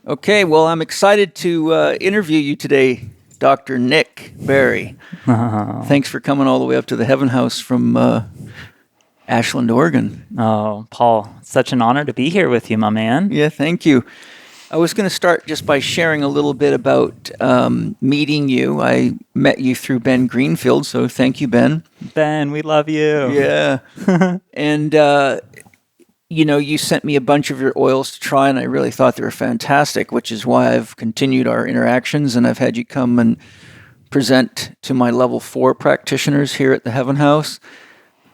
Okay, well, I'm excited to interview you today, Dr. Nick Berry. Thanks for coming all the way up to the Heaven House from Ashland, Oregon. Oh, Paul, it's such an honor to be here with you, my man. Yeah, thank you. I was going to start just by sharing a little bit about meeting you. I met you through Ben Greenfield, so thank you, Ben. Ben, we love you. Yeah. And, you sent me a bunch of your oils to try, and I really thought they were fantastic, which is why I've continued our interactions, and I've had you come and present to my level 4 practitioners here at the Heaven House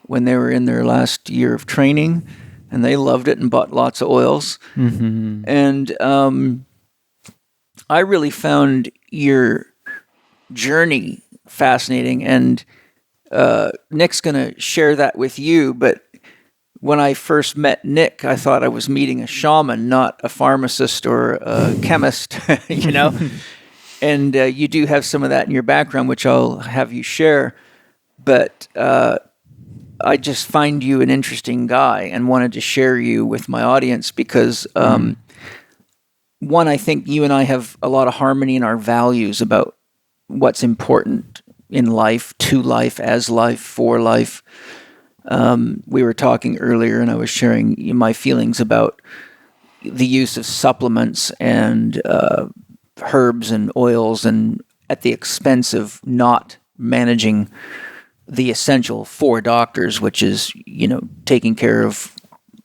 when they were in their last year of training. And they loved it and bought lots of oils. Mm-hmm. And I really found your journey fascinating. And Nick's going to share that with you. But when I first met Nick, I thought I was meeting a shaman, not a pharmacist or a chemist, And you do have some of that in your background, which I'll have you share. But I just find you an interesting guy and wanted to share you with my audience because, one, I think you and I have a lot of harmony in our values about what's important in life, to life, as life, for life. We were talking earlier and I was sharing my feelings about the use of supplements and herbs and oils and at the expense of not managing the essential for doctors, which is, taking care of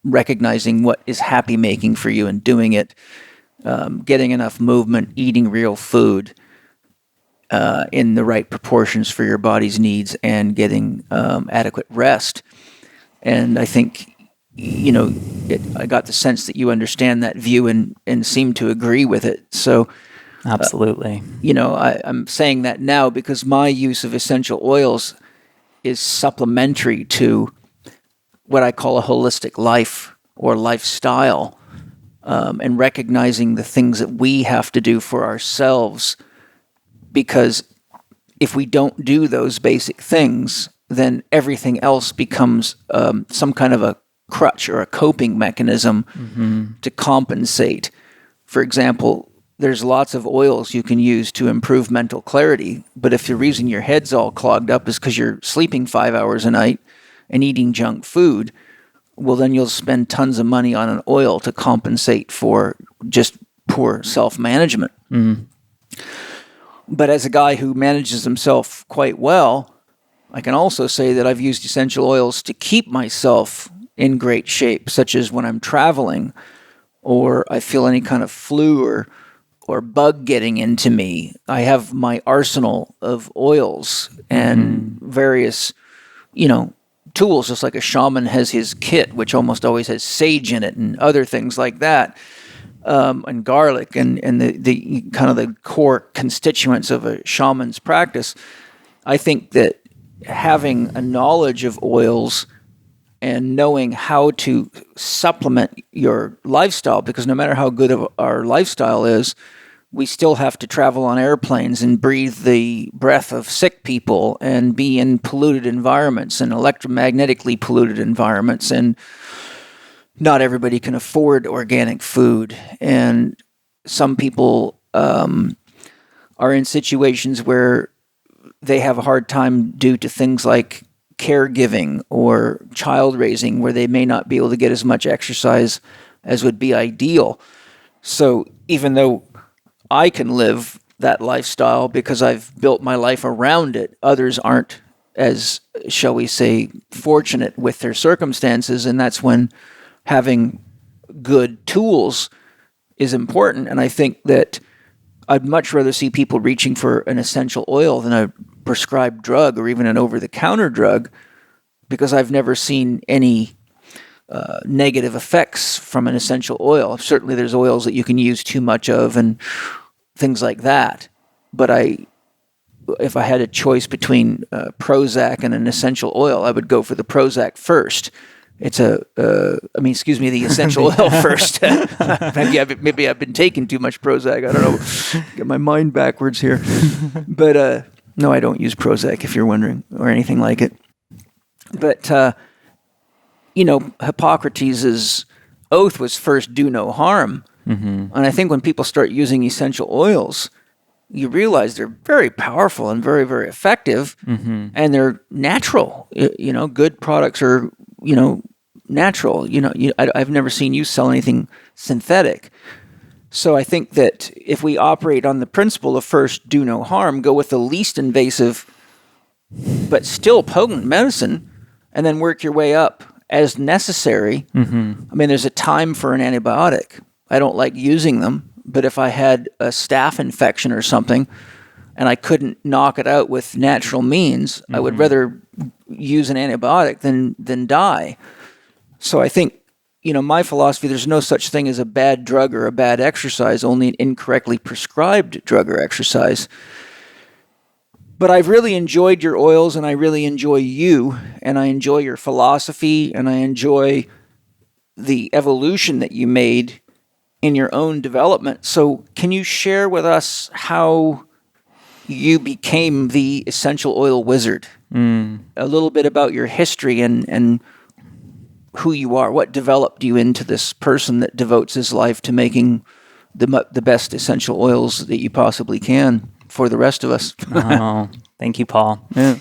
recognizing what is happy making for you and doing it, getting enough movement, eating real food in the right proportions for your body's needs, and getting adequate rest. And I think, I got the sense that you understand that view and seem to agree with it. So, absolutely. I'm saying that now because my use of essential oils is supplementary to what I call a holistic life or lifestyle, and recognizing the things that we have to do for ourselves, because if we don't do those basic things, then everything else becomes some kind of a crutch or a coping mechanism to compensate. For example, there's lots of oils you can use to improve mental clarity, but if the reason your head's all clogged up is because you're sleeping 5 hours a night and eating junk food, well, then you'll spend tons of money on an oil to compensate for just poor self-management. But as a guy who manages himself quite well, I can also say that I've used essential oils to keep myself in great shape, such as when I'm traveling or I feel any kind of flu or bug getting into me. I have my arsenal of oils and various, tools, just like a shaman has his kit, which almost always has sage in it and other things like that, and garlic and the kind of the core constituents of a shaman's practice. I think that having a knowledge of oils and knowing how to supplement your lifestyle, because no matter how good of our lifestyle is, we still have to travel on airplanes and breathe the breath of sick people and be in polluted environments and electromagnetically polluted environments. And not everybody can afford organic food. And some people are in situations where they have a hard time due to things like caregiving or child raising, where they may not be able to get as much exercise as would be ideal. So even though I can live that lifestyle because I've built my life around it, others aren't as, shall we say, fortunate with their circumstances, and that's when having good tools is important. And I think that I'd much rather see people reaching for an essential oil than a prescribed drug or even an over-the-counter drug, because I've never seen any negative effects from an essential oil. Certainly there's oils that you can use too much of and things like that. But if I had a choice between Prozac and an essential oil, I would go for the Prozac first. It's the essential oil first. Maybe I've been taking too much Prozac. I don't know. Get my mind backwards here. But no, I don't use Prozac, if you're wondering, or anything like it. But, Hippocrates' oath was first do no harm. And I think when people start using essential oils, you realize they're very powerful and very, very effective, and they're natural. Good products are, natural. I've never seen you sell anything synthetic. So I think that if we operate on the principle of first do no harm, go with the least invasive but still potent medicine, and then work your way up as necessary. I mean, there's a time for an antibiotic. I don't like using them, but if I had a staph infection or something and I couldn't knock it out with natural means, I would rather use an antibiotic than die. So I think, my philosophy, there's no such thing as a bad drug or a bad exercise, only an incorrectly prescribed drug or exercise. But I've really enjoyed your oils, and I really enjoy you, and I enjoy your philosophy, and I enjoy the evolution that you made in your own development. So can you share with us how you became the essential oil wizard? A little bit about your history and who you are. What developed you into this person that devotes his life to making the best essential oils that you possibly can for the rest of us? Oh, thank you, Paul. Yeah.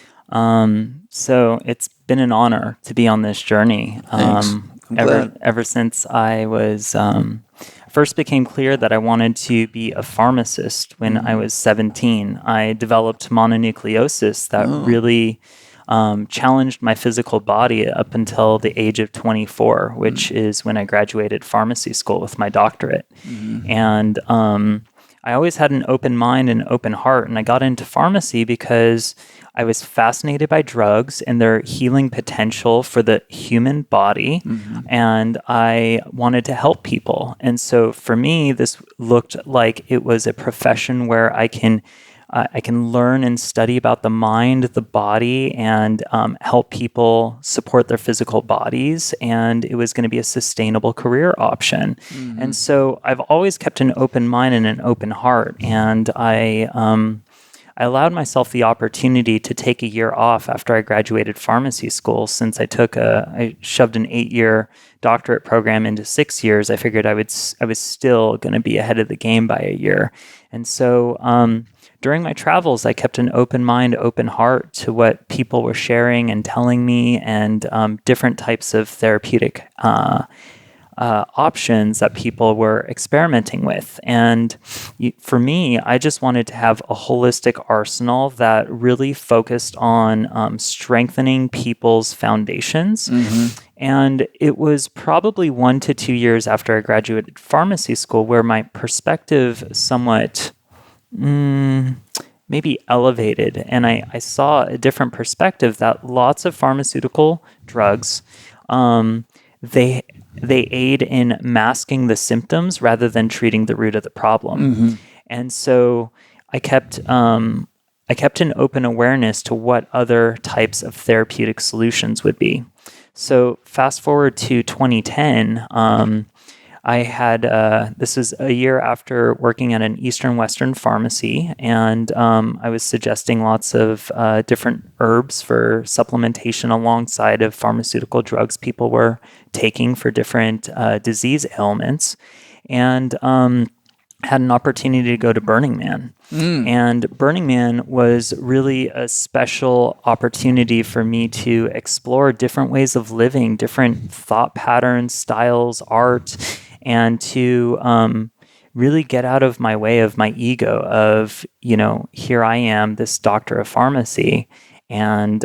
So it's been an honor to be on this journey. Thanks. Ever since I was first became clear that I wanted to be a pharmacist when I was 17. I developed mononucleosis that really challenged my physical body up until the age of 24, which is when I graduated pharmacy school with my doctorate. And I always had an open mind and open heart, and I got into pharmacy because I was fascinated by drugs and their healing potential for the human body, and I wanted to help people. And so for me, this looked like it was a profession where I can learn and study about the mind, the body, and help people support their physical bodies. And it was going to be a sustainable career option. And so I've always kept an open mind and an open heart. And I allowed myself the opportunity to take a year off after I graduated pharmacy school. Since I shoved an 8-year doctorate program into 6 years, I figured I was still going to be ahead of the game by a year. And so during my travels, I kept an open mind, open heart to what people were sharing and telling me, and different types of therapeutic options that people were experimenting with. And for me, I just wanted to have a holistic arsenal that really focused on strengthening people's foundations. And it was probably 1 to 2 years after I graduated pharmacy school where my perspective somewhat maybe elevated, and I saw a different perspective that lots of pharmaceutical drugs, they aid in masking the symptoms rather than treating the root of the problem. And so I kept an open awareness to what other types of therapeutic solutions would be. So fast forward to 2010, I had, this was a year after working at an Eastern Western pharmacy, and I was suggesting lots of different herbs for supplementation alongside of pharmaceutical drugs people were taking for different disease ailments, and had an opportunity to go to Burning Man. And Burning Man was really a special opportunity for me to explore different ways of living, different thought patterns, styles, art, and to really get out of my way of my ego of, here I am, this doctor of pharmacy, and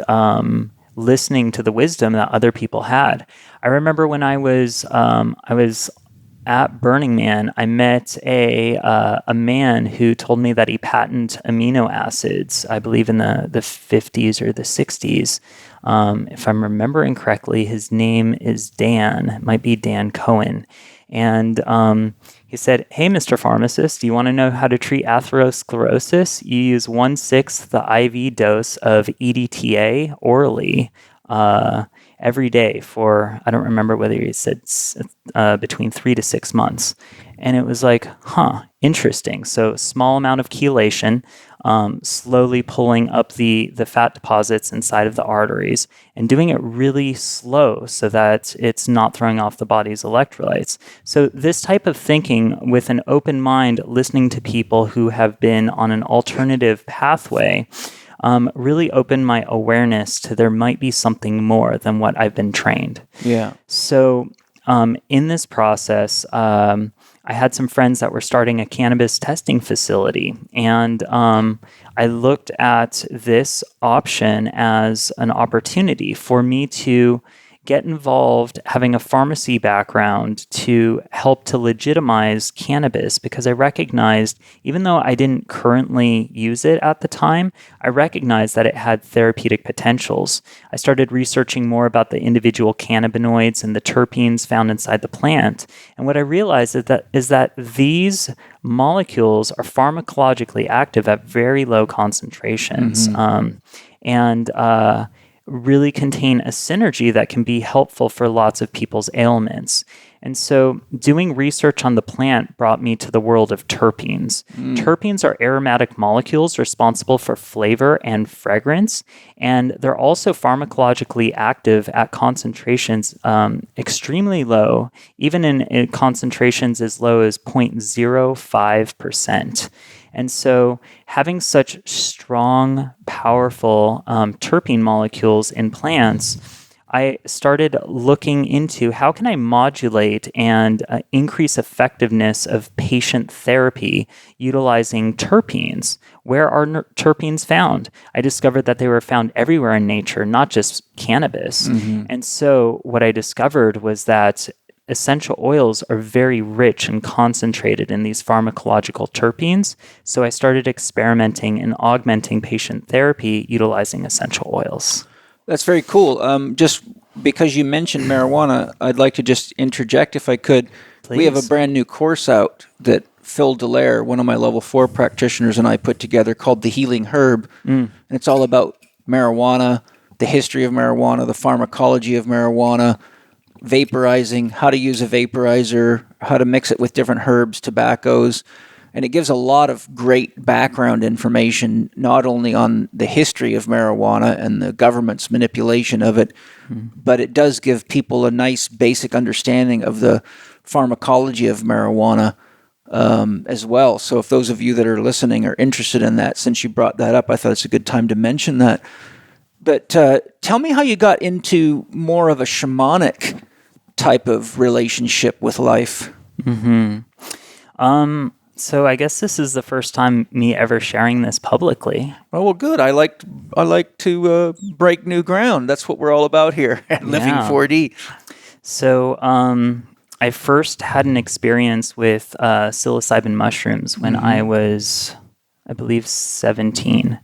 listening to the wisdom that other people had. I remember when I was at Burning Man, I met a man who told me that he patented amino acids, I believe in the 50s or the 60s. If I'm remembering correctly, his name is Dan. It might be Dan Cohen. And he said, "Hey, Mr. Pharmacist, do you want to know how to treat atherosclerosis? You use 1/6 the IV dose of EDTA orally every day for," I don't remember whether he said between 3 to 6 months. And it was like, interesting. So small amount of chelation, slowly pulling up the fat deposits inside of the arteries and doing it really slow so that it's not throwing off the body's electrolytes. So this type of thinking with an open mind, listening to people who have been on an alternative pathway, really opened my awareness to there might be something more than what I've been trained. Yeah. So in this process, I had some friends that were starting a cannabis testing facility, and I looked at this option as an opportunity for me to get involved, having a pharmacy background, to help to legitimize cannabis, because I recognized, even though I didn't currently use it at the time, I recognized that it had therapeutic potentials. I started researching more about the individual cannabinoids and the terpenes found inside the plant. And what I realized is that these molecules are pharmacologically active at very low concentrations. And really contain a synergy that can be helpful for lots of people's ailments. And so doing research on the plant brought me to the world of terpenes. Terpenes are aromatic molecules responsible for flavor and fragrance, and they're also pharmacologically active at concentrations extremely low, even in concentrations as low as 0.05%. And so having such strong, powerful terpene molecules in plants, I started looking into how can I modulate and increase effectiveness of patient therapy utilizing terpenes. Where are terpenes found? I discovered that they were found everywhere in nature, not just cannabis. And so what I discovered was that essential oils are very rich and concentrated in these pharmacological terpenes. So I started experimenting and augmenting patient therapy utilizing essential oils. That's very cool. Just because you mentioned marijuana, I'd like to just interject if I could. Please. We have a brand new course out that Phil Dallaire, one of my level 4 practitioners, and I put together called The Healing Herb. And it's all about marijuana, the history of marijuana, the pharmacology of marijuana, vaporizing, how to use a vaporizer, how to mix it with different herbs, tobaccos. And it gives a lot of great background information, not only on the history of marijuana and the government's manipulation of it, but it does give people a nice basic understanding of the pharmacology of marijuana as well. So if those of you that are listening are interested in that, since you brought that up, I thought it's a good time to mention that. But tell me how you got into more of a shamanic type of relationship with life. So I guess this is the first time me ever sharing this publicly. Oh, well, good. I like to break new ground. That's what we're all about here at Living 4D. So I first had an experience with psilocybin mushrooms when I was, I believe, 17.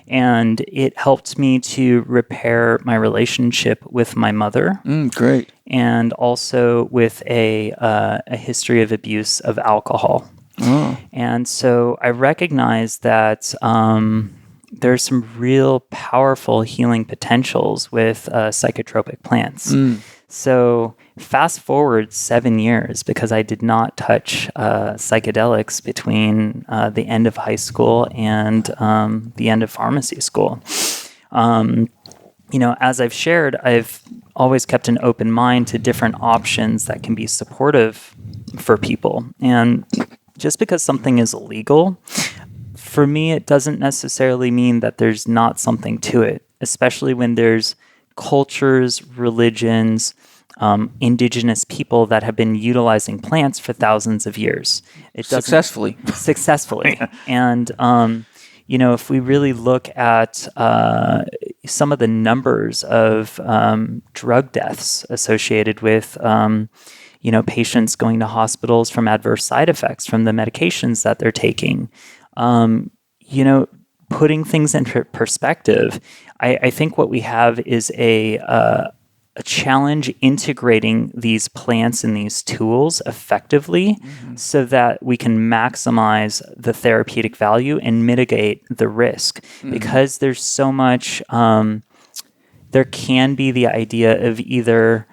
And it helped me to repair my relationship with my mother. Great. And also with a history of abuse of alcohol. Oh. And so I recognized that there's some real powerful healing potentials with psychotropic plants. So fast forward 7 years, because I did not touch psychedelics between the end of high school and the end of pharmacy school. As I've shared, I've always kept an open mind to different options that can be supportive for people. And just because something is illegal, for me, it doesn't necessarily mean that there's not something to it, especially when there's cultures, religions, indigenous people that have been utilizing plants for thousands of years. Successfully. And, if we really look at some of the numbers of drug deaths associated with patients going to hospitals from adverse side effects from the medications that they're taking. Putting things into perspective, I think what we have is a challenge integrating these plants and these tools effectively so that we can maximize the therapeutic value and mitigate the risk. Because there's so much, there can be the idea of either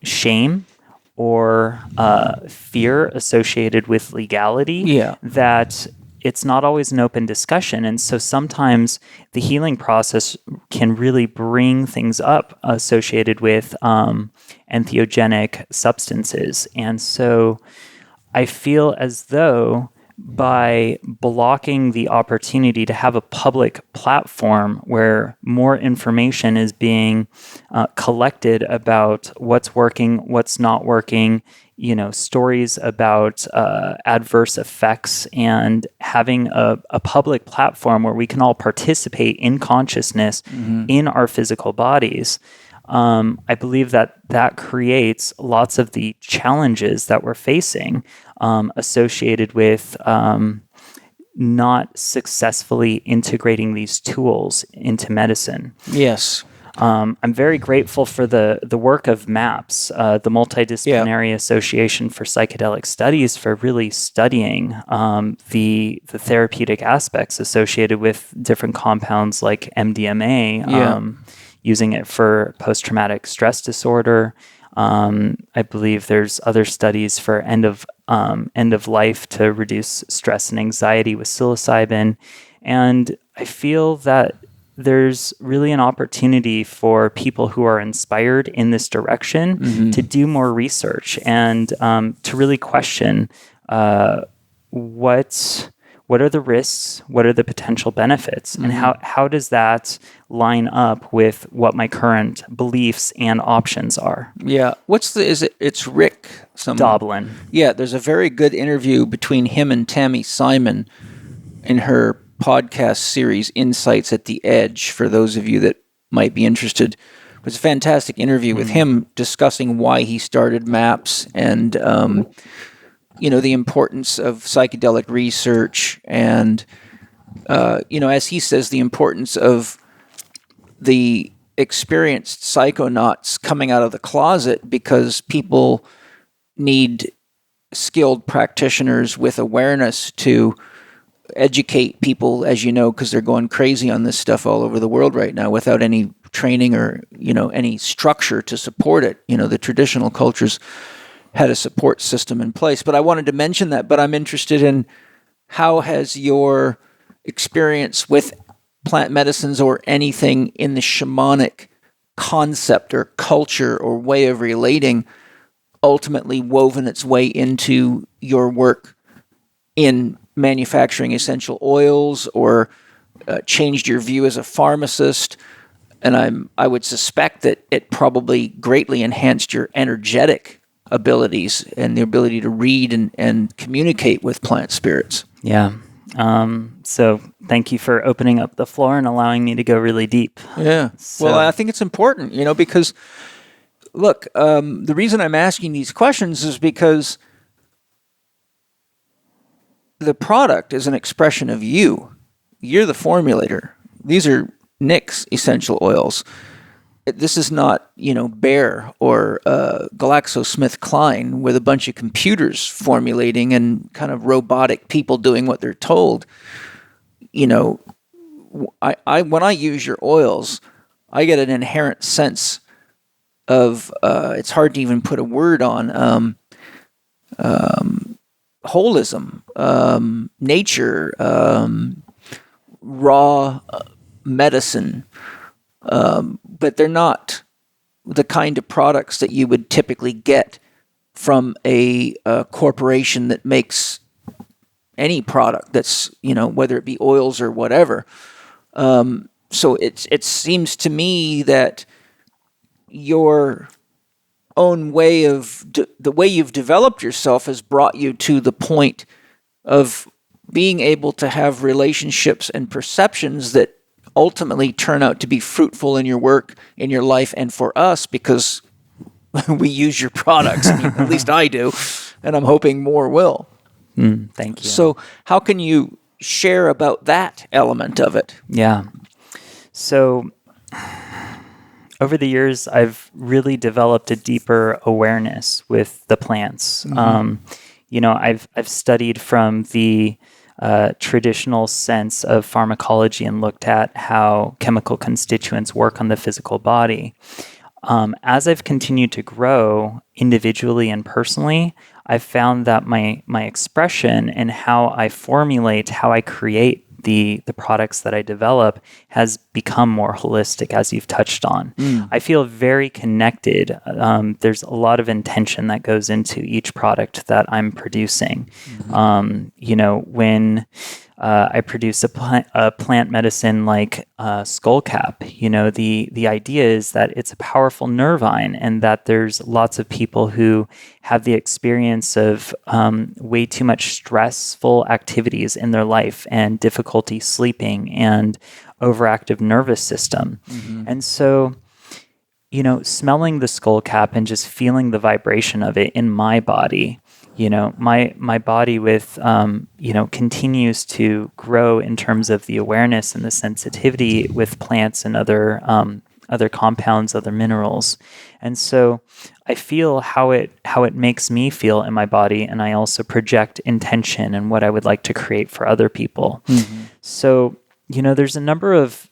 shame or fear associated with legality, Yeah. that it's not always an open discussion. And so sometimes the healing process can really bring things up associated with entheogenic substances. And so I feel as though by blocking the opportunity to have a public platform where more information is being collected about what's working, what's not working, stories about adverse effects, and having a public platform where we can all participate in consciousness in our physical bodies. I believe that creates lots of the challenges that we're facing associated with not successfully integrating these tools into medicine. Yes. I'm very grateful for the work of MAPS, the Multidisciplinary Association for Psychedelic Studies, for really studying the therapeutic aspects associated with different compounds like MDMA, using it for post-traumatic stress disorder. I believe there's other studies for end of life to reduce stress and anxiety with psilocybin. And I feel that there's really an opportunity for people who are inspired in this direction to do more research and to really question what are the risks, what are the potential benefits, and how does that line up with what my current beliefs and options are. Yeah. It's Rick Doblin. Yeah, there's a very good interview between him and Tammy Simon in her podcast series Insights at the Edge, for those of you that might be interested. It was a fantastic interview with him discussing why he started MAPS and the importance of psychedelic research and as he says, the importance of the experienced psychonauts coming out of the closet, because people need skilled practitioners with awareness to educate people, as you know, because they're going crazy on this stuff all over the world right now without any training or, any structure to support it. The traditional cultures had a support system in place. But I wanted to mention that, but I'm interested in how has your experience with plant medicines or anything in the shamanic concept or culture or way of relating ultimately woven its way into your work in manufacturing essential oils, or changed your view as a pharmacist. And I would suspect that it probably greatly enhanced your energetic abilities and the ability to read and communicate with plant spirits. Yeah. So thank you for opening up the floor and allowing me to go really deep. Yeah. Well, I think it's important, because, look, the reason I'm asking these questions is because the product is an expression of you. You're the formulator. These are Nick's essential oils. This is not, Bayer or GlaxoSmithKline with a bunch of computers formulating and kind of robotic people doing what they're told. I when I use your oils, I get an inherent sense of it's hard to even put a word on holism, nature, raw medicine. But they're not the kind of products that you would typically get from a corporation that makes any product that's, whether it be oils or whatever. So it seems to me that your own way of the way you've developed yourself has brought you to the point of being able to have relationships and perceptions that ultimately turn out to be fruitful in your work, in your life, and for us, because we use your products. At least I do, and I'm hoping more will. Thank you. So how can you share about that element of it? Yeah. So over the years, I've really developed a deeper awareness with the plants. I've studied from the traditional sense of pharmacology and looked at how chemical constituents work on the physical body. As I've continued to grow individually and personally, I've found that my expression and how I formulate, how I create the products that I develop has become more holistic, as you've touched on. I feel very connected. There's a lot of intention that goes into each product that I'm producing. When I produce a plant medicine like skullcap, the idea is that it's a powerful nervine, and that there's lots of people who have the experience of way too much stressful activities in their life and difficulty sleeping and overactive nervous system. And so, smelling the skullcap and just feeling the vibration of it in my body, my body with, continues to grow in terms of the awareness and the sensitivity with plants and other compounds, other minerals. And so I feel how it makes me feel in my body, and I also project intention and what I would like to create for other people. So, there's a number of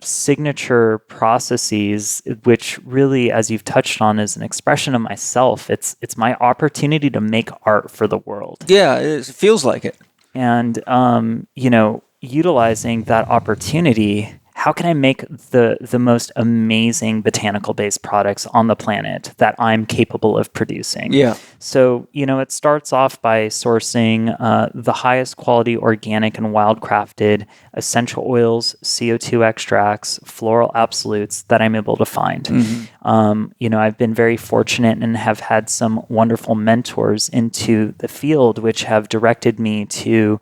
signature processes, which really, as you've touched on, is an expression of myself. It's my opportunity to make art for the world. Yeah, it feels like it. And, utilizing that opportunity, how can I make the most amazing botanical-based products on the planet that I'm capable of producing? Yeah. So, it starts off by sourcing the highest quality organic and wild-crafted essential oils, CO2 extracts, floral absolutes that I'm able to find. I've been very fortunate and have had some wonderful mentors into the field, which have directed me to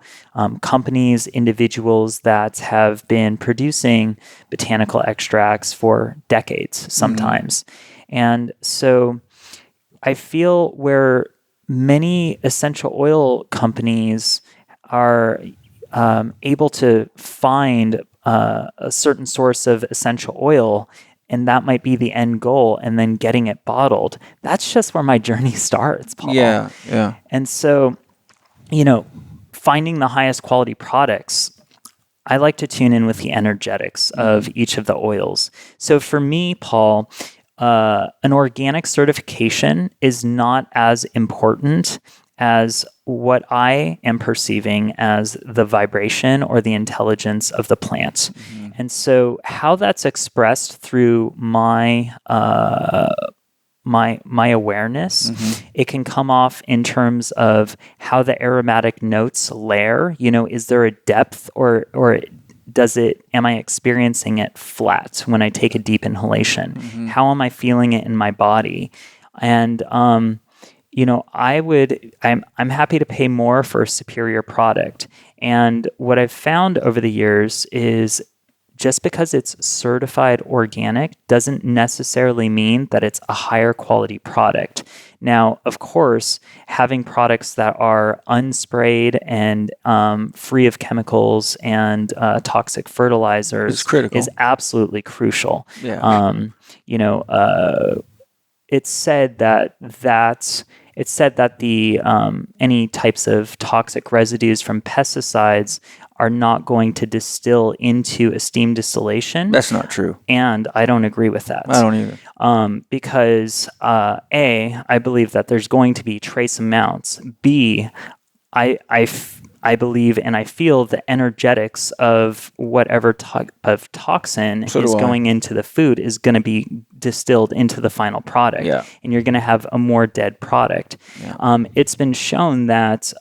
companies, individuals that have been producing botanical extracts for decades sometimes. And so I feel where many essential oil companies are able to find a certain source of essential oil, and that might be the end goal, and then getting it bottled. That's just where my journey starts, Paul. Yeah. And so, finding the highest quality products, I like to tune in with the energetics of each of the oils. So for me, Paul, an organic certification is not as important as what I am perceiving as the vibration or the intelligence of the plant. And so how that's expressed through my awareness, it can come off in terms of how the aromatic notes layer. Is there a depth, or am I experiencing it flat when I take a deep inhalation? How am I feeling it in my body? And I'm happy to pay more for a superior product. And what I've found over the years is, just because it's certified organic doesn't necessarily mean that it's a higher quality product. Now, of course, having products that are unsprayed and free of chemicals and toxic fertilizers is absolutely crucial. Yeah. It's said that the any types of toxic residues from pesticides are not going to distill into a steam distillation. That's not true. And I don't agree with that. I don't either. Because A, I believe that there's going to be trace amounts. B, I believe and I feel the energetics of whatever of toxin is going into the food is going to be distilled into the final product. Yeah. And you're going to have a more dead product. Yeah. It's been shown that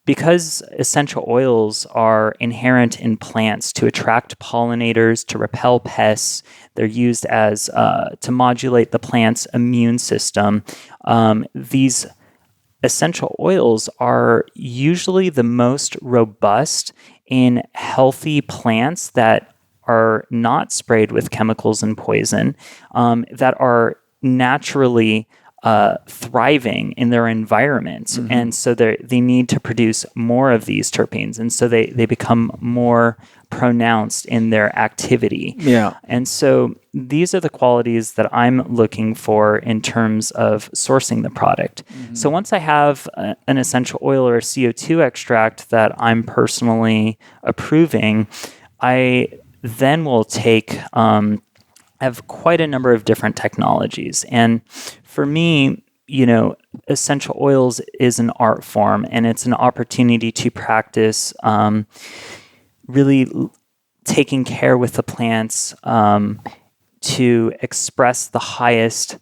because essential oils are inherent in plants to attract pollinators, to repel pests, they're used as to modulate the plant's immune system. These essential oils are usually the most robust in healthy plants that are not sprayed with chemicals and poison, that are naturally thriving in their environment. And so they need to produce more of these terpenes. And so they become more pronounced in their activity. Yeah. And so these are the qualities that I'm looking for in terms of sourcing the product. So once I have an essential oil or a CO2 extract that I'm personally approving, I then will take have quite a number of different technologies. And for me, essential oils is an art form, and it's an opportunity to practice really taking care with the plants to express the highest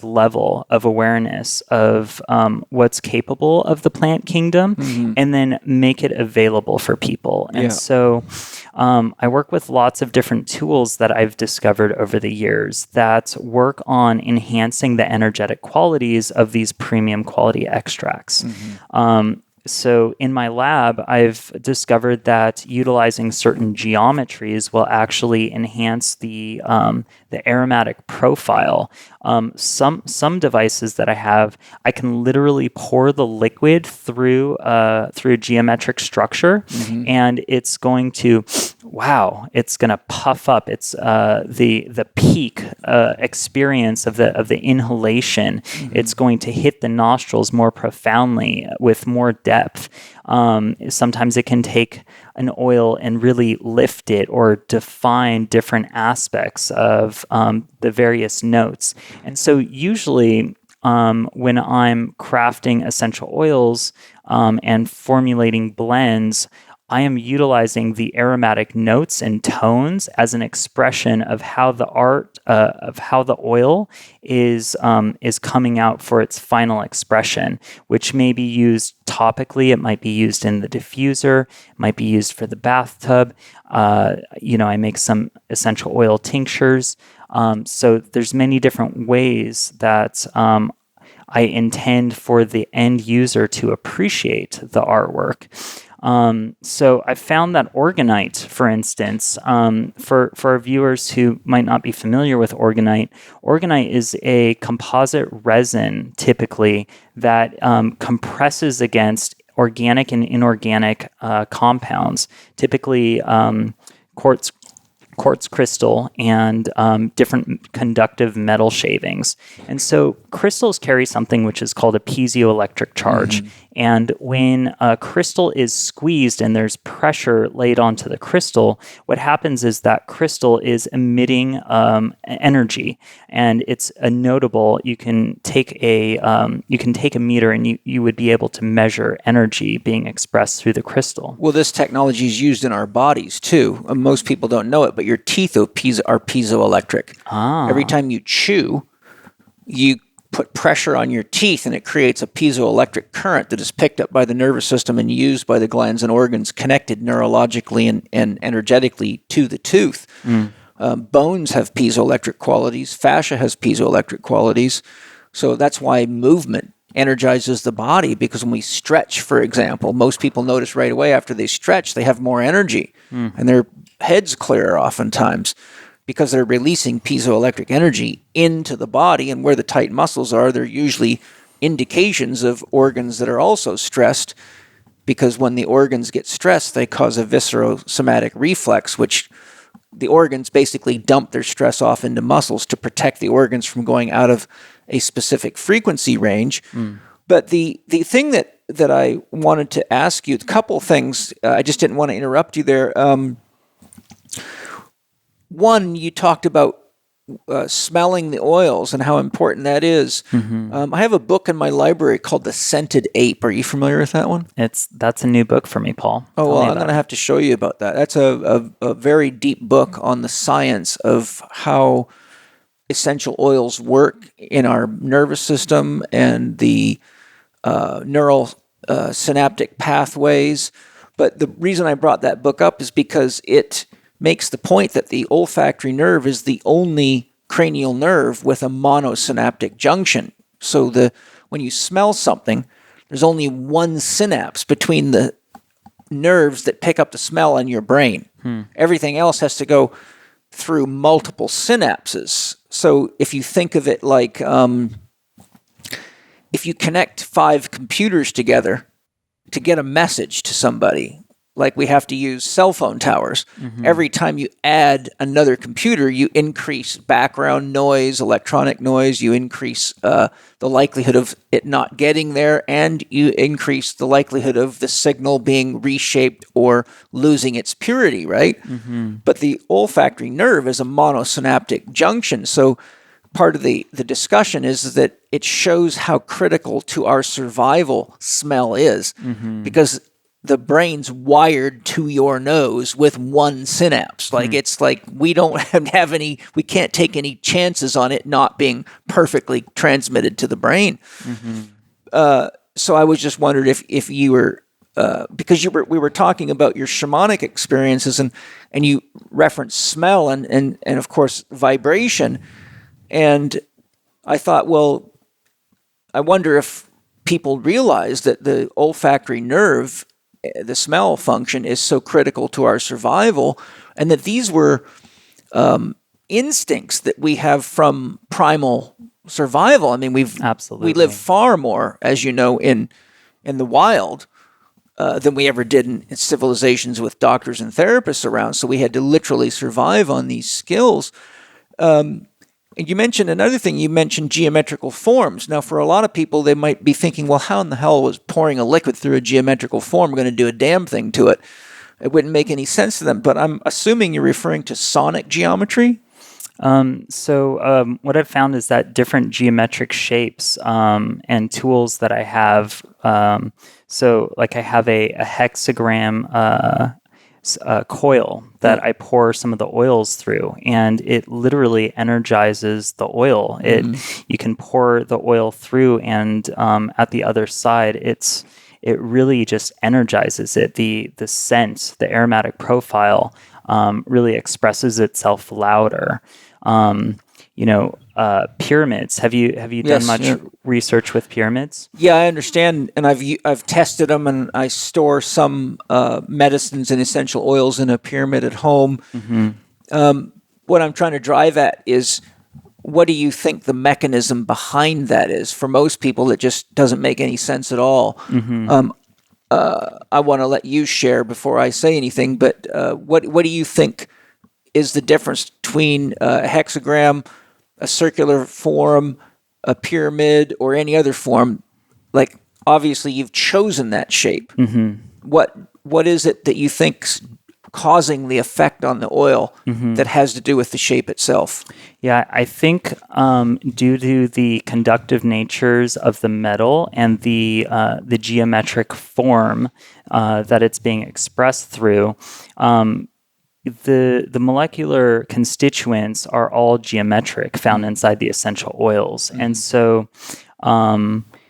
level of awareness of what's capable of the plant kingdom, and then make it available for people. And so I work with lots of different tools that I've discovered over the years that work on enhancing the energetic qualities of these premium quality extracts. So in my lab, I've discovered that utilizing certain geometries will actually enhance the aromatic profile. Some devices that I have, I can literally pour the liquid through a geometric structure, and it's going to puff up. It's the peak experience of the inhalation. It's going to hit the nostrils more profoundly with more depth. Sometimes it can take an oil and really lift it or define different aspects of the various notes. And so usually when I'm crafting essential oils and formulating blends, I am utilizing the aromatic notes and tones as an expression of how the oil is coming out for its final expression, which may be used topically. It might be used in the diffuser. It might be used for the bathtub. I make some essential oil tinctures. So there's many different ways that I intend for the end user to appreciate the artwork. So I found that orgonite, for instance, for our viewers who might not be familiar with orgonite is a composite resin, typically, that compresses against organic and inorganic compounds, typically quartz crystal and different conductive metal shavings. And so crystals carry something which is called a piezoelectric charge. And when a crystal is squeezed and there's pressure laid onto the crystal, what happens is that crystal is emitting energy, and it's a notable. You can take a meter and you would be able to measure energy being expressed through the crystal. Well, this technology is used in our bodies too. Most people don't know it, but your teeth are piezoelectric. Every time you chew, you put pressure on your teeth, and it creates a piezoelectric current that is picked up by the nervous system and used by the glands and organs connected neurologically and energetically to the tooth. Bones have piezoelectric qualities. Fascia has piezoelectric qualities. So that's why movement energizes the body, because when we stretch, for example, most people notice right away after they stretch, they have more energy and their heads clearer oftentimes, because they're releasing piezoelectric energy into the body. And where the tight muscles are, they're usually indications of organs that are also stressed, because when the organs get stressed, they cause a viscerosomatic reflex, which the organs basically dump their stress off into muscles to protect the organs from going out of a specific frequency range. But the thing that I wanted to ask you, a couple things, I just didn't want to interrupt you there. One, you talked about smelling the oils and how important that is. I have a book in my library called The Scented Ape. Are you familiar with that one? That's a new book for me, Paul. Oh, well, I'm going to have to show you about that. That's a very deep book on the science of how essential oils work in our nervous system and the neural synaptic pathways. But the reason I brought that book up is because it makes the point that the olfactory nerve is the only cranial nerve with a monosynaptic junction. So when you smell something, there's only one synapse between the nerves that pick up the smell and your brain. Everything else has to go through multiple synapses. So if you think of it like if you connect 5 computers together to get a message to somebody, like we have to use cell phone towers. Every time you add another computer, you increase background noise, electronic noise, you increase the likelihood of it not getting there, and you increase the likelihood of the signal being reshaped or losing its purity, right? But the olfactory nerve is a monosynaptic junction. So part of the discussion is that it shows how critical to our survival smell is, because the brain's wired to your nose with one synapse. Like it's like we don't have any, we can't take any chances on it not being perfectly transmitted to the brain. So I was just wondered if you were, because we were talking about your shamanic experiences, and you referenced smell and of course vibration. And I thought, well, I wonder if people realize that the olfactory nerve, the smell function, is so critical to our survival, and that these were instincts that we have from primal survival. I mean, we live far more, as you know, in the wild than we ever did in civilizations with doctors and therapists around. So we had to literally survive on these skills. And you mentioned another thing. You mentioned geometrical forms. Now, for a lot of people, they might be thinking, well, how in the hell was pouring a liquid through a geometrical form going to do a damn thing to it? It wouldn't make any sense to them. But I'm assuming you're referring to sonic geometry? What I've found is that different geometric shapes and tools that I have, like I have a hexagram coil that I pour some of the oils through, and it literally energizes the oil. You can pour the oil through, and at the other side, it really just energizes it. The scent, the aromatic profile, really expresses itself louder. Pyramids. Have you done much research with pyramids? Yeah, I understand, and I've tested them, and I store some medicines and essential oils in a pyramid at home. What I'm trying to drive at is, what do you think the mechanism behind that is? For most people, it just doesn't make any sense at all. I want to let you share before I say anything, but what do you think is the difference between a hexagram, a circular form, a pyramid, or any other form? Like, obviously, you've chosen that shape. What is it that you think's causing the effect on the oil that has to do with the shape itself? Yeah, I think due to the conductive natures of the metal and the geometric form that it's being expressed through, the molecular constituents are all geometric, found inside the essential oils. And so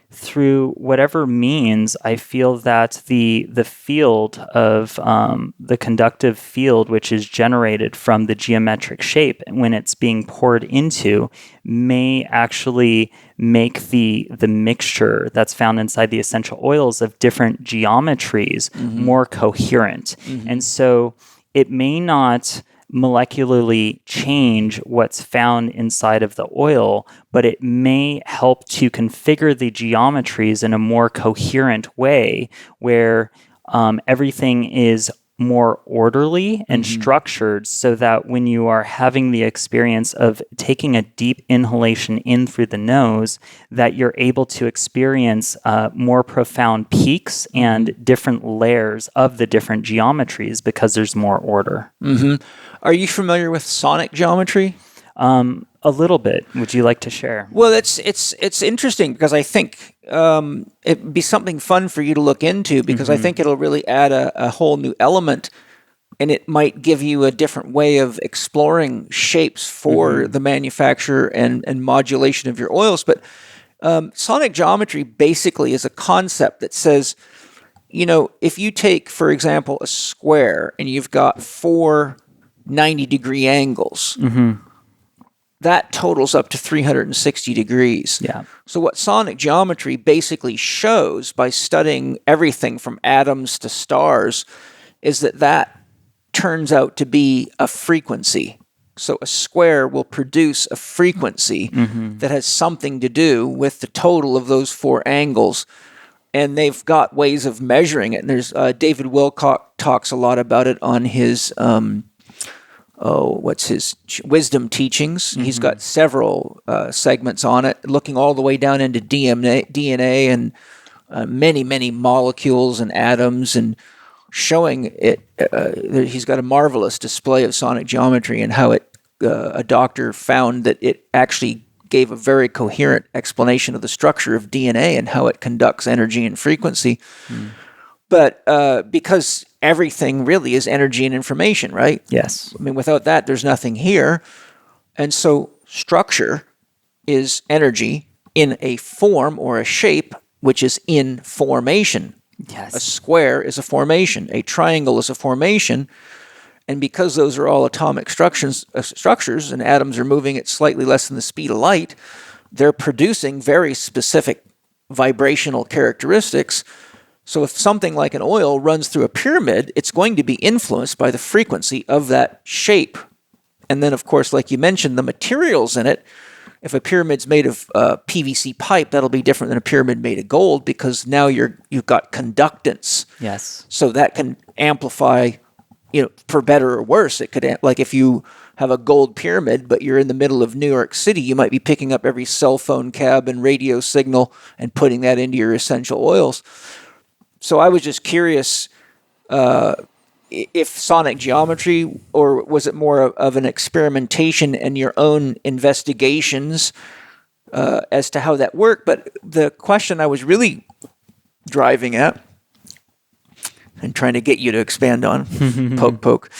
through whatever means, I feel that the field of the conductive field, which is generated from the geometric shape when it's being poured into, may actually make the mixture that's found inside the essential oils of different geometries more coherent. And so it may not molecularly change what's found inside of the oil, but it may help to configure the geometries in a more coherent way where everything is more orderly and structured, so that when you are having the experience of taking a deep inhalation in through the nose, that you're able to experience more profound peaks and different layers of the different geometries because there's more order. Are you familiar with sonic geometry? A little bit. Would you like to share? Well, it's interesting because I think it'd be something fun for you to look into, because I think it'll really add a whole new element, and it might give you a different way of exploring shapes for the manufacture and modulation of your oils. But sonic geometry basically is a concept that says, if you take, for example, a square and you've got 4 90-degree angles, that totals up to 360 degrees. Yeah. So what sonic geometry basically shows, by studying everything from atoms to stars, is that turns out to be a frequency. So a square will produce a frequency that has something to do with the total of those 4 angles. and they've got ways of measuring it. And there's David Wilcock talks a lot about it on his wisdom teachings. Mm-hmm. He's got several segments on it, looking all the way down into DNA and many molecules and atoms, and showing it. He's got a marvelous display of sonic geometry and how it. A doctor found that it actually gave a very coherent explanation of the structure of DNA and how it conducts energy and frequency. But because everything really is energy and information, right? Yes. I mean, without that, there's nothing here. And so structure is energy in a form or a shape which is in formation. Yes. A square is a formation. A triangle is a formation. And because those are all atomic structures and atoms are moving at slightly less than the speed of light, they're producing very specific vibrational characteristics. So if something like an oil runs through a pyramid, it's going to be influenced by the frequency of that shape. And then, of course, like you mentioned, the materials in it, if a pyramid's made of PVC pipe, that'll be different than a pyramid made of gold, because now you've got conductance. Yes. So that can amplify, for better or worse. It could, like if you have a gold pyramid, but you're in the middle of New York City, you might be picking up every cell phone cab and radio signal and putting that into your essential oils. So I was just curious if sonic geometry, or was it more of an experimentation and your own investigations as to how that worked? But the question I was really driving at and trying to get you to expand on, poke,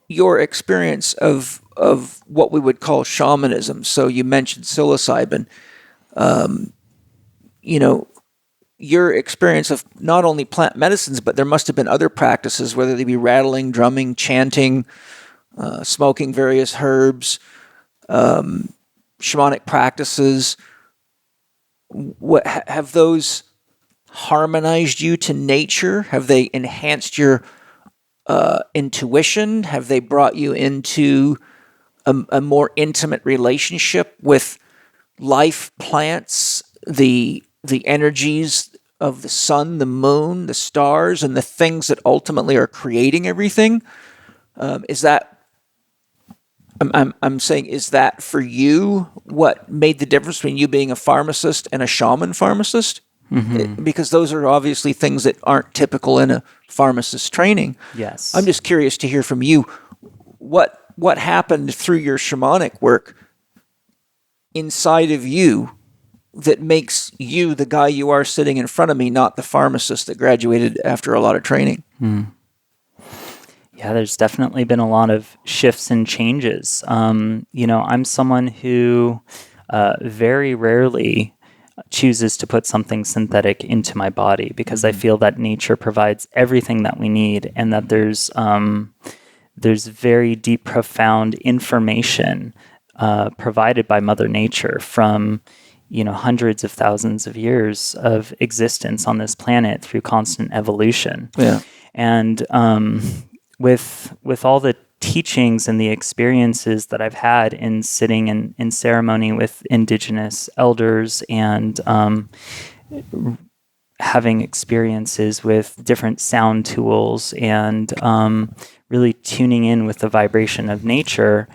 your experience of what we would call shamanism. So you mentioned psilocybin. Your experience of not only plant medicines, but there must have been other practices, whether they be rattling, drumming, chanting, smoking various herbs, shamanic practices. What have those harmonized you to nature? Have they enhanced your intuition? Have they brought you into a more intimate relationship with life, plants, the energies of the sun, the moon, the stars, and the things that ultimately are creating everything? Is that I'm saying, is that for you what made the difference between you being a pharmacist and a shaman pharmacist? Mm-hmm. Because those are obviously things that aren't typical in a pharmacist training. Yes. I'm just curious to hear from you what happened through your shamanic work inside of you that makes you the guy you are sitting in front of me, not the pharmacist that graduated after a lot of training. Yeah, there's definitely been a lot of shifts and changes. I'm someone who very rarely chooses to put something synthetic into my body, because I feel that nature provides everything that we need, and that there's very deep, profound information provided by Mother Nature from hundreds of thousands of years of existence on this planet through constant evolution. Yeah. And with all the teachings and the experiences that I've had in sitting in ceremony with indigenous elders, and having experiences with different sound tools, and really tuning in with the vibration of nature,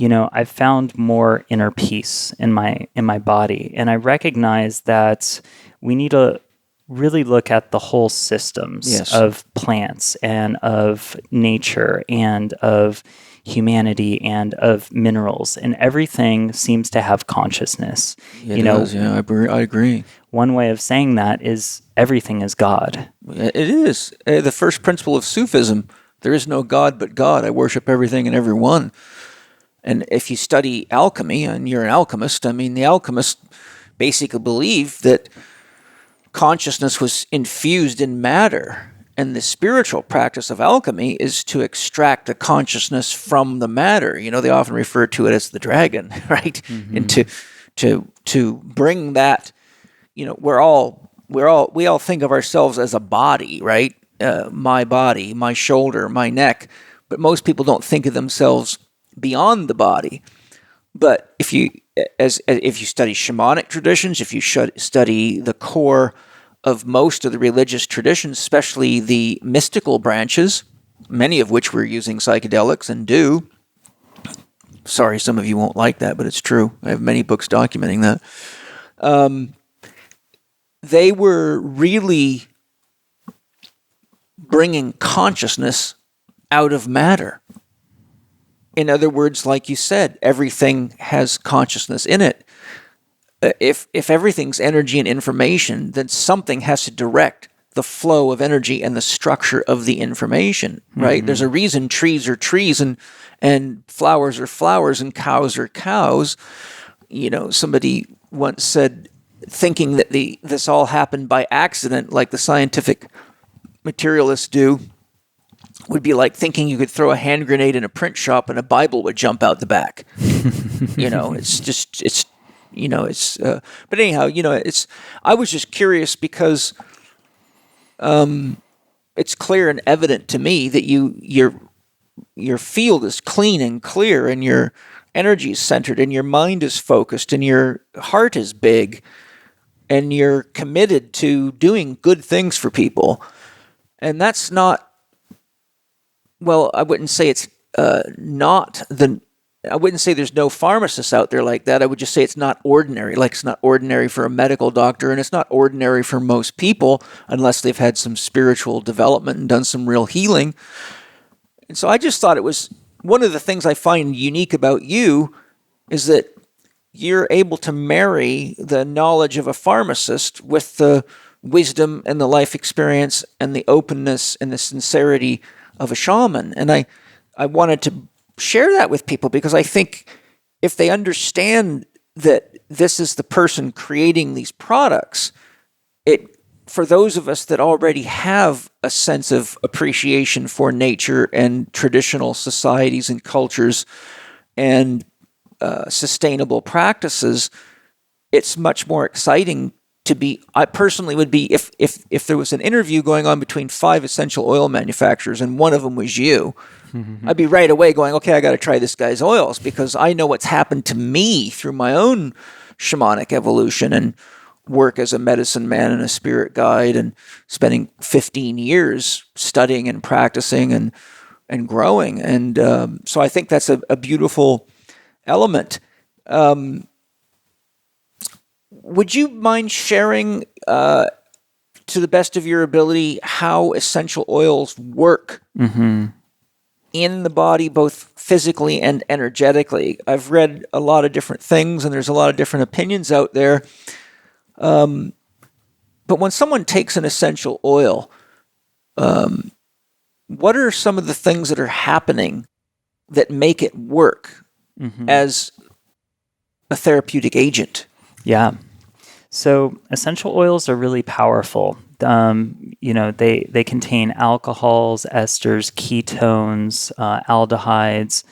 I've found more inner peace in my body. And I recognize that we need to really look at the whole systems of plants and of nature and of humanity and of minerals, and everything seems to have consciousness. It does, yeah, I agree. One way of saying that is everything is God. It is. The first principle of Sufism, there is no God but God. I worship everything and everyone. And if you study alchemy, and you're an alchemist, the alchemists basically believe that consciousness was infused in matter. And the spiritual practice of alchemy is to extract the consciousness from the matter. They often refer to it as the dragon, right? Mm-hmm. And to bring that, we all think of ourselves as a body, right? My body, my shoulder, my neck. But most people don't think of themselves beyond the body. But if you as if you study shamanic traditions, if you study the core of most of the religious traditions, especially the mystical branches, many of which were using psychedelics and do. Sorry, some of you won't like that, but it's true. I have many books documenting that. They were really bringing consciousness out of matter. In other words, like you said, everything has consciousness in it. If everything's energy and information, then something has to direct the flow of energy and the structure of the information, right? Mm-hmm. There's a reason trees are trees and flowers are flowers and cows are cows. You know, somebody once said, thinking that this all happened by accident, like the scientific materialists do, would be like thinking you could throw a hand grenade in a print shop and a Bible would jump out the back. But anyhow, I was just curious because it's clear and evident to me that your field is clean and clear, and your energy is centered, and your mind is focused, and your heart is big, and you're committed to doing good things for people. And that's not, well, I wouldn't say it's I wouldn't say there's no pharmacists out there like that. I would just say it's not ordinary. Like, it's not ordinary for a medical doctor, and it's not ordinary for most people unless they've had some spiritual development and done some real healing. And so I just thought it was one of the things I find unique about you is that you're able to marry the knowledge of a pharmacist with the wisdom and the life experience and the openness and the sincerity of a shaman. And I wanted to share that with people because I think if they understand that this is the person creating these products, for those of us that already have a sense of appreciation for nature and traditional societies and cultures and sustainable practices, it's much more exciting to be. I personally would be, if there was an interview going on between 5 essential oil manufacturers and one of them was you, I'd be right away going, okay, I got to try this guy's oils because I know what's happened to me through my own shamanic evolution and work as a medicine man and a spirit guide and spending 15 years studying and practicing and growing. And so I think that's a beautiful element. Would you mind sharing, to the best of your ability, how essential oils work in the body, both physically and energetically? I've read a lot of different things, and there's a lot of different opinions out there. But when someone takes an essential oil, what are some of the things that are happening that make it work as a therapeutic agent? Yeah. So essential oils are really powerful. They contain alcohols, esters, ketones, aldehydes,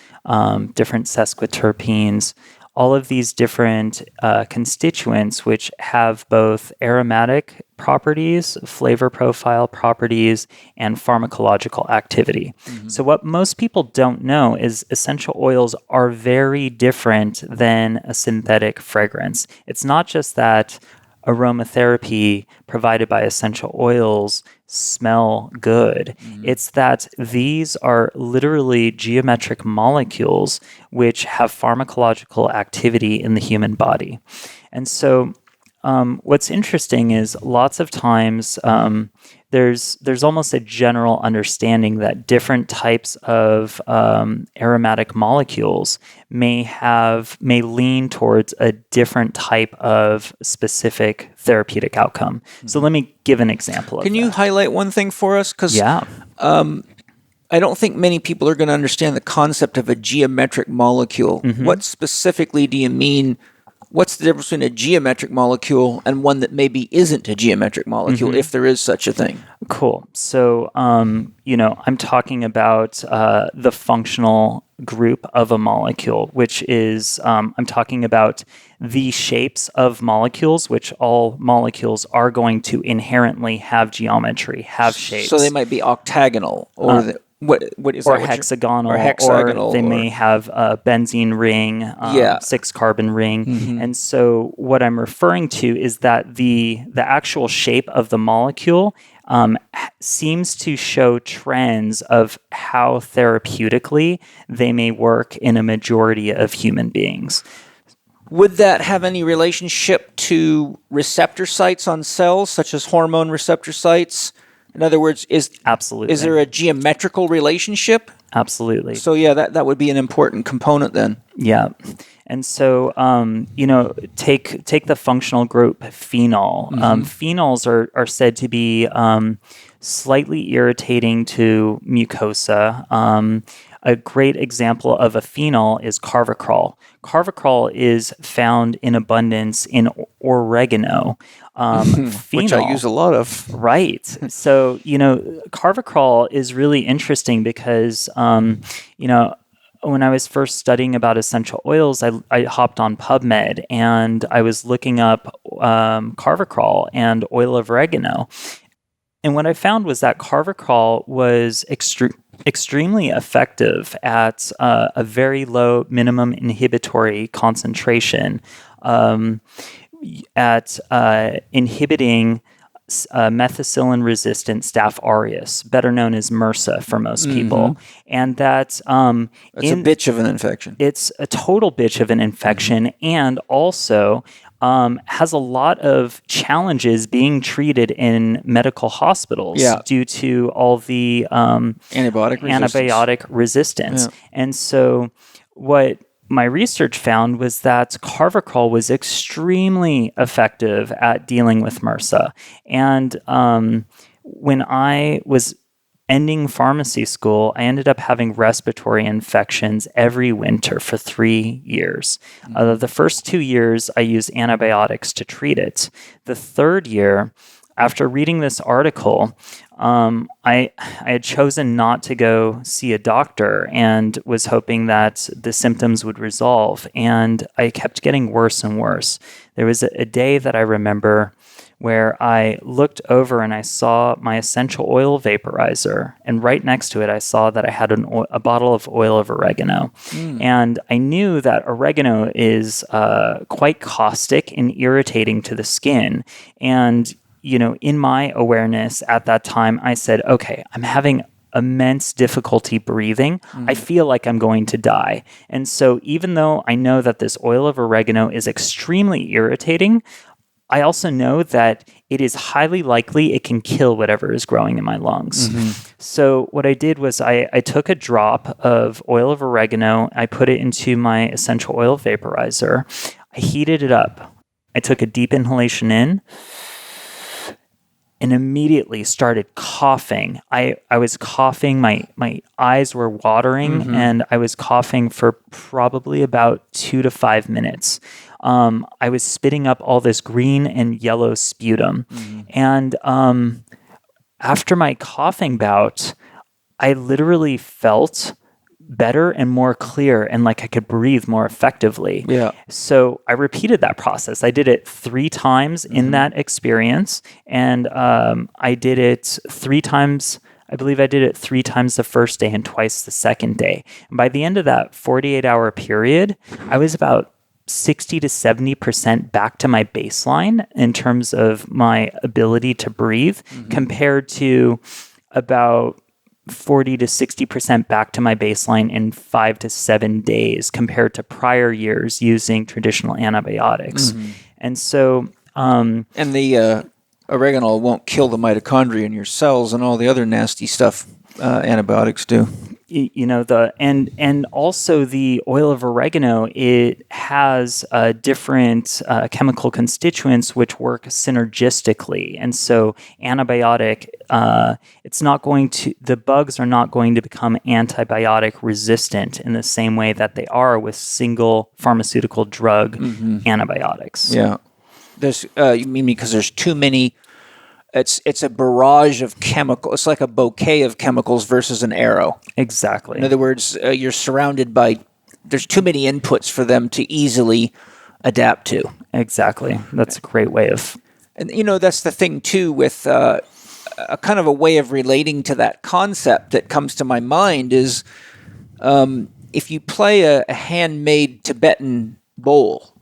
different sesquiterpenes, all of these different constituents which have both aromatic properties, flavor profile properties, and pharmacological activity. So what most people don't know is essential oils are very different than a synthetic fragrance. It's not just that aromatherapy provided by essential oils smell good. It's that these are literally geometric molecules which have pharmacological activity in the human body. And so what's interesting is lots of times there's almost a general understanding that different types of aromatic molecules may lean towards a different type of specific therapeutic outcome. So let me give an example of that. Can you highlight one thing for us? Because I don't think many people are going to understand the concept of a geometric molecule. What specifically do you mean? What's the difference between a geometric molecule and one that maybe isn't a geometric molecule, if there is such a thing? Cool. So, I'm talking about the functional group of a molecule, which is, I'm talking about the shapes of molecules, which all molecules are going to inherently have geometry, have shapes. So they might be octagonal, or what is or that? hexagonal, or they may have a benzene ring, 6-carbon ring. And so what I'm referring to is that the actual shape of the molecule seems to show trends of how therapeutically they may work in a majority of human beings. Would that have any relationship to receptor sites on cells, such as hormone receptor sites? In other words, Absolutely. Is there a geometrical relationship? Absolutely. So yeah, that would be an important component then. Yeah. And so, take the functional group phenol. Phenols are said to be slightly irritating to mucosa. A great example of a phenol is carvacrol. Carvacrol is found in abundance in oregano. Which I use a lot of. Right. So, carvacrol is really interesting because, when I was first studying about essential oils, I hopped on PubMed and I was looking up carvacrol and oil of oregano. And what I found was that carvacrol was extremely effective at a very low minimum inhibitory concentration at inhibiting methicillin-resistant Staph aureus, better known as MRSA for most people. And that's a bitch of an infection. It's a total bitch of an infection, and also has a lot of challenges being treated in medical hospitals due to all the antibiotic resistance. Yeah. And so what my research found was that carvacrol was extremely effective at dealing with MRSA. And when I was ending pharmacy school, I ended up having respiratory infections every winter for 3 years. The first 2 years, I used antibiotics to treat it. The third year, after reading this article, I had chosen not to go see a doctor and was hoping that the symptoms would resolve. And I kept getting worse and worse. There was a day that I remember where I looked over and I saw my essential oil vaporizer. And right next to it, I saw that I had a bottle of oil of oregano. And I knew that oregano is quite caustic and irritating to the skin. And in my awareness at that time, I said, okay, I'm having immense difficulty breathing. I feel like I'm going to die. And so even though I know that this oil of oregano is extremely irritating, I also know that it is highly likely it can kill whatever is growing in my lungs. So what I did was I took a drop of oil of oregano, I put it into my essential oil vaporizer, I heated it up, I took a deep inhalation in, and immediately started coughing. I was coughing, my eyes were watering, and I was coughing for probably about 2 to 5 minutes. I was spitting up all this green and yellow sputum. And after my coughing bout, I literally felt better and more clear and like I could breathe more effectively. Yeah. So I repeated that process. I did it 3 times in that experience, and I did it 3 times. I believe I did it 3 times the first day and twice the second day. And by the end of that 48-hour period, I was about 60 to 70% back to my baseline in terms of my ability to breathe, compared to about 40 to 60% back to my baseline in 5 to 7 days compared to prior years using traditional antibiotics. And so... and the oregano won't kill the mitochondria in your cells and all the other nasty stuff antibiotics do. And also the oil of oregano, it has different chemical constituents which work synergistically. And so antibiotic, the bugs are not going to become antibiotic resistant in the same way that they are with single pharmaceutical drug antibiotics. Yeah. You mean because there's too many. It's a barrage of chemicals. It's like a bouquet of chemicals versus an arrow. Exactly. In other words, you're surrounded by. There's too many inputs for them to easily adapt to. Exactly. That's a great way of. And that's the thing too with a kind of a way of relating to that concept that comes to my mind is if you play a handmade Tibetan bowl,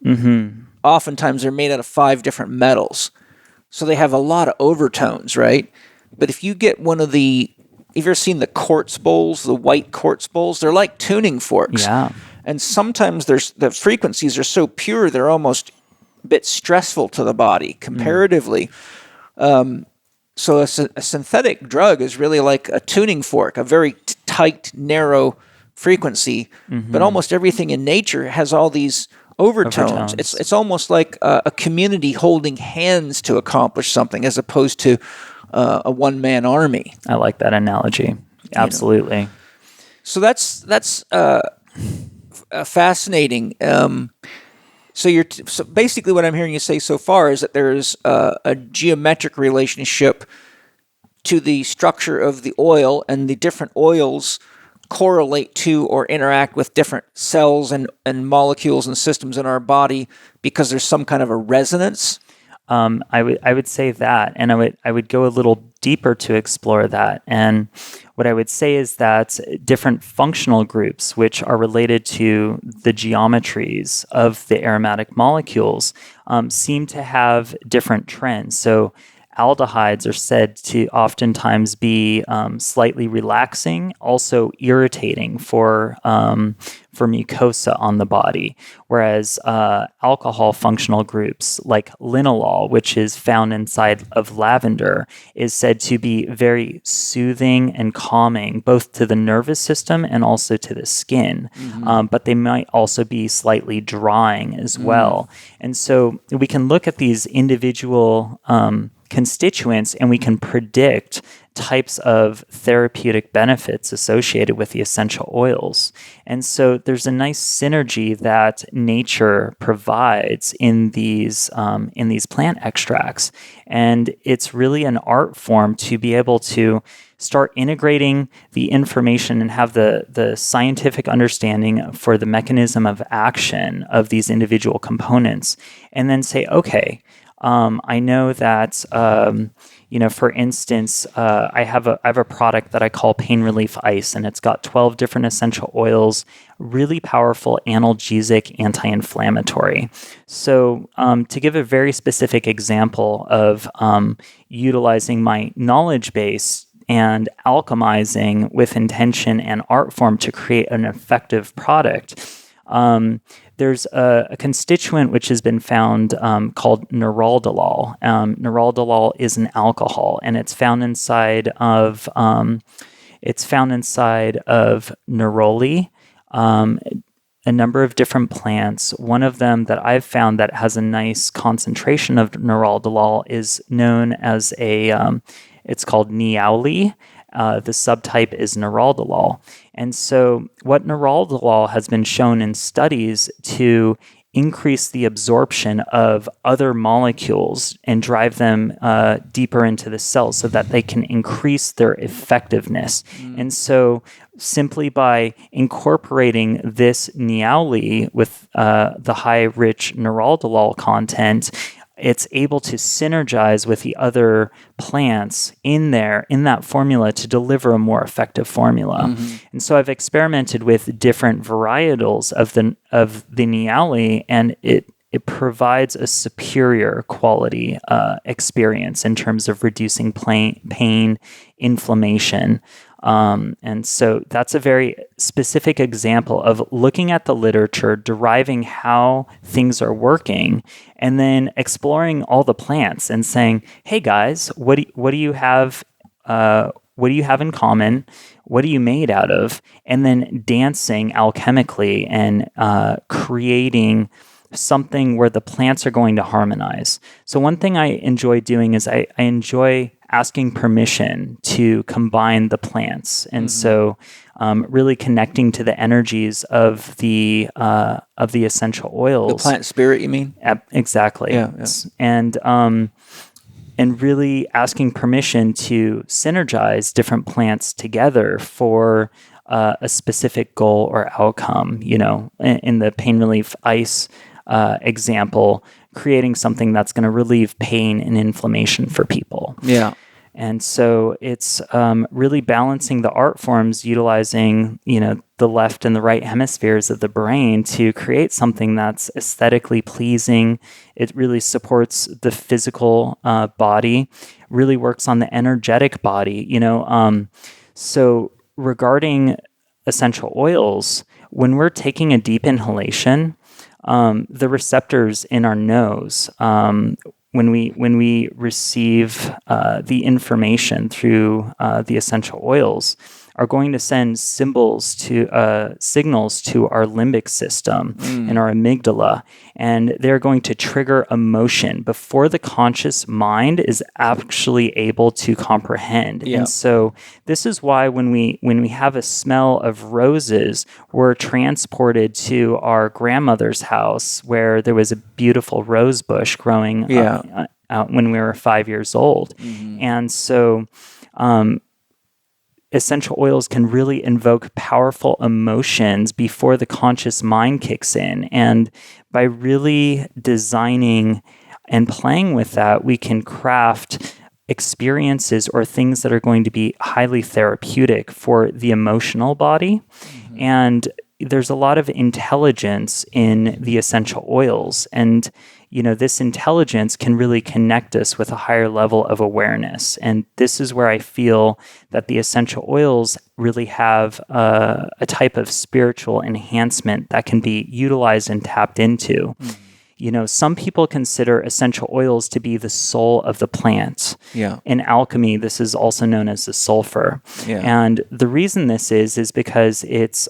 oftentimes they're made out of 5 different metals. So they have a lot of overtones, right? But if you get one of the, have you ever seen the quartz bowls, the white quartz bowls? They're like tuning forks. Yeah. And sometimes the frequencies are so pure, they're almost a bit stressful to the body comparatively. So a synthetic drug is really like a tuning fork, a very tight, narrow frequency. But almost everything in nature has all these overtones. It's almost like a community holding hands to accomplish something, as opposed to a one-man army. I like that analogy. Absolutely. So that's fascinating. So basically, what I'm hearing you say so far is that there's a geometric relationship to the structure of the oil, and the different oils correlate to or interact with different cells and molecules and systems in our body because there's some kind of a resonance. I would say that, and I would go a little deeper to explore that. And what I would say is that different functional groups, which are related to the geometries of the aromatic molecules, seem to have different trends. So aldehydes are said to oftentimes be slightly relaxing, also irritating for mucosa on the body, whereas alcohol functional groups like linalool, which is found inside of lavender, is said to be very soothing and calming, both to the nervous system and also to the skin. But they might also be slightly drying as well. And so we can look at these individual constituents, and we can predict types of therapeutic benefits associated with the essential oils. And so there's a nice synergy that nature provides in these plant extracts. And it's really an art form to be able to start integrating the information and have the scientific understanding for the mechanism of action of these individual components, and then say, okay, I know that, for instance, I have a product that I call Pain Relief Ice, and it's got 12 different essential oils, really powerful analgesic, anti-inflammatory. So to give a very specific example of utilizing my knowledge base and alchemizing with intention and art form to create an effective product, there's a constituent which has been found called neuraldolol. Neuraldolol is an alcohol, and it's found inside of neroli, a number of different plants. One of them that I've found that has a nice concentration of neuraldolol is known as it's called niauli. The subtype is neuraldolol. And so what neuraldolol has been shown in studies to increase the absorption of other molecules and drive them deeper into the cells so that they can increase their effectiveness. And so simply by incorporating this niauli with the high rich neuraldolol content, it's able to synergize with the other plants in that formula to deliver a more effective formula. And so I've experimented with different varietals of the niauli, and it provides a superior quality experience in terms of reducing pain, inflammation. And so that's a very specific example of looking at the literature, deriving how things are working, and then exploring all the plants and saying, "Hey guys, what do you have? What do you have in common? What are you made out of?" And then dancing alchemically and creating something where the plants are going to harmonize. So one thing I enjoy doing is I enjoy asking permission to combine the plants. And so really connecting to the energies of the essential oils. The plant spirit, you mean? Exactly. Yeah. And really asking permission to synergize different plants together for a specific goal or outcome. In the Pain Relief Ice example, creating something that's going to relieve pain and inflammation for people. Yeah. And so it's really balancing the art forms, utilizing, the left and the right hemispheres of the brain to create something that's aesthetically pleasing. It really supports the physical body, really works on the energetic body, So regarding essential oils, when we're taking a deep inhalation, the receptors in our nose, when we receive the information through the essential oils, are going to send signals to our limbic system and our amygdala, and they're going to trigger emotion before the conscious mind is actually able to comprehend. Yeah. And so this is why when we have a smell of roses, we're transported to our grandmother's house where there was a beautiful rose bush growing out when we were 5 years old. And so essential oils can really invoke powerful emotions before the conscious mind kicks in. And by really designing and playing with that, we can craft experiences or things that are going to be highly therapeutic for the emotional body. And there's a lot of intelligence in the essential oils. And this intelligence can really connect us with a higher level of awareness. And this is where I feel that the essential oils really have a type of spiritual enhancement that can be utilized and tapped into. Some people consider essential oils to be the soul of the plant. Yeah. In alchemy, this is also known as the sulfur. Yeah. And the reason this is because it's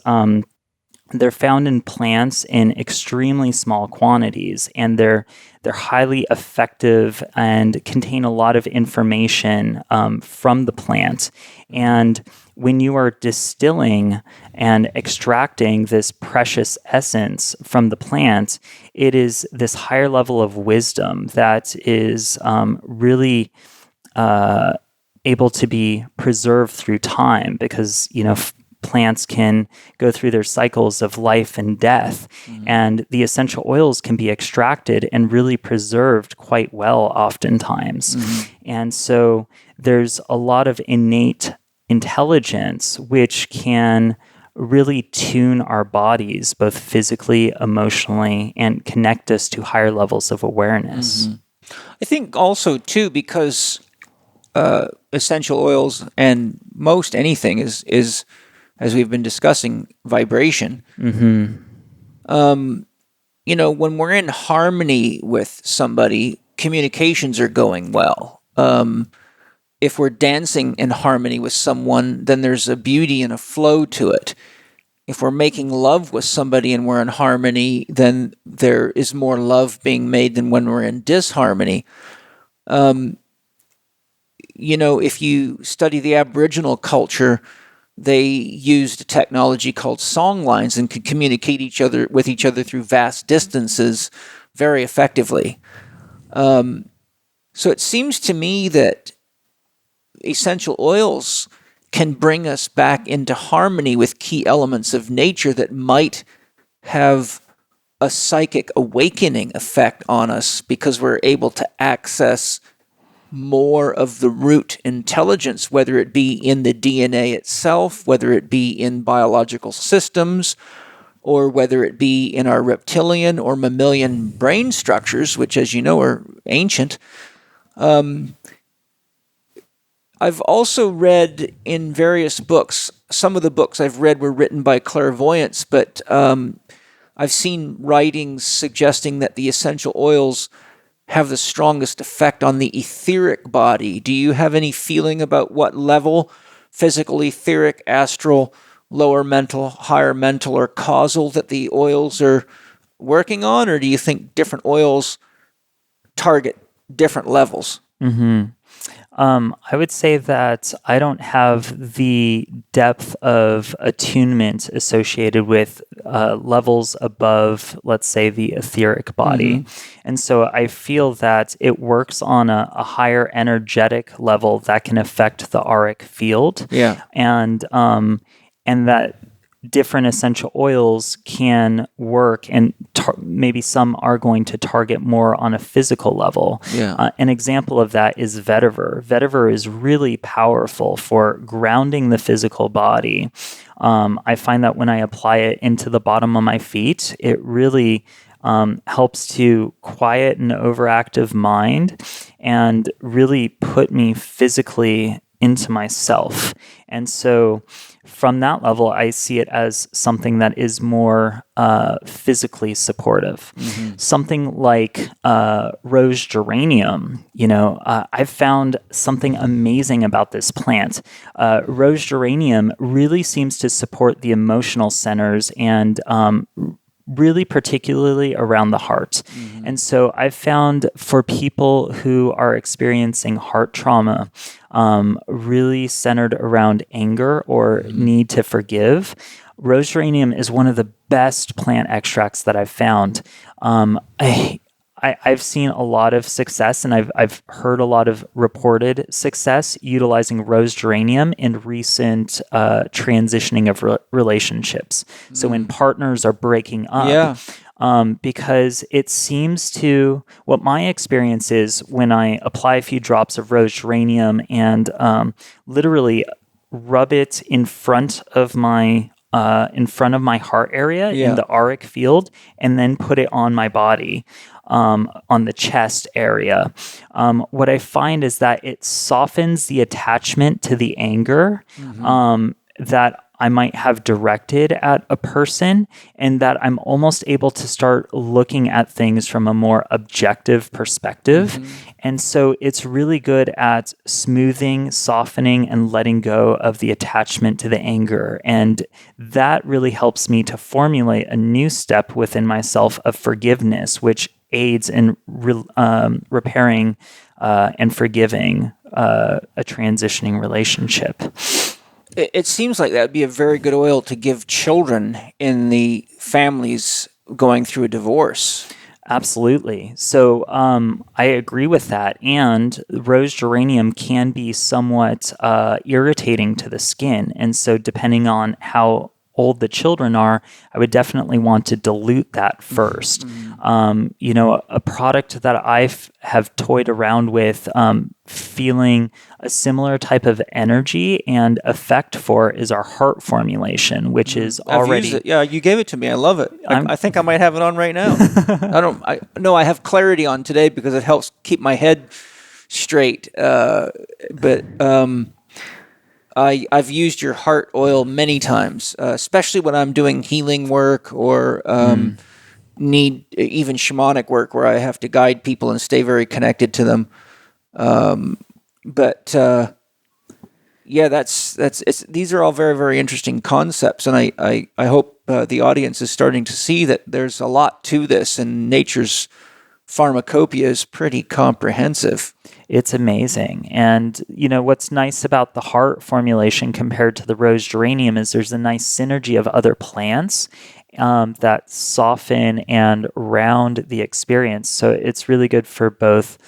they're found in plants in extremely small quantities, and they're highly effective and contain a lot of information from the plant. And when you are distilling and extracting this precious essence from the plant, it is this higher level of wisdom that is really able to be preserved through time, because plants can go through their cycles of life and death, and the essential oils can be extracted and really preserved quite well oftentimes. And so there's a lot of innate intelligence which can really tune our bodies both physically, emotionally, and connect us to higher levels of awareness. I think also too, because essential oils and most anything is as we've been discussing, vibration. When we're in harmony with somebody, communications are going well. If we're dancing in harmony with someone, then there's a beauty and a flow to it. If we're making love with somebody and we're in harmony, then there is more love being made than when we're in disharmony. If you study the Aboriginal culture, they used a technology called song lines and could communicate with each other through vast distances very effectively. So it seems to me that essential oils can bring us back into harmony with key elements of nature that might have a psychic awakening effect on us, because we're able to access more of the root intelligence, whether it be in the DNA itself, whether it be in biological systems, or whether it be in our reptilian or mammalian brain structures, which, as you know, are ancient. I've also read in various books, some of the books I've read were written by clairvoyants, but I've seen writings suggesting that the essential oils have the strongest effect on the etheric body. Do you have any feeling about what level, physical, etheric, astral, lower mental, higher mental, or causal, that the oils are working on? Or do you think different oils target different levels? I would say that I don't have the depth of attunement associated with levels above, let's say, the etheric body. And so I feel that it works on a higher energetic level that can affect the auric field. Yeah. And that different essential oils can work, and maybe some are going to target more on a physical level. Yeah. An example of that is vetiver. Vetiver is really powerful for grounding the physical body. I find that when I apply it into the bottom of my feet, it really helps to quiet an overactive mind and really put me physically into myself. And so from that level, I see it as something that is more physically supportive. Something like rose geranium, I've found something amazing about this plant. Rose geranium really seems to support the emotional centers and really particularly around the heart. And so I've found for people who are experiencing heart trauma, really centered around anger or need to forgive, rose geranium is one of the best plant extracts that I've found. I've seen a lot of success, and I've heard a lot of reported success utilizing rose geranium in recent transitioning of relationships. So when partners are breaking up, because it seems to, what my experience is when I apply a few drops of rose geranium and literally rub it in front of my heart area in the auric field, and then put it on my body. On the chest area. What I find is that it softens the attachment to the anger that I might have directed at a person, and that I'm almost able to start looking at things from a more objective perspective. And so it's really good at smoothing, softening, and letting go of the attachment to the anger. And that really helps me to formulate a new step within myself of forgiveness, which aids in repairing and forgiving a transitioning relationship. It seems like that would be a very good oil to give children in the families going through a divorce. Absolutely. So I agree with that. And rose geranium can be somewhat irritating to the skin. And so depending on how old the children are, I would definitely want to dilute that first. A product that I have toyed around with, feeling a similar type of energy and effect for, is our heart formulation, which is already. I've used it. Yeah, you gave it to me. I love it. I think I might have it on right now. I have clarity on today because it helps keep my head straight. I've used your heart oil many times, especially when I'm doing healing work or need even shamanic work where I have to guide people and stay very connected to them. These are all very, very interesting concepts, and I hope the audience is starting to see that there's a lot to this, and nature's pharmacopoeia is pretty comprehensive. It's amazing. And, what's nice about the heart formulation compared to the rose geranium is there's a nice synergy of other plants that soften and round the experience. So it's really good for both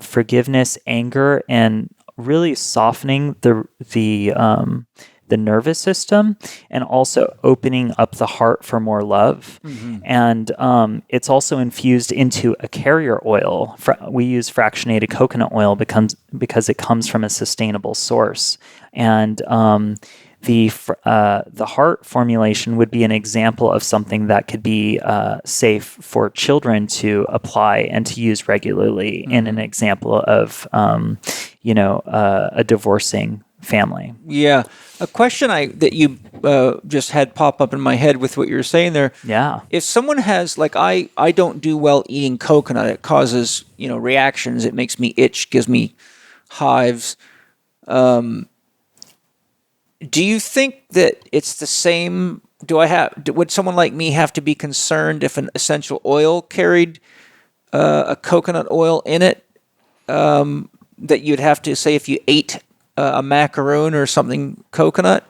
forgiveness, anger, and really softening the nervous system, and also opening up the heart for more love. And it's also infused into a carrier oil. We use fractionated coconut oil because it comes from a sustainable source. And the heart formulation would be an example of something that could be safe for children to apply and to use regularly in an example of a divorcing family. Yeah. A question that you just had pop up in my head with what you were saying there. Yeah. If someone has, like, I don't do well eating coconut. It causes, reactions. It makes me itch, gives me hives. Do you think that it's the same? Would someone like me have to be concerned if an essential oil carried a coconut oil in it? That you'd have to say if you ate a macaroon or something coconut?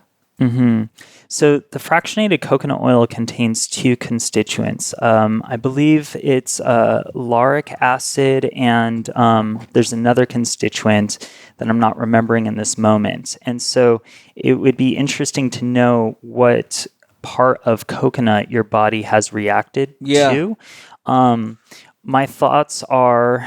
So the fractionated coconut oil contains two constituents. I believe it's lauric acid, and there's another constituent that I'm not remembering in this moment. And so it would be interesting to know what part of coconut your body has reacted Yeah. to. My thoughts are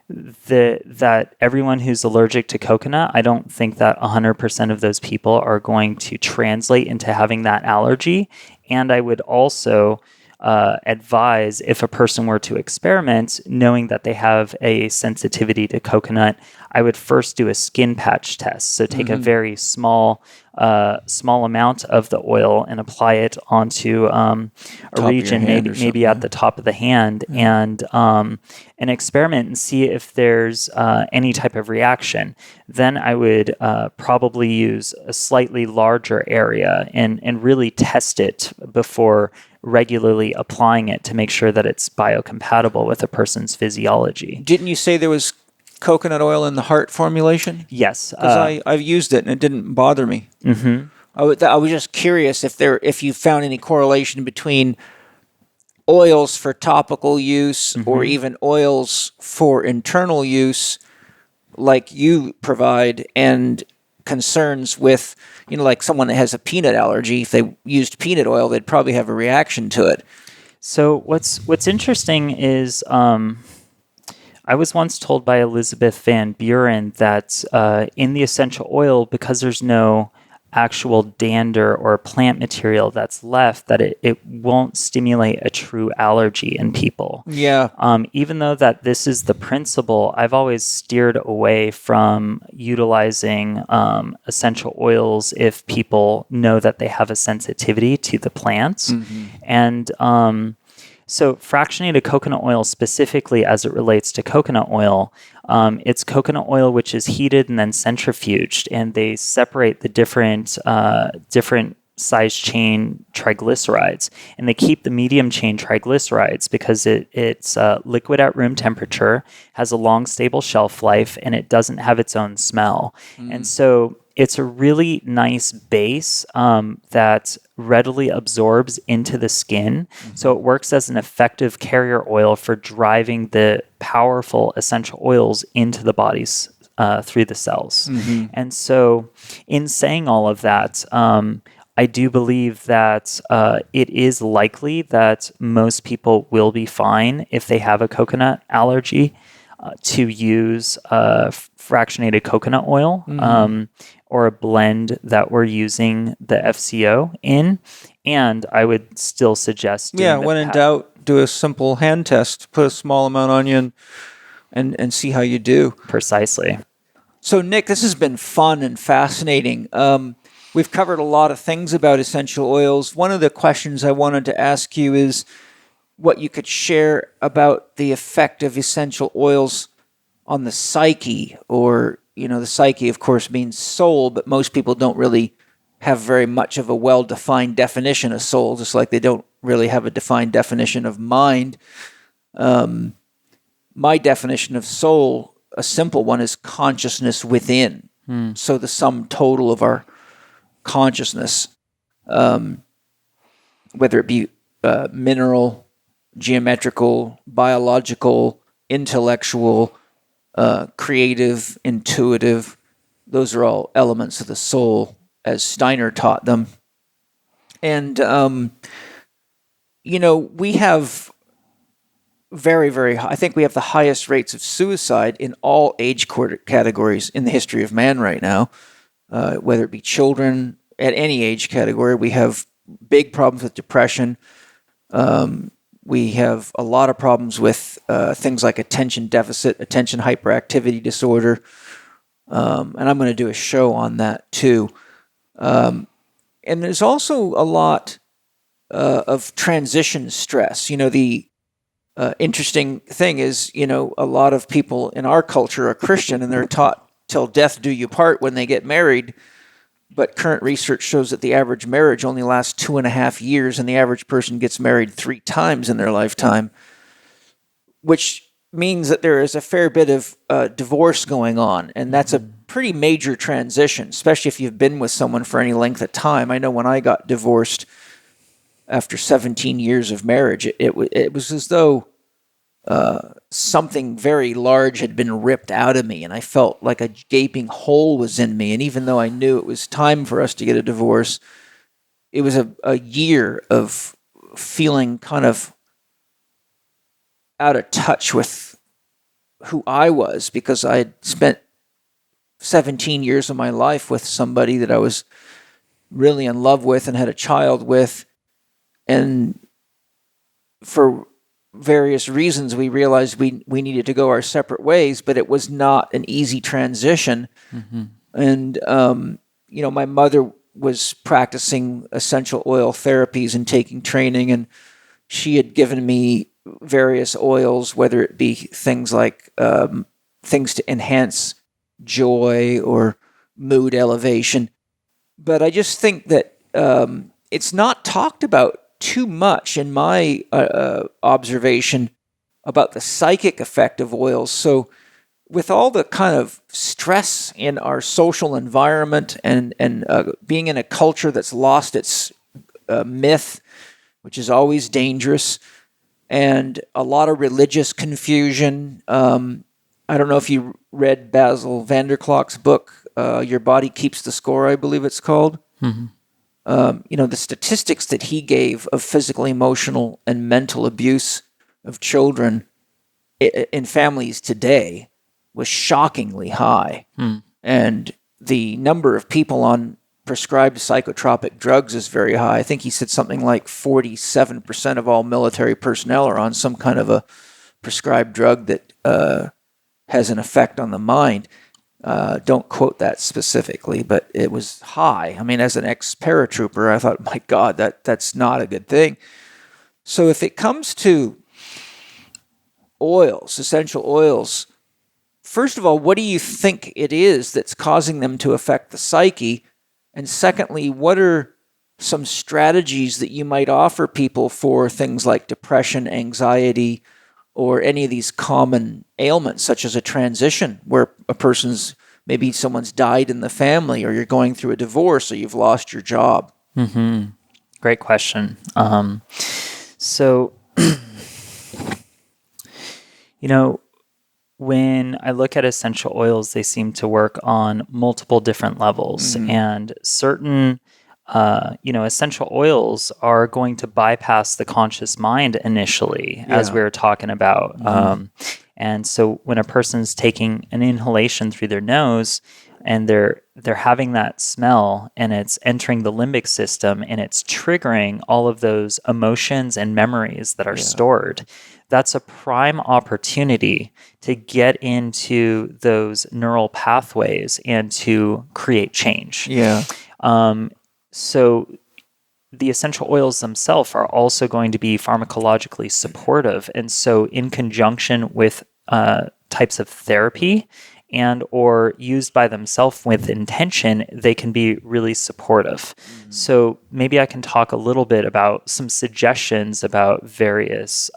that everyone who's allergic to coconut, I don't think that 100% of those people are going to translate into having that allergy. And I would also advise, if a person were to experiment, knowing that they have a sensitivity to coconut, I would first do a skin patch test. So take a very small amount of the oil and apply it onto a region, maybe at the top of the hand, and experiment and see if there's any type of reaction. Then I would probably use a slightly larger area and really test it before regularly applying it to make sure that it's biocompatible with a person's physiology. Didn't you say there was coconut oil in the heart formulation? Yes. Because I've used it and it didn't bother me. Mm-hmm. I was just curious if you found any correlation between oils for topical use or even oils for internal use like you provide, and concerns with, like someone that has a peanut allergy. If they used peanut oil, they'd probably have a reaction to it. So what's interesting is I was once told by Elizabeth Van Buren that in the essential oil, because there's no actual dander or plant material that's left, that it won't stimulate a true allergy in people. Yeah. Even though that this is the principle, I've always steered away from utilizing essential oils if people know that they have a sensitivity to the plants. And so fractionated coconut oil, specifically as it relates to coconut oil, it's coconut oil which is heated and then centrifuged, and they separate the different size chain triglycerides, and they keep the medium chain triglycerides because it's liquid at room temperature, has a long stable shelf life, and it doesn't have its own smell. And so it's a really nice base that readily absorbs into the skin. So it works as an effective carrier oil for driving the powerful essential oils into the bodies through the cells. And so in saying all of that, I do believe that it is likely that most people will be fine if they have a coconut allergy to use fractionated coconut oil or a blend that we're using the FCO in. And I would still suggest when in doubt, do a simple hand test. Put a small amount on you and see how you do. Precisely. So, Nick, this has been fun and fascinating. We've covered a lot of things about essential oils. One of the questions I wanted to ask you is what you could share about the effect of essential oils on the psyche, or, the psyche, of course, means soul, but most people don't really have very much of a well-defined definition of soul, just like they don't really have a defined definition of mind. My definition of soul, a simple one, is consciousness within. So the sum total of our consciousness, whether it be mineral, geometrical, biological, intellectual, creative, intuitive, those are all elements of the soul, as Steiner taught them. And, we have very, very high, I think we have the highest rates of suicide in all age categories in the history of man right now, whether it be children, at any age category. We have big problems with depression. We have a lot of problems with things like attention deficit, attention hyperactivity disorder. And I'm going to do a show on that too. And there's also a lot of transition stress. The interesting thing is, a lot of people in our culture are Christian and they're taught till death do you part when they get married. But current research shows that the average marriage only lasts 2.5 years, and the average person gets married 3 times in their lifetime, which means that there is a fair bit of divorce going on. And that's a pretty major transition, especially if you've been with someone for any length of time. I know when I got divorced after 17 years of marriage, it was as though something very large had been ripped out of me, and I felt like a gaping hole was in me. And even though I knew it was time for us to get a divorce, it was a year of feeling kind of out of touch with who I was, because I had spent 17 years of my life with somebody that I was really in love with and had a child with. And for various reasons, we realized we needed to go our separate ways, but it was not an easy transition. Mm-hmm. And, my mother was practicing essential oil therapies and taking training, and she had given me various oils, whether it be things like things to enhance joy or mood elevation. But I just think that it's not talked about too much in my observation about the psychic effect of oils. So with all the kind of stress in our social environment and being in a culture that's lost its myth, which is always dangerous, and a lot of religious confusion. I don't know if you read Basil Vanderklok's book, Your Body Keeps the Score, I believe it's called. Mm-hmm. The statistics that he gave of physical, emotional, and mental abuse of children in families today was shockingly high. And the number of people on prescribed psychotropic drugs is very high. I think he said something like 47% of all military personnel are on some kind of a prescribed drug that has an effect on the mind. Don't quote that specifically, but it was high. I mean, as an ex-paratrooper, I thought, my God, that's not a good thing. So if it comes to oils, essential oils, first of all, what do you think it is that's causing them to affect the psyche? And secondly, what are some strategies that you might offer people for things like depression, anxiety, or any of these common ailments, such as a transition where maybe someone's died in the family, or you're going through a divorce, or you've lost your job? Mm-hmm. Great question. So, when I look at essential oils, they seem to work on multiple different levels, and certain essential oils are going to bypass the conscious mind initially, as we were talking about. And so when a person's taking an inhalation through their nose and they're having that smell and it's entering the limbic system and it's triggering all of those emotions and memories that are stored, that's a prime opportunity to get into those neural pathways and to create change. So the essential oils themselves are also going to be pharmacologically supportive. And so in conjunction with types of therapy and or used by themselves with intention, they can be really supportive. So maybe I can talk a little bit about some suggestions about various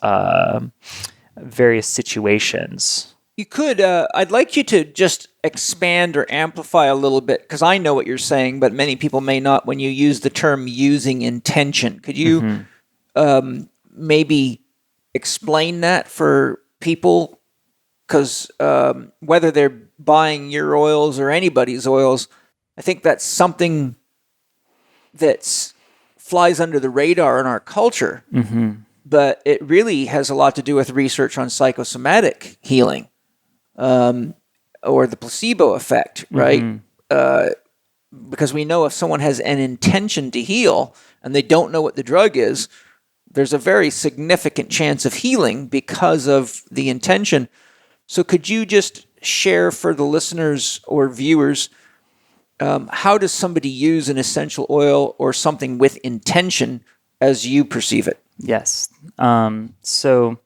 situations. You could. I'd like you to just expand or amplify a little bit, because I know what you're saying, but many people may not when you use the term using intention. Could you maybe explain that for people? Because whether they're buying your oils or anybody's oils, I think that's something that flies under the radar in our culture. But it really has a lot to do with research on psychosomatic healing. Or the placebo effect, right? Because we know if someone has an intention to heal and they don't know what the drug is, there's a very significant chance of healing because of the intention. So could you just share for the listeners or viewers, how does somebody use an essential oil or something with intention as you perceive it? Yes. So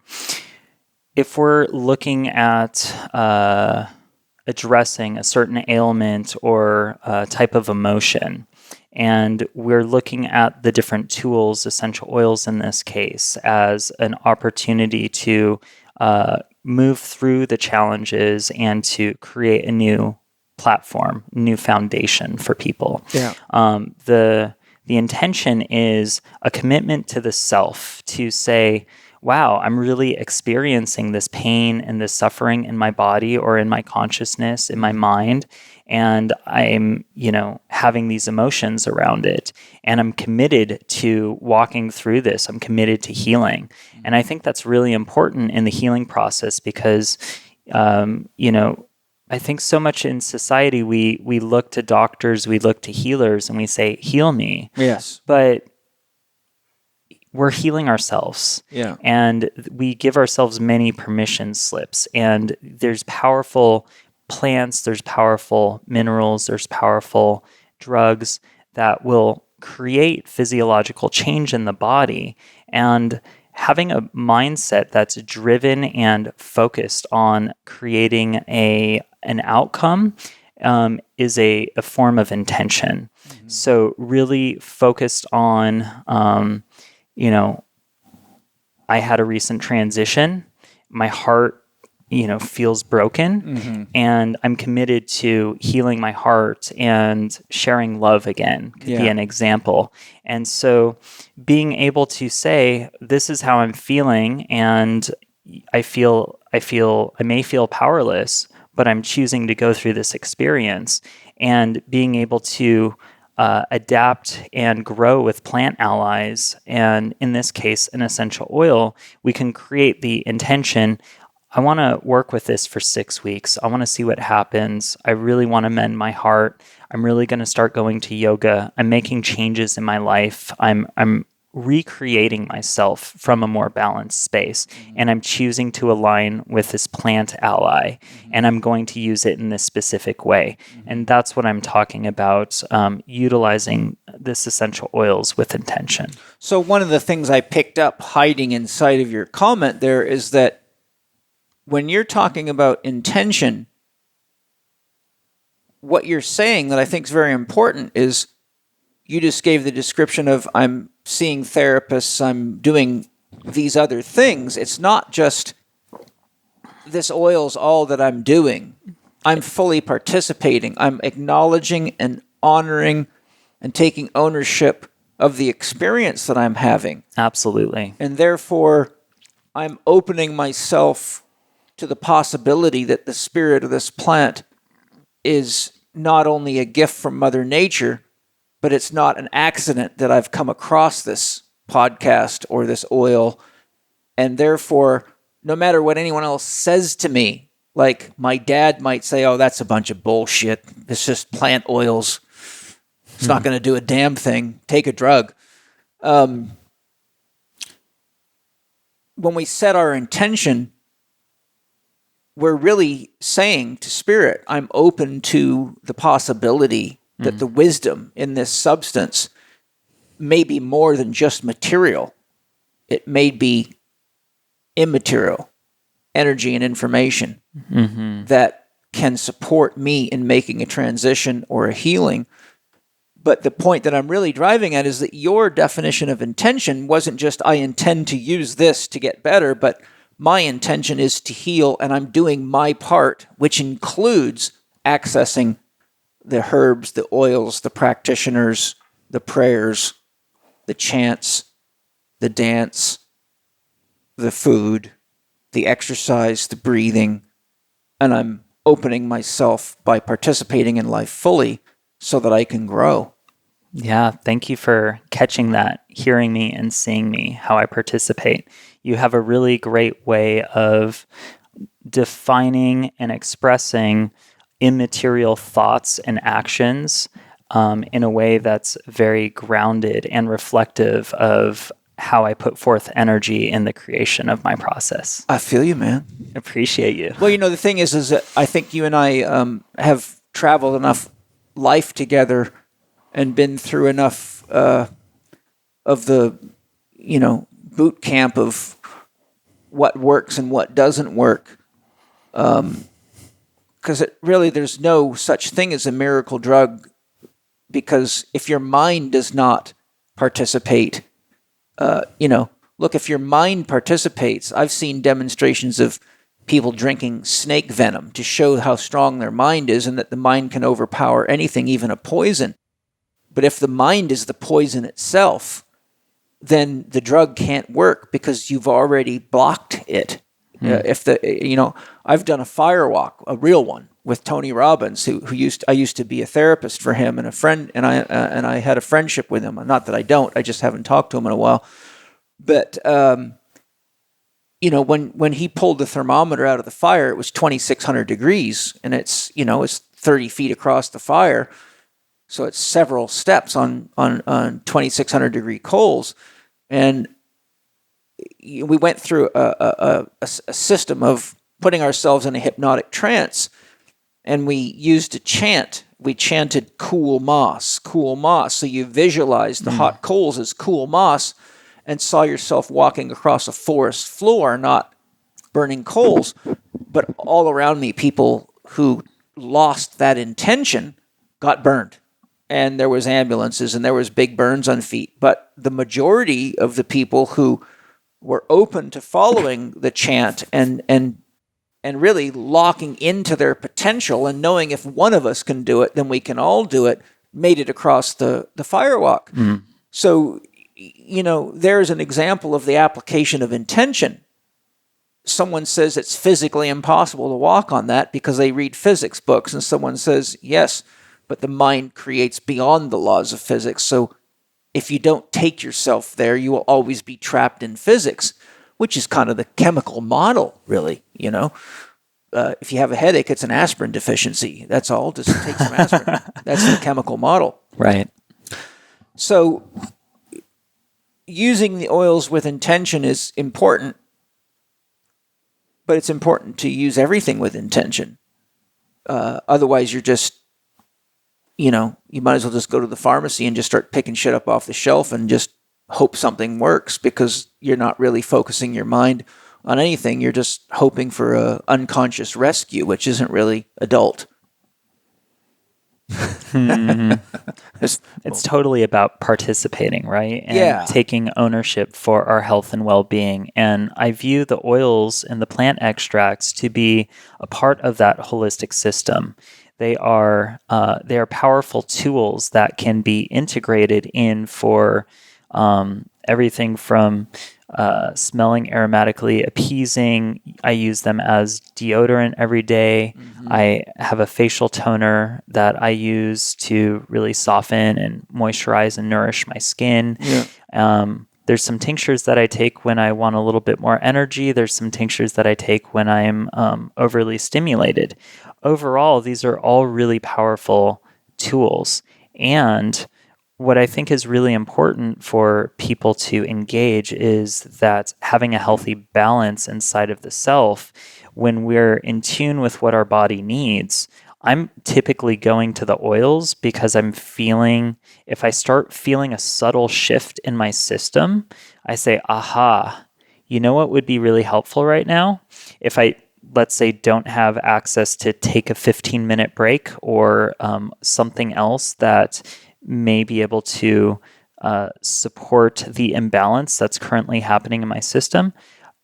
if we're looking at addressing a certain ailment or type of emotion, and we're looking at the different tools, essential oils in this case, as an opportunity to move through the challenges and to create a new platform, new foundation for people. The intention is a commitment to the self to say, wow, I'm really experiencing this pain and this suffering in my body or in my consciousness, in my mind. And I'm, having these emotions around it. And I'm committed to walking through this. I'm committed to healing. And I think that's really important in the healing process because, I think so much in society, we look to doctors, we look to healers, and we say, heal me. Yes. But we're healing ourselves. Yeah. And we give ourselves many permission slips. And there's powerful plants, there's powerful minerals, there's powerful drugs that will create physiological change in the body. And having a mindset that's driven and focused on creating an outcome is a form of intention. Mm-hmm. So really focused on, I had a recent transition. My heart, feels broken, mm-hmm. and I'm committed to healing my heart and sharing love again could be an example. And so being able to say, this is how I'm feeling, and I may feel powerless, but I'm choosing to go through this experience, and being able to adapt and grow with plant allies, and in this case, an essential oil, we can create the intention. I want to work with this for 6 weeks. I want to see what happens. I really want to mend my heart. I'm really going to start going to yoga. I'm making changes in my life. I'm recreating myself from a more balanced space. Mm-hmm. And I'm choosing to align with this plant ally. Mm-hmm. And I'm going to use it in this specific way. Mm-hmm. And that's what I'm talking about, utilizing this essential oils with intention. So one of the things I picked up hiding inside of your comment there is that when you're talking about intention, what you're saying that I think is very important is you just gave the description of I'm seeing therapists, I'm doing these other things. It's not just this oil's all that I'm doing. I'm fully participating. I'm acknowledging and honoring and taking ownership of the experience that I'm having. Absolutely. And therefore, I'm opening myself to the possibility that the spirit of this plant is not only a gift from Mother Nature, but it's not an accident that I've come across this podcast or this oil. And therefore, no matter what anyone else says to me, like my dad might say, oh, that's a bunch of bullshit. It's just plant oils. It's not going to do a damn thing. Take a drug. When we set our intention, we're really saying to spirit, I'm open to the possibility that the wisdom in this substance may be more than just material. It may be immaterial, energy and information that can support me in making a transition or a healing. But the point that I'm really driving at is that your definition of intention wasn't just, I intend to use this to get better, but my intention is to heal, and I'm doing my part, which includes accessing the herbs, the oils, the practitioners, the prayers, the chants, the dance, the food, the exercise, the breathing, and I'm opening myself by participating in life fully so that I can grow. Yeah, thank you for catching that, hearing me and seeing me, how I participate. You have a really great way of defining and expressing immaterial thoughts and actions in a way that's very grounded and reflective of how I put forth energy in the creation of my process. I feel you, man. Appreciate you. Well, the thing is that I think you and I have traveled enough life together and been through enough of the, boot camp of what works and what doesn't work. Because there's no such thing as a miracle drug, because if your mind does not participate, look, if your mind participates, I've seen demonstrations of people drinking snake venom to show how strong their mind is and that the mind can overpower anything, even a poison. But if the mind is the poison itself, then the drug can't work because you've already blocked it. I've done a fire walk, a real one, with Tony Robbins, I used to be a therapist for him and a friend, and I had a friendship with him. Not that I don't, I just haven't talked to him in a while. But when he pulled the thermometer out of the fire, it was 2,600 degrees, and it's 30 feet across the fire, so it's several steps on 2,600 degree coals, and we went through a system of putting ourselves in a hypnotic trance, and we used a chant. We chanted cool moss, cool moss. So you visualized the hot coals as cool moss and saw yourself walking across a forest floor, not burning coals. But all around me, people who lost that intention got burned. And there was ambulances and there was big burns on feet. But the majority of the people who were open to following the chant and really locking into their potential and knowing if one of us can do it, then we can all do it, made it across the firewalk. So, there's an example of the application of intention. Someone says it's physically impossible to walk on that because they read physics books, and someone says, yes, but the mind creates beyond the laws of physics. So if you don't take yourself there, you will always be trapped in physics, which is kind of the chemical model, really, If you have a headache, it's an aspirin deficiency. That's all. Just take some aspirin. That's the chemical model. Right. So using the oils with intention is important, but it's important to use everything with intention. Otherwise, you're just, you might as well just go to the pharmacy and just start picking shit up off the shelf and just hope something works, because you're not really focusing your mind on anything. You're just hoping for a unconscious rescue, which isn't really adult. It's totally about participating, right? And taking ownership for our health and well-being. And I view the oils and the plant extracts to be a part of that holistic system. They are powerful tools that can be integrated in for everything from smelling aromatically appeasing. I use them as deodorant every day. I have a facial toner that I use to really soften and moisturize and nourish my skin. There's some tinctures that I take when I want a little bit more energy. There's some tinctures that I take when I'm overly stimulated. Overall, these are all really powerful tools. And what I think is really important for people to engage is that having a healthy balance inside of the self, when we're in tune with what our body needs, I'm typically going to the oils because if I start feeling a subtle shift in my system, I say, aha, you know what would be really helpful right now? If I, let's say, don't have access to take a 15-minute break or something else that may be able to support the imbalance that's currently happening in my system.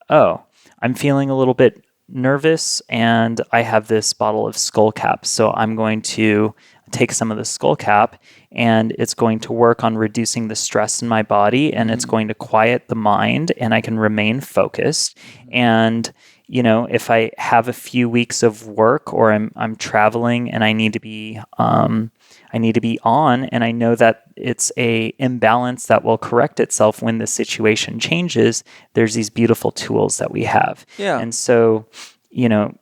Oh, I'm feeling a little bit nervous and I have this bottle of skull cap. So I'm going to take some of the skull cap and it's going to work on reducing the stress in my body and it's going to quiet the mind and I can remain focused. And if I have a few weeks of work or I'm traveling and I need to be on, and I know that it's a imbalance that will correct itself when the situation changes, there's these beautiful tools that we have. Yeah. And so,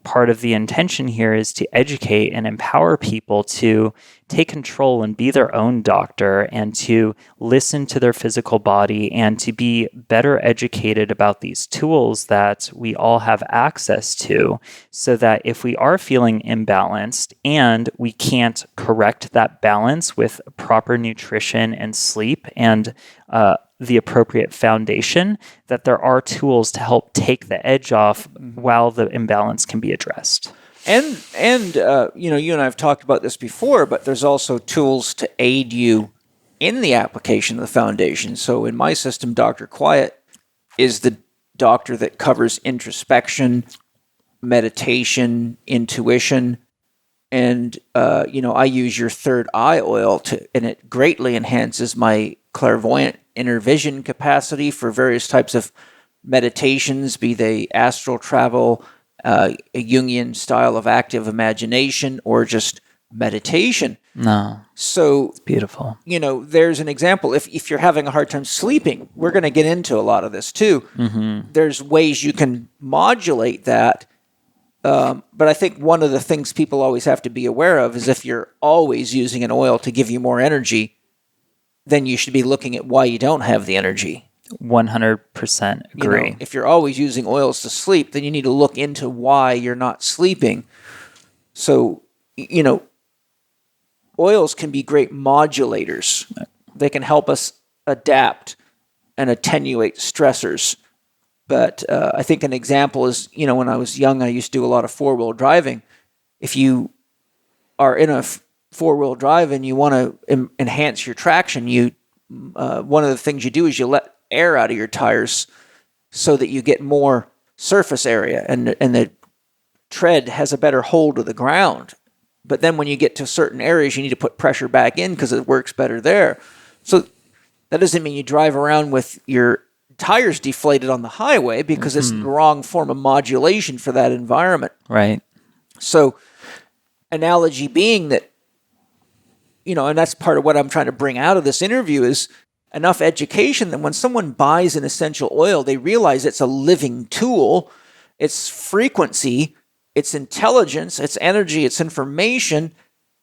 part of the intention here is to educate and empower people to take control and be their own doctor and to listen to their physical body and to be better educated about these tools that we all have access to, so that if we are feeling imbalanced and we can't correct that balance with proper nutrition and sleep and the appropriate foundation, that there are tools to help take the edge off while the imbalance can be addressed. And you and I have talked about this before, but there's also tools to aid you in the application of the foundation. So in my system, Dr. Quiet is the doctor that covers introspection, meditation, intuition, and I use your third eye oil and it greatly enhances my clairvoyant inner vision capacity for various types of meditations, be they astral travel, a Jungian style of active imagination, or just meditation. No, So, it's beautiful. there's an example. If you're having a hard time sleeping, we're going to get into a lot of this too. There's ways you can modulate that. But I think one of the things people always have to be aware of is if you're always using an oil to give you more energy, then you should be looking at why you don't have the energy. 100% agree. If you're always using oils to sleep, then you need to look into why you're not sleeping. So, oils can be great modulators. They can help us adapt and attenuate stressors. But I think an example is, when I was young, I used to do a lot of four-wheel driving. If you are in a four-wheel drive and you want to enhance your traction, one of the things you do is you let air out of your tires so that you get more surface area and the tread has a better hold of the ground. But then when you get to certain areas, you need to put pressure back in because it works better there. So that doesn't mean you drive around with your tires deflated on the highway because it's the wrong form of modulation for that environment. Right. So analogy being that, and that's part of what I'm trying to bring out of this interview is enough education that when someone buys an essential oil, they realize it's a living tool, its frequency, its intelligence, its energy, its information,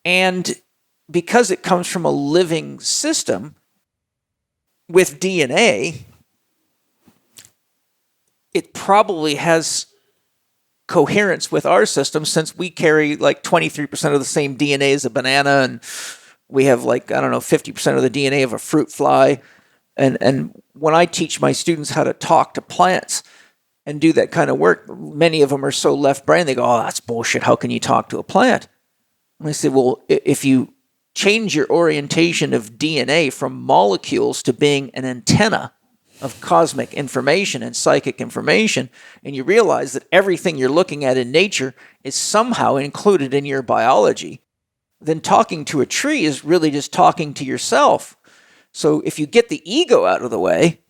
and because it comes from a living system with DNA, it probably has coherence with our system since we carry like 23% of the same DNA as a banana and we have 50% of the DNA of a fruit fly. And when I teach my students how to talk to plants and do that kind of work, many of them are so left-brained, they go, oh, that's bullshit. How can you talk to a plant? And I say, well, if you change your orientation of DNA from molecules to being an antenna of cosmic information and psychic information, and you realize that everything you're looking at in nature is somehow included in your biology, then talking to a tree is really just talking to yourself. So if you get the ego out of the way,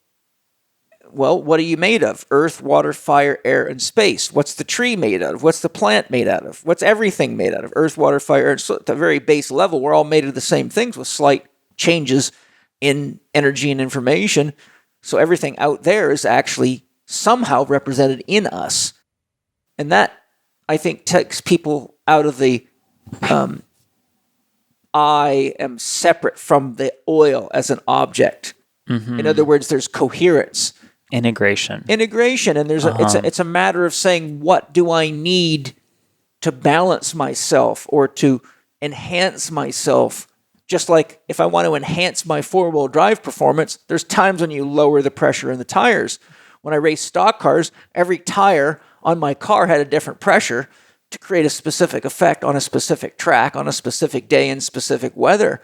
well, what are you made of? Earth, water, fire, air, and space. What's the tree made out of? What's the plant made out of? What's everything made out of? Earth, water, fire, air. So at the very base level, we're all made of the same things with slight changes in energy and information. So everything out there is actually somehow represented in us. And that, I think, takes people out of the I am separate from the oil as an object. In other words, there's coherence. Integration. And there's it's a matter of saying, what do I need to balance myself or to enhance myself? Just like if I want to enhance my four-wheel drive performance, there's times when you lower the pressure in the tires. When I race stock cars, every tire on my car had a different pressure to create a specific effect on a specific track, on a specific day in specific weather.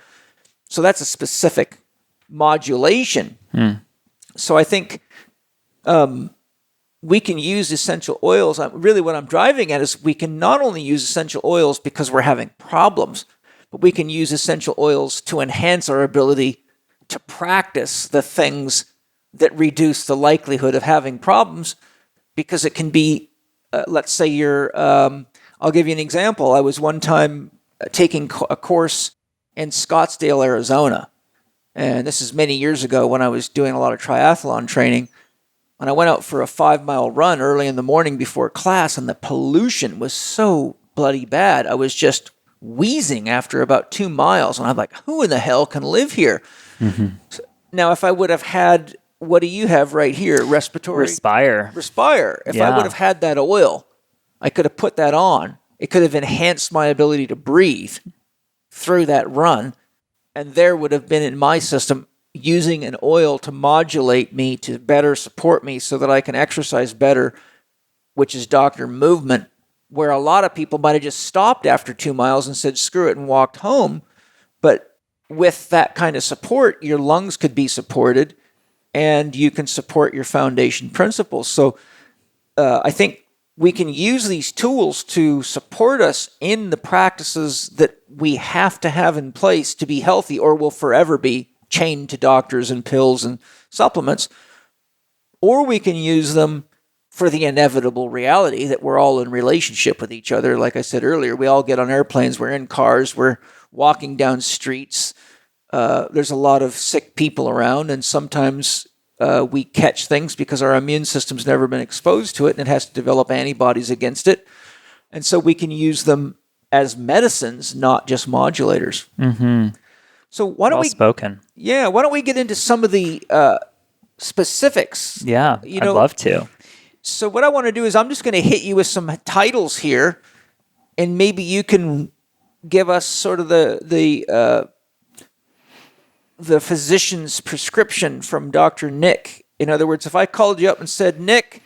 So that's a specific modulation. So I think we can use essential oils. Really what I'm driving at is we can not only use essential oils because we're having problems, but we can use essential oils to enhance our ability to practice the things that reduce the likelihood of having problems, because it can be, let's say I'll give you an example. I was one time taking a course in Scottsdale, Arizona. And this is many years ago when I was doing a lot of triathlon training. And I went out for a 5-mile run early in the morning before class, and the pollution was so bloody bad. I was just wheezing after about 2 miles. And I'm like, who in the hell can live here? So, now, if I would have had, what do you have right here? Respiratory? Respire. If I would have had that oil, I could have put that on. It could have enhanced my ability to breathe through that run. And there would have been in my system using an oil to modulate me, to better support me so that I can exercise better, which is doctor movement, where a lot of people might have just stopped after 2 miles and said, screw it, and walked home. But with that kind of support, your lungs could be supported and you can support your foundation principles. So I think we can use these tools to support us in the practices that we have to have in place to be healthy, or will forever be chained to doctors and pills and supplements, or we can use them for the inevitable reality that we're all in relationship with each other. Like I said earlier, we all get on airplanes, we're in cars, we're walking down streets. There's a lot of sick people around, and sometimes we catch things because our immune system's never been exposed to it, and it has to develop antibodies against it. And so we can use them as medicines, not just modulators. Mm-hmm. So why don't Well spoken. Yeah, why don't we get into some of the specifics? Yeah, I'd love to. So what I want to do is I'm just going to hit you with some titles here, and maybe you can give us sort of the physician's prescription from Dr. Nick. In other words, if I called you up and said, Nick,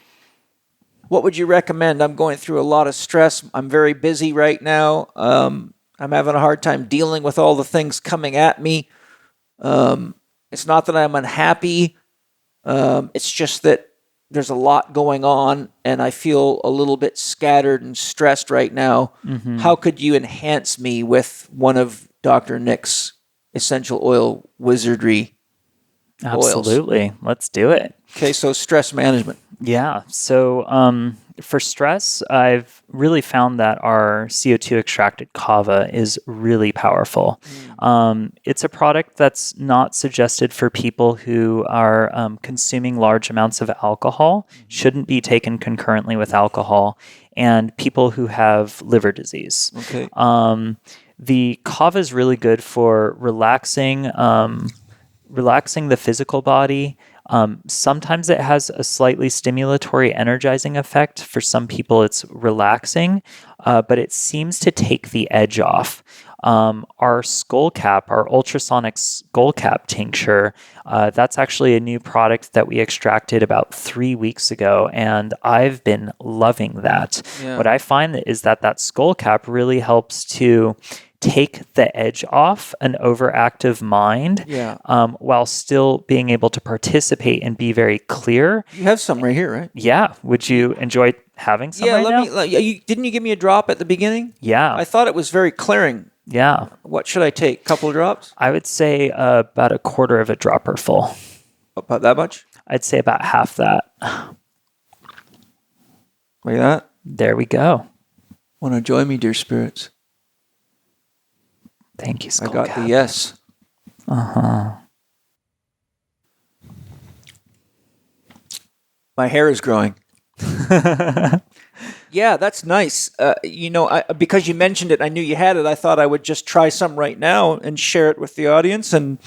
what would you recommend? I'm going through a lot of stress. I'm very busy right now. I'm having a hard time dealing with all the things coming at me. It's not that I'm unhappy. It's just that there's a lot going on, and I feel a little bit scattered and stressed right now. Mm-hmm. How could you enhance me with one of Dr. Nick's essential oil wizardry Absolutely. oils? Let's do it. Okay, so stress management. Yeah. So for stress, I've really found that our CO2 extracted kava is really powerful. It's a product that's not suggested for people who are consuming large amounts of alcohol, shouldn't be taken concurrently with alcohol, and people who have liver disease. Okay. The kava is really good for relaxing the physical body. Sometimes it has a slightly stimulatory, energizing effect. For some people, it's relaxing, but it seems to take the edge off. Our skull cap, our ultrasonic skull cap tincture, that's actually a new product that we extracted about 3 weeks ago, and I've been loving that. Yeah. What I find is that skull cap really helps to take the edge off an overactive mind, while still being able to participate and be very clear. You have some right here, right? Yeah. Would you enjoy having some now? Didn't you give me a drop at the beginning? Yeah. I thought it was very clearing. Yeah. What should I take? Couple of drops? I would say about a quarter of a dropper full. About that much? I'd say about half that. Like that? There we go. Want to join me, dear spirits? Thank you, Skull I got Cap. the yes. Uh-huh. My hair is growing. Yeah, that's nice. Because you mentioned it, I knew you had it. I thought I would just try some right now and share it with the audience. And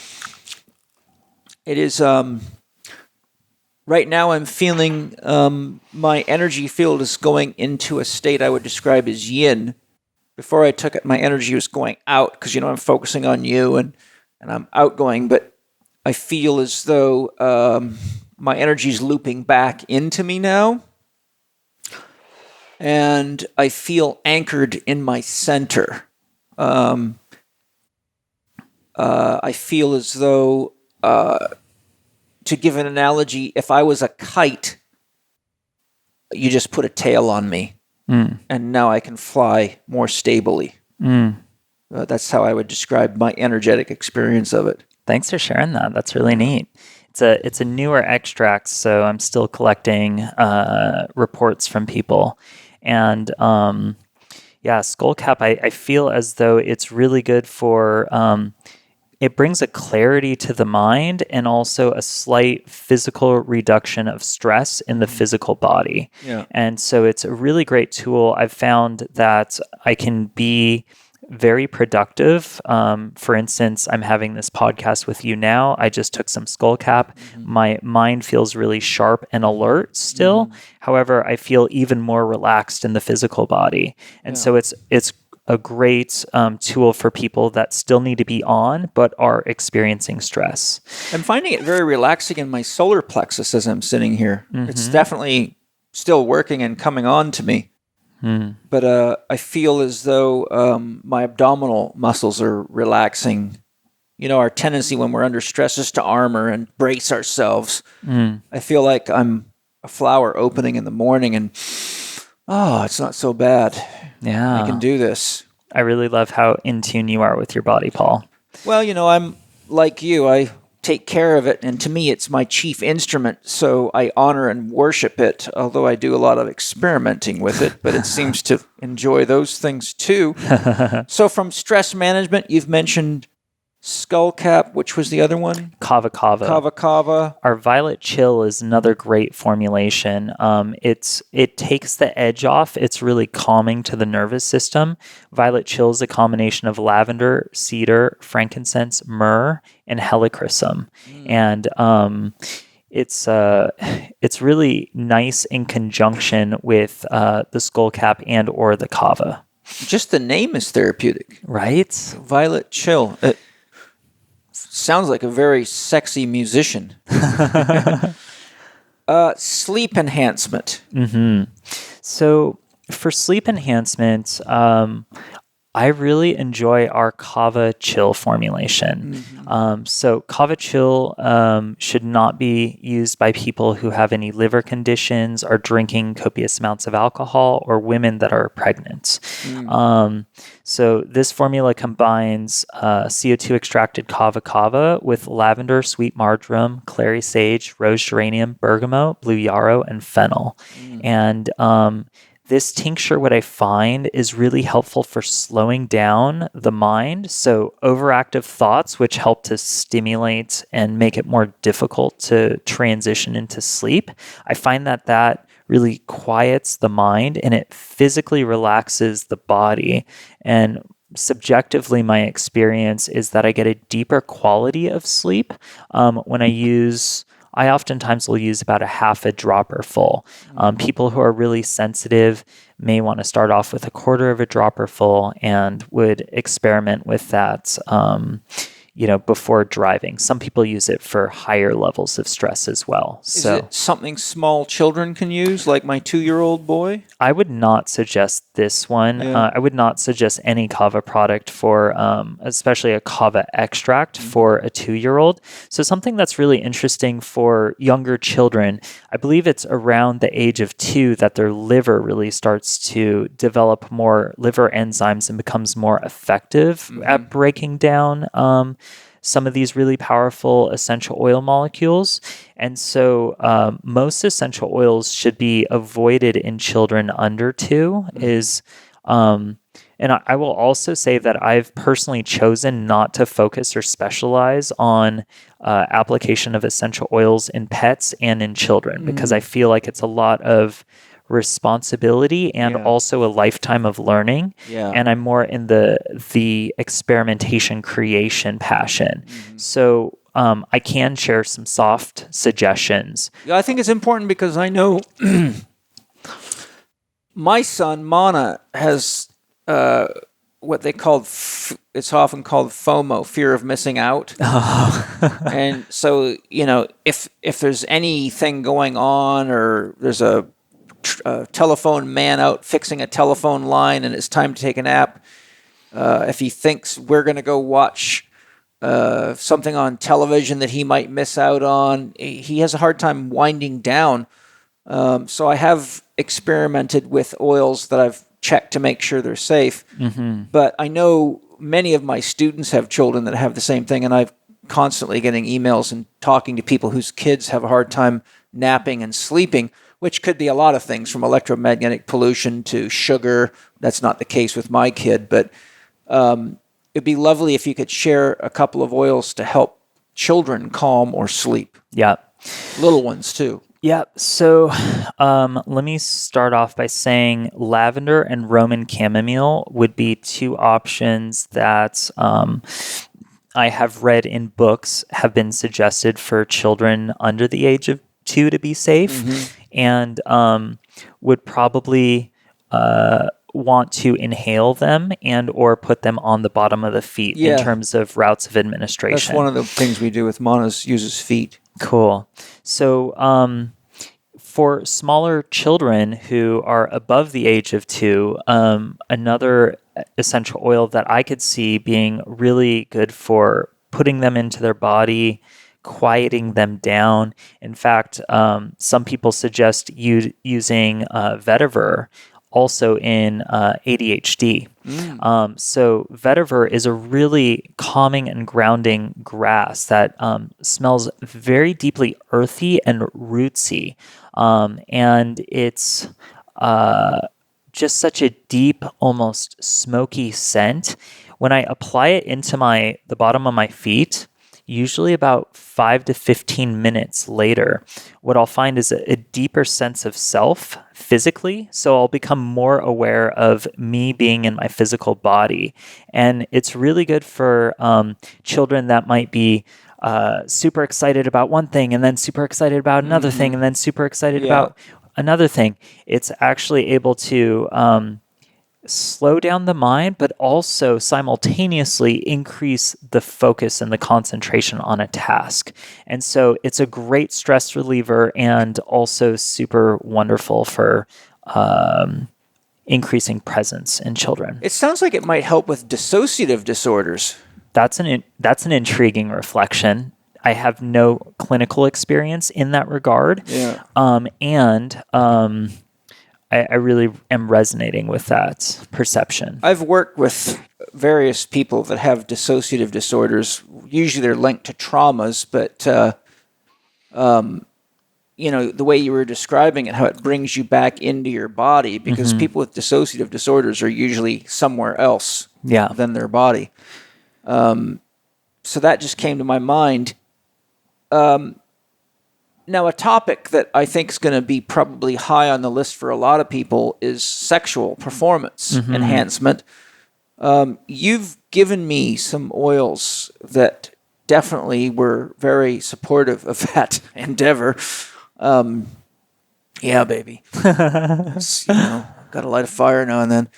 it is, right now I'm feeling my energy field is going into a state I would describe as yin. Before I took it, my energy was going out because, I'm focusing on you and I'm outgoing, but I feel as though my energy is looping back into me now. And I feel anchored in my center. I feel as though, to give an analogy, if I was a kite, you just put a tail on me. And now I can fly more stably. That's how I would describe my energetic experience of it. Thanks for sharing that. That's really neat. It's a newer extract, so I'm still collecting reports from people. And Skull Cap, I feel as though it's really good for... it brings a clarity to the mind and also a slight physical reduction of stress in the physical body. Yeah. And so it's a really great tool. I've found that I can be very productive. For instance, I'm having this podcast with you now. I just took some Skull Cap. Mm-hmm. My mind feels really sharp and alert still. Mm-hmm. However, I feel even more relaxed in the physical body. And so it's a great tool for people that still need to be on, but are experiencing stress. I'm finding it very relaxing in my solar plexus as I'm sitting here. Mm-hmm. It's definitely still working and coming on to me. But I feel as though my abdominal muscles are relaxing. Our tendency when we're under stress is to armor and brace ourselves. I feel like I'm a flower opening in the morning and, it's not so bad. Yeah. I can do this. I really love how in tune you are with your body, Paul. Well, I'm like you. I take care of it, and to me it's my chief instrument, so I honor and worship it, although I do a lot of experimenting with it, but it seems to enjoy those things too. So from stress management, you've mentioned skullcap. Which was the other one? Kava Kava. Kava Kava. Our Violet Chill is another great formulation. It takes the edge off. It's really calming to the nervous system. Violet Chill is a combination of lavender, cedar, frankincense, myrrh, and helichrysum. And it's really nice in conjunction with the skullcap and or the kava. Just the name is therapeutic. Right? Violet Chill. It sounds like a very sexy musician. Sleep enhancement. So for sleep enhancement, I really enjoy our Kava Chill formulation. So Kava Chill should not be used by people who have any liver conditions, are drinking copious amounts of alcohol, or women that are pregnant. So this formula combines CO2 extracted Kava Kava with lavender, sweet marjoram, clary sage, rose geranium, bergamot, blue yarrow, and fennel. And this tincture, what I find, is really helpful for slowing down the mind. So overactive thoughts, which help to stimulate and make it more difficult to transition into sleep. I find that really quiets the mind and it physically relaxes the body. And subjectively, my experience is that I get a deeper quality of sleep when I oftentimes will use about a half a dropper full. People who are really sensitive may want to start off with a quarter of a dropper full and would experiment with that, before driving. Some people use it for higher levels of stress as well. Is it something small children can use, like my 2-year-old boy? I would not suggest this one. Yeah. I would not suggest any kava product for, especially a kava extract for a 2-year-old. So something that's really interesting for younger children, I believe it's around the age of 2 that their liver really starts to develop more liver enzymes and becomes more effective at breaking down some of these really powerful essential oil molecules. And so most essential oils should be avoided in children under 2 and I will also say that I've personally chosen not to focus or specialize on application of essential oils in pets and in children because I feel like it's a lot of responsibility and also a lifetime of learning. And I'm more in the experimentation creation passion. So I can share some soft suggestions. Yeah, I think it's important because I know my son, Mana, has what they call, it's often called FOMO, fear of missing out. And so, if there's anything going on or there's a telephone man out fixing a telephone line and it's time to take a nap, if he thinks we're going to go watch something on television that he might miss out on, he has a hard time winding down. So I have experimented with oils that I've checked to make sure they're safe. But I know many of my students have children that have the same thing, and I'm constantly getting emails and talking to people whose kids have a hard time napping and sleeping, which could be a lot of things from electromagnetic pollution to sugar. That's not the case with my kid, but it'd be lovely if you could share a couple of oils to help children calm or sleep. Yeah. Little ones too. Yeah. So let me start off by saying lavender and Roman chamomile would be 2 options that I have read in books have been suggested for children under the age of 2 to be safe, and would probably want to inhale them and or put them on the bottom of the feet in terms of routes of administration. That's one of the things we do with Mona's, uses feet. Cool. So for smaller children who are above the age of 2, another essential oil that I could see being really good for putting them into their body, quieting them down. In fact, some people suggest using vetiver also in ADHD. So vetiver is a really calming and grounding grass that smells very deeply earthy and rootsy. And it's just such a deep, almost smoky scent. When I apply it into the bottom of my feet, usually about 5 to 15 minutes later, what I'll find is a deeper sense of self physically. So I'll become more aware of me being in my physical body. And it's really good for children that might be super excited about one thing and then super excited about another thing and then super excited about another thing. It's actually able to slow down the mind, but also simultaneously increase the focus and the concentration on a task. And so it's a great stress reliever and also super wonderful for increasing presence in children. It sounds like it might help with dissociative disorders. That's an intriguing reflection. I have no clinical experience in that regard. I really am resonating with that perception. I've worked with various people that have dissociative disorders. Usually they're linked to traumas, but the way you were describing it, how it brings you back into your body, because people with dissociative disorders are usually somewhere else than their body. So that just came to my mind. Now, a topic that I think is going to be probably high on the list for a lot of people is sexual performance enhancement. You've given me some oils that definitely were very supportive of that endeavor. Yeah, baby. Got to light a fire now and then.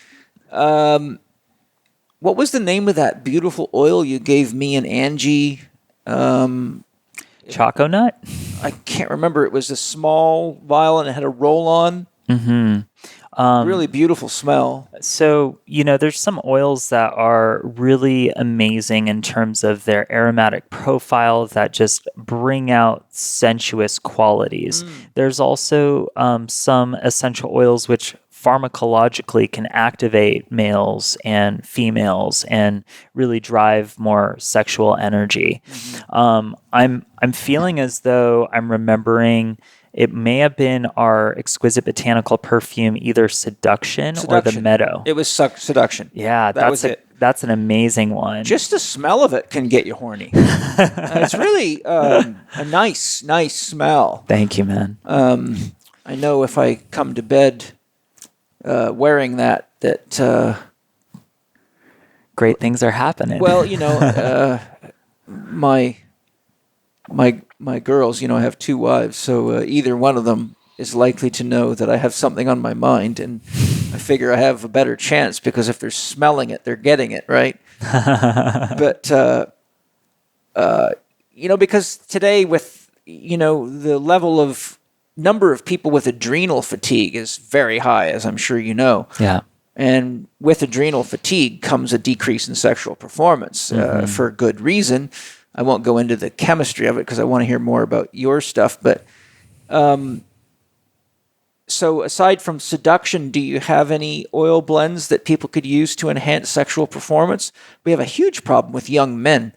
What was the name of that beautiful oil you gave me and Angie? Choco nut? I can't remember. It was a small vial and it had a roll-on. Really beautiful smell. So, there's some oils that are really amazing in terms of their aromatic profile that just bring out sensuous qualities. There's also some essential oils which pharmacologically can activate males and females and really drive more sexual energy. I'm feeling as though I'm remembering it may have been our exquisite botanical perfume, either seduction or the meadow. It was seduction. Yeah, that's an amazing one. Just the smell of it can get you horny. It's really a nice smell. Thank you, man. I know if I come to bed wearing that great things are happening. Well, my girls, I have 2 wives, so either one of them is likely to know that I have something on my mind, and I figure I have a better chance because if they're smelling it, they're getting it, right? But because today with the level of number of people with adrenal fatigue is very high, as I'm sure you know. Yeah. And with adrenal fatigue comes a decrease in sexual performance for good reason. I won't go into the chemistry of it because I want to hear more about your stuff. But so aside from seduction, do you have any oil blends that people could use to enhance sexual performance? We have a huge problem with young men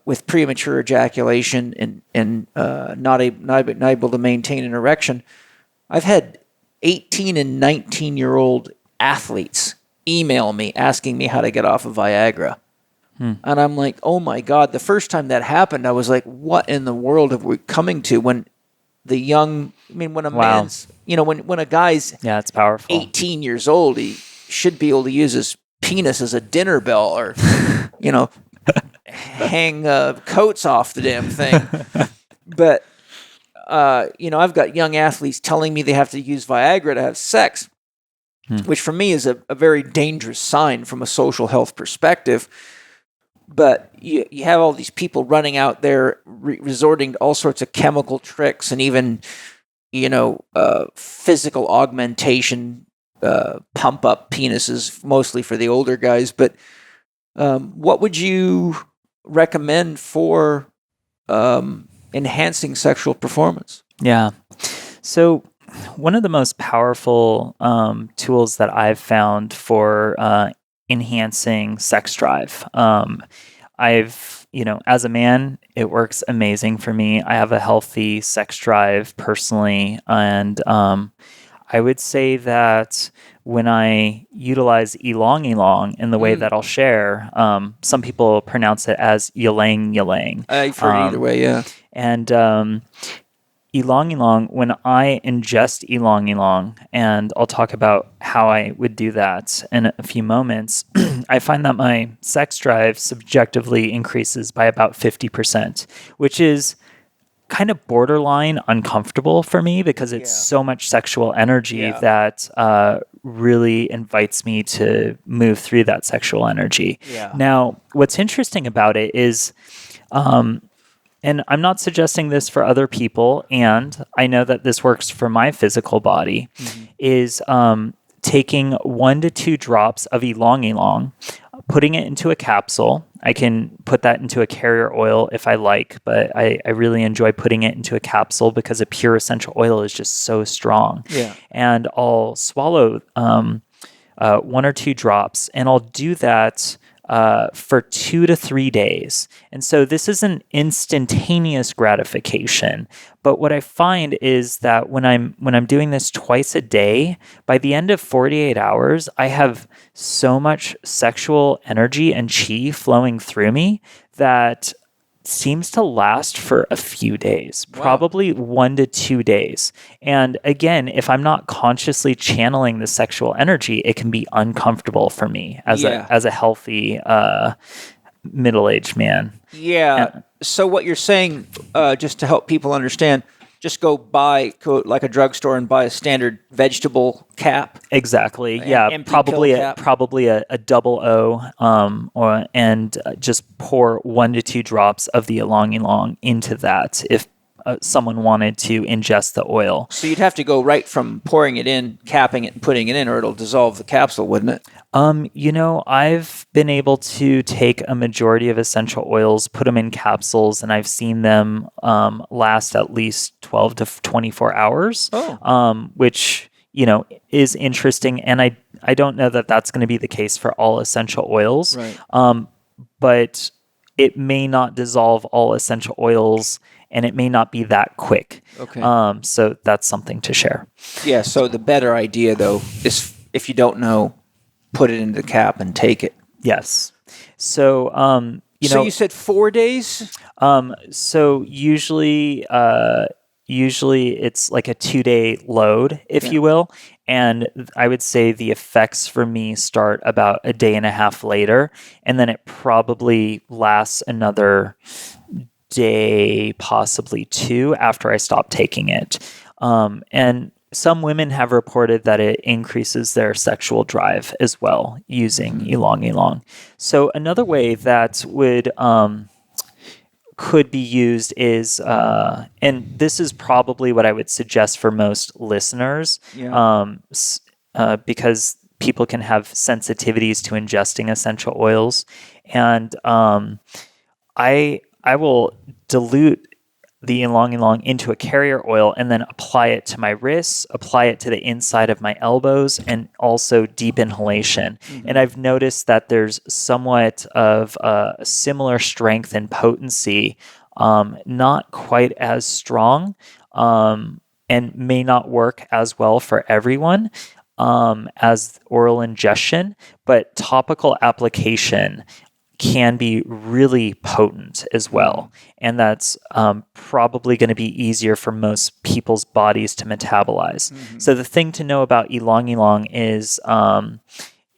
with premature ejaculation and not able to maintain an erection. I've had 18 and 19-year-old athletes email me asking me how to get off of Viagra. And I'm like, oh my God, the first time that happened, I was like, what in the world are we coming to when when a man's, when a guy's it's powerful. 18 years old, he should be able to use his penis as a dinner bell or, hang coats off the damn thing. But, I've got young athletes telling me they have to use Viagra to have sex, which for me is a very dangerous sign from a social health perspective. But you have all these people running out there resorting to all sorts of chemical tricks and even, physical augmentation, pump up penises, mostly for the older guys. But what would you recommend for enhancing sexual performance? Yeah. So one of the most powerful tools that I've found for enhancing sex drive. As a man, it works amazing for me. I have a healthy sex drive personally, and I would say that when I utilize ylang ylang in the way that I'll share, some people pronounce it as ylang ylang. I've heard it either way, yeah. And ylang ylang, when I ingest ylang ylang, and I'll talk about how I would do that in a few moments, I find that my sex drive subjectively increases by about 50%, which is kind of borderline uncomfortable for me because it's so much sexual energy that really invites me to move through that sexual energy. Yeah. Now, what's interesting about it is, and I'm not suggesting this for other people, and I know that this works for my physical body, is taking 1 to 2 drops of ylang ylang, putting it into a capsule. I can put that into a carrier oil if I like, but I really enjoy putting it into a capsule because a pure essential oil is just so strong. Yeah. And I'll swallow 1 or 2 drops, and I'll do that for 2 to 3 days. And so this is an instantaneous gratification. But what I find is that when I'm doing this twice a day, by the end of 48 hours, I have so much sexual energy and chi flowing through me that seems to last for a few days, probably 1 to 2 days. And again, if I'm not consciously channeling the sexual energy, it can be uncomfortable for me as a healthy middle-aged man. Yeah. So what you're saying, just to help people understand, just go like a drugstore and buy a standard vegetable cap. Exactly. Yeah. Probably a double O, and just pour 1 to 2 drops of the ylang ylang into that if someone wanted to ingest the oil. So you'd have to go right from pouring it in, capping it, and putting it in, or it'll dissolve the capsule, wouldn't it? I've been able to take a majority of essential oils, put them in capsules, and I've seen them last at least 12 to 24 hours, which, is interesting. And I don't know that that's going to be the case for all essential oils, right. But it may not dissolve all essential oils, and it may not be that quick. Okay. So that's something to share. Yeah, so the better idea, though, is if you don't know, put it into the cap and take it. Yes. So, So you said 4 days? So usually it's like a 2-day load, if you will. And I would say the effects for me start about a day and a half later. And then it probably lasts another day, possibly 2 after I stop taking it. And some women have reported that it increases their sexual drive as well using ylang ylang. So another way that could be used is, and this is probably what I would suggest for most listeners, because people can have sensitivities to ingesting essential oils, and I will dilute the ylang ylang into a carrier oil and then apply it to my wrists, apply it to the inside of my elbows, and also deep inhalation. And I've noticed that there's somewhat of a similar strength and potency, not quite as strong, and may not work as well for everyone as oral ingestion, but topical application can be really potent as well. And that's probably going to be easier for most people's bodies to metabolize. So the thing to know about ylang ylang is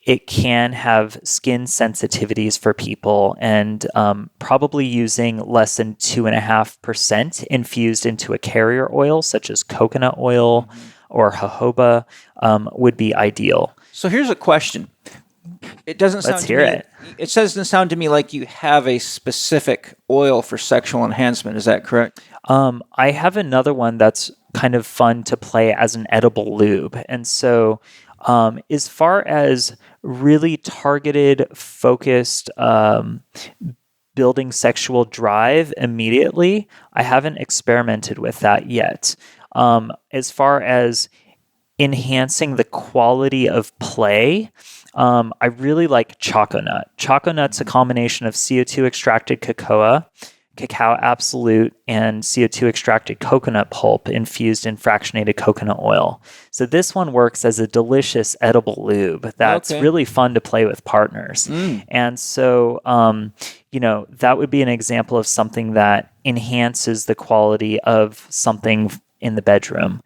it can have skin sensitivities for people, and probably using less than 2.5% infused into a carrier oil, such as coconut oil or jojoba, would be ideal. So here's a question. It doesn't sound Let's hear it. It doesn't sound to me like you have a specific oil for sexual enhancement. Is that correct? I have another one that's kind of fun to play as an edible lube. And so as far as really targeted, focused, building sexual drive immediately, I haven't experimented with that yet. As far as enhancing the quality of play, I really like Choco Nut. Choco Nut's a combination of CO2 extracted cacao absolute, and CO2 extracted coconut pulp infused in fractionated coconut oil. So this one works as a delicious edible lube that's really fun to play with partners. And so, that would be an example of something that enhances the quality of something in the bedroom.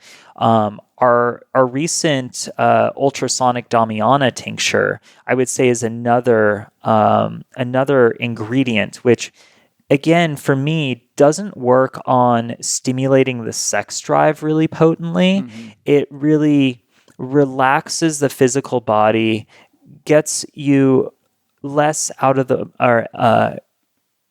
Our recent ultrasonic Damiana tincture, I would say, is another ingredient, which, again, for me, doesn't work on stimulating the sex drive really potently. It really relaxes the physical body, gets you less out of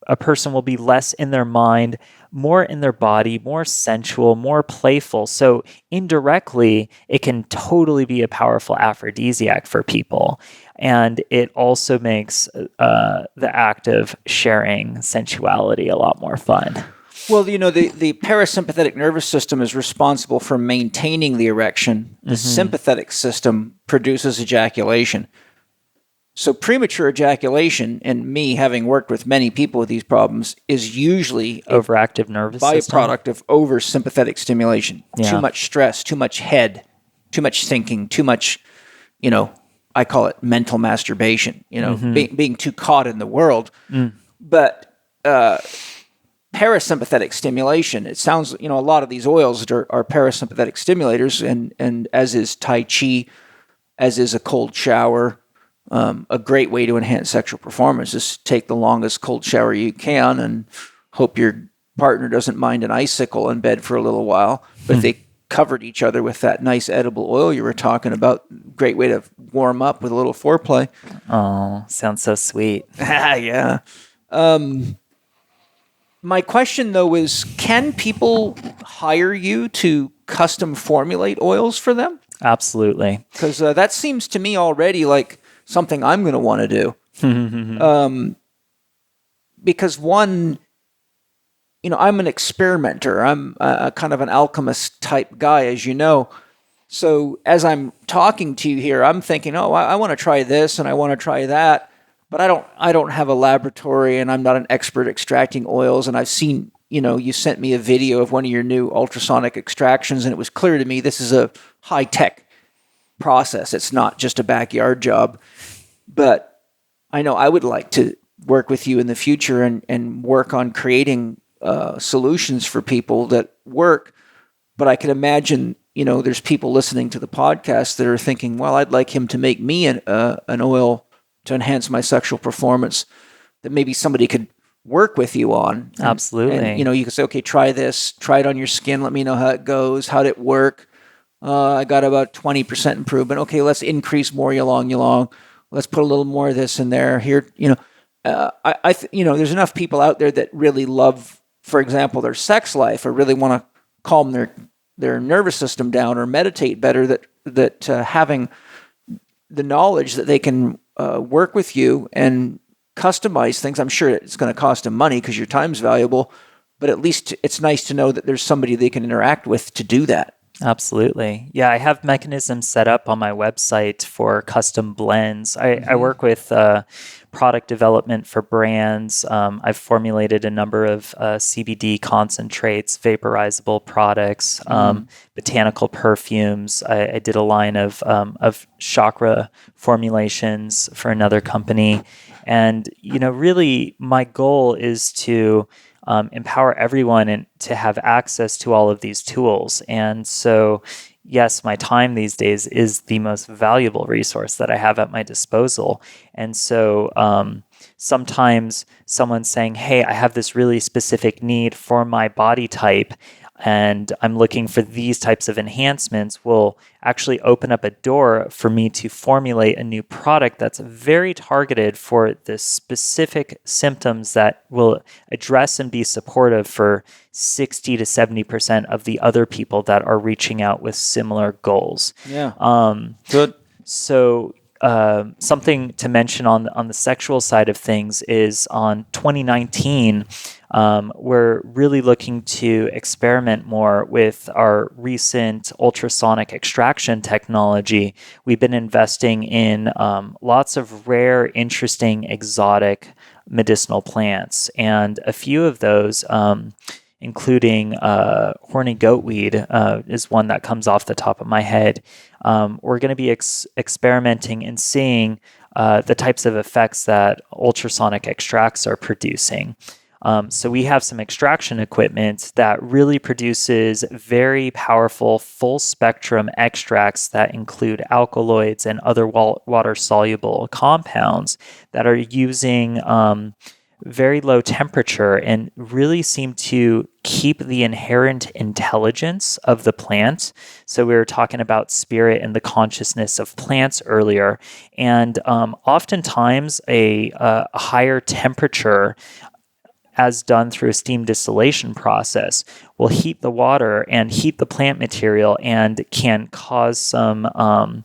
a person will be less in their mind, more in their body, more sensual, more playful. So indirectly, it can totally be a powerful aphrodisiac for people. And it also makes the act of sharing sensuality a lot more fun. Well, the parasympathetic nervous system is responsible for maintaining the erection. The sympathetic system produces ejaculation. So premature ejaculation, and me having worked with many people with these problems, is usually overactive nervous system. Byproduct of oversympathetic stimulation. Too much stress, too much head, too much thinking, too much, I call it mental masturbation, being too caught in the world. But parasympathetic stimulation, it sounds, a lot of these oils are parasympathetic stimulators, and as is Tai Chi, as is a cold shower. A great way to enhance sexual performance is take the longest cold shower you can and hope your partner doesn't mind an icicle in bed for a little while. But if they covered each other with that nice edible oil you were talking about, great way to warm up with a little foreplay. Oh, sounds so sweet. Yeah. My question, though, is can people hire you to custom formulate oils for them? Absolutely. Because that seems to me already like something I'm going to want to do. Because one, I'm an experimenter. I'm a kind of an alchemist type guy, as you know. So as I'm talking to you here, I'm thinking, I want to try this and I want to try that, but I don't have a laboratory and I'm not an expert extracting oils. And I've seen, you sent me a video of one of your new ultrasonic extractions, and it was clear to me this is a high-tech process. It's not just a backyard job. But I know I would like to work with you in the future and work on creating solutions for people that work. But I can imagine, there's people listening to the podcast that are thinking, well, I'd like him to make me an oil to enhance my sexual performance that maybe somebody could work with you on. Absolutely. And you can say, okay, try this, try it on your skin. Let me know how it goes. How'd it work? I got about 20% improvement. Okay, let's increase more yalong. Let's put a little more of this in there. Here, there's enough people out there that really love, for example, their sex life, or really want to calm their nervous system down or meditate better. That having the knowledge that they can work with you and customize things. I'm sure it's going to cost them money because your time's valuable, but at least it's nice to know that there's somebody they can interact with to do that. Absolutely. Yeah, I have mechanisms set up on my website for custom blends. I work with product development for brands. I've formulated a number of CBD concentrates, vaporizable products, botanical perfumes. I did a line of chakra formulations for another company. And, really my goal is to empower everyone and to have access to all of these tools. And so, yes, my time these days is the most valuable resource that I have at my disposal. And so sometimes someone's saying, hey, I have this really specific need for my body type, and I'm looking for these types of enhancements, will actually open up a door for me to formulate a new product that's very targeted for the specific symptoms that will address and be supportive for 60 to 70% of the other people that are reaching out with similar goals. Yeah. Good. So something to mention on the sexual side of things is on 2019, we're really looking to experiment more with our recent ultrasonic extraction technology. We've been investing in lots of rare, interesting, exotic medicinal plants, and a few of those, including horny goatweed, is one that comes off the top of my head. We're going to be experimenting and seeing the types of effects that ultrasonic extracts are producing. So we have some extraction equipment that really produces very powerful full spectrum extracts that include alkaloids and other water soluble compounds that are using very low temperature and really seem to keep the inherent intelligence of the plant. So we were talking about spirit and the consciousness of plants earlier, and oftentimes a higher temperature, as done through a steam distillation process, will heat the water and heat the plant material and can cause some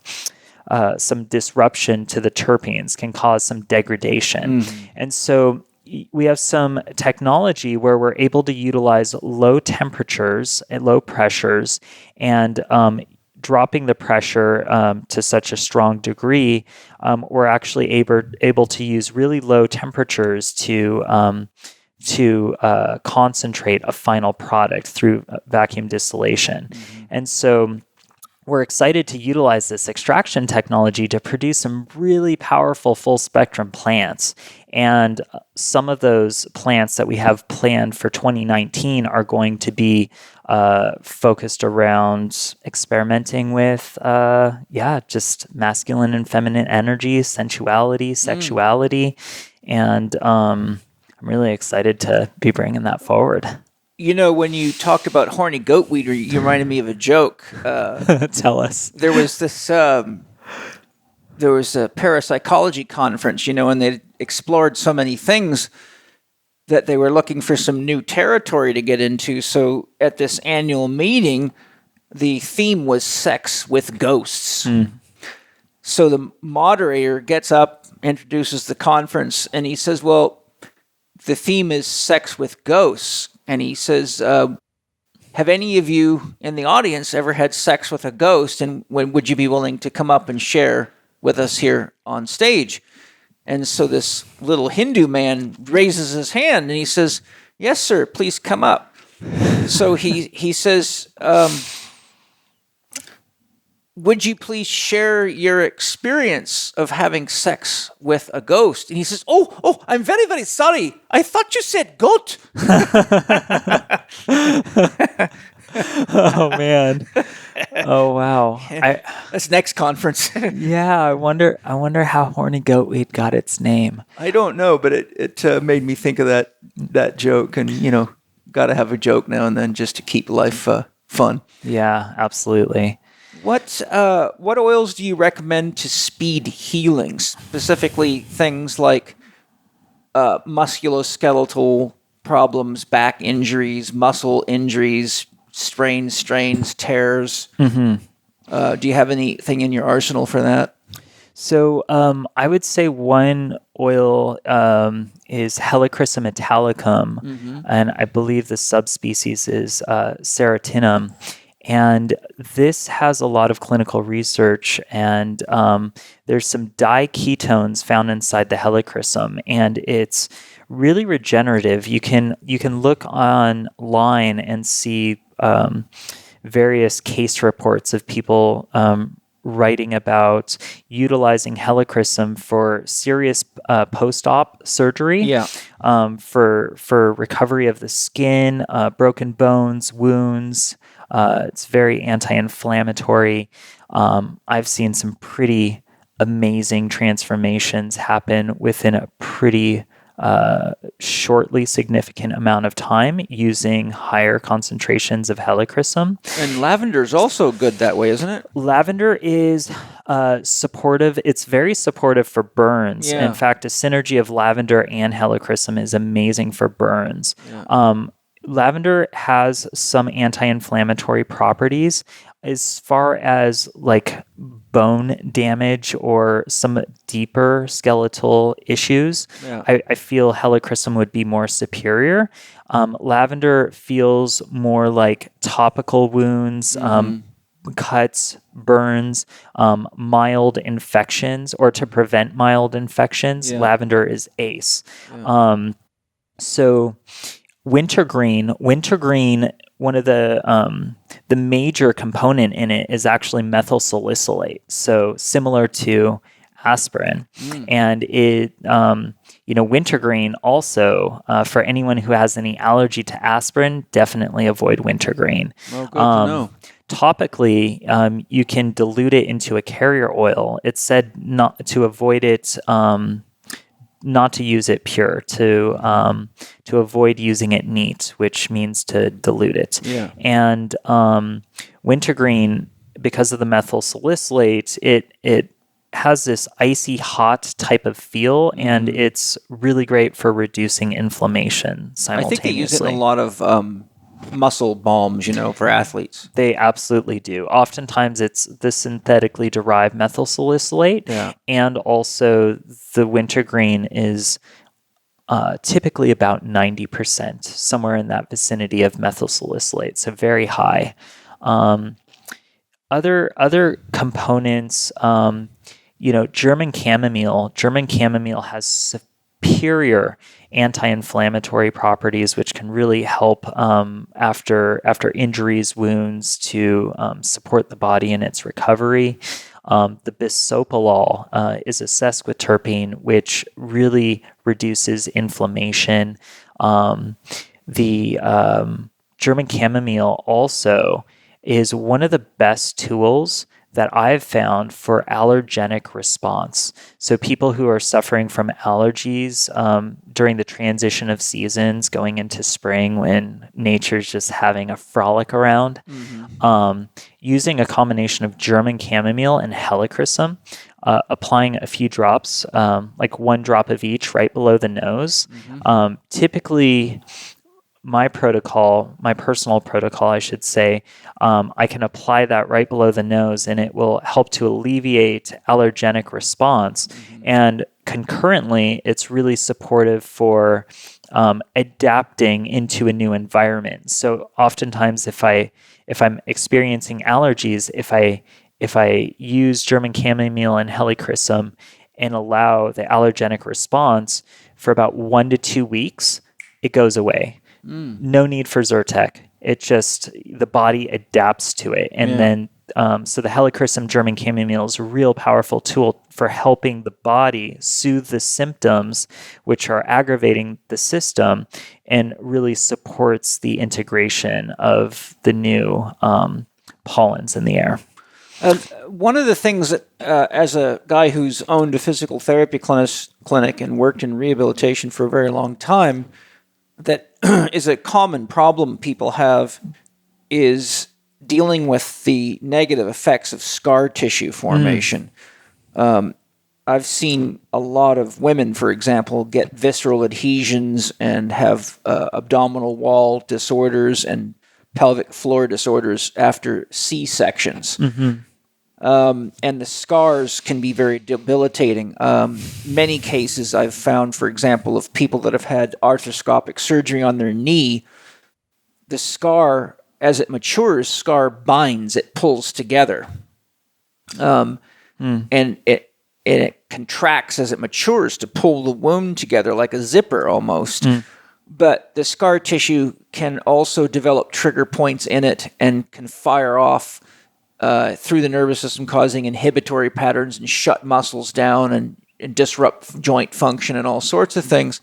disruption to the terpenes, can cause some degradation. And so we have some technology where we're able to utilize low temperatures and low pressures, and dropping the pressure to such a strong degree, we're actually able to use really low temperatures to concentrate a final product through vacuum distillation. And so we're excited to utilize this extraction technology to produce some really powerful full spectrum plants. And some of those plants that we have planned for 2019 are going to be focused around experimenting with, just masculine and feminine energy, sensuality, sexuality. And I'm really excited to be bringing that forward. You know, when you talked about horny goatweed, you reminded me of a joke. Tell us. There was this, there was a parapsychology conference, and they explored so many things that they were looking for some new territory to get into. So at this annual meeting, the theme was sex with ghosts. So the moderator gets up, introduces the conference, and he says, well, the theme is sex with ghosts. And he says, have any of you in the audience ever had sex with a ghost? And when would you be willing to come up and share with us here on stage? And so this little Hindu man raises his hand and he says, yes, sir, please come up. So he says, would you please share your experience of having sex with a ghost? And he says, oh, I'm very, very sorry. I thought you said goat. Oh, man. Oh, wow. That's next conference. Yeah, I wonder how horny goatweed got its name. I don't know, but it made me think of that joke. And, got to have a joke now and then just to keep life fun. Yeah, absolutely. What oils do you recommend to speed healing? Specifically, things like musculoskeletal problems, back injuries, muscle injuries, strains, tears. Do you have anything in your arsenal for that? So I would say one oil is Helichrysum italicum, and I believe the subspecies is Serotinum. And this has a lot of clinical research, and there's some diketones found inside the helichrysum, and it's really regenerative. You can look online and see various case reports of people writing about utilizing helichrysum for serious post-op surgery, for recovery of the skin, broken bones, wounds. It's very anti-inflammatory. I've seen some pretty amazing transformations happen within a pretty shortly significant amount of time using higher concentrations of helichrysum. And lavender is also good that way, isn't it? Lavender is supportive. It's very supportive for burns. Yeah. In fact, a synergy of lavender and helichrysum is amazing for burns. Yeah. Lavender has some anti-inflammatory properties. As far as like bone damage or some deeper skeletal issues, Yeah. I feel helichrysum would be more superior. Lavender feels more like topical wounds, cuts, burns, mild infections, or to prevent mild infections. Yeah. Lavender is ace. Yeah. So wintergreen, one of the major component in it is actually methyl salicylate. So similar to aspirin, and it, wintergreen also, for anyone who has any allergy to aspirin, definitely avoid wintergreen. Well, good to know. Topically, you can dilute it into a carrier oil. It's said not to avoid it, not to use it pure, to avoid using it neat, which means to dilute it. Yeah. And wintergreen, because of the methyl salicylate, it has this icy hot type of feel, and it's really great for reducing inflammation simultaneously. I think they use it in a lot of muscle balms, for athletes. They absolutely do. Oftentimes it's the synthetically derived methyl salicylate, and also the wintergreen is typically about 90%, somewhere in that vicinity of methyl salicylate, so very high. Other components, German chamomile. German chamomile has superior anti-inflammatory properties, which can really help after injuries, wounds, to support the body in its recovery. The bisoprolol is a sesquiterpene, which really reduces inflammation. The German chamomile also is one of the best tools that I've found for allergenic response. So people who are suffering from allergies during the transition of seasons, going into spring when nature's just having a frolic around, using a combination of German chamomile and helichrysum, applying a few drops, like 1 drop of each right below the nose. Typically, my personal protocol, I should say, I can apply that right below the nose, and it will help to alleviate allergenic response. And concurrently, it's really supportive for adapting into a new environment. So oftentimes, if I'm experiencing allergies, if I use German chamomile and helichrysum and allow the allergenic response for about 1 to 2 weeks, it goes away. No need for Zyrtec. It just, the body adapts to it. And then, so the helichrysum German chamomile is a real powerful tool for helping the body soothe the symptoms, which are aggravating the system, and really supports the integration of the new pollens in the air. One of the things that, as a guy who's owned a physical therapy clinic and worked in rehabilitation for a very long time, that is a common problem people have, is dealing with the negative effects of scar tissue formation. I've seen a lot of women, for example, get visceral adhesions and have abdominal wall disorders and pelvic floor disorders after C-sections. And the scars can be very debilitating. Many cases I've found, for example, of people that have had arthroscopic surgery on their knee, the scar, as it matures, scar binds, it pulls together. And it contracts as it matures to pull the wound together like a zipper almost. But the scar tissue can also develop trigger points in it and can fire off through the nervous system, causing inhibitory patterns and shut muscles down and disrupt joint function and all sorts of things.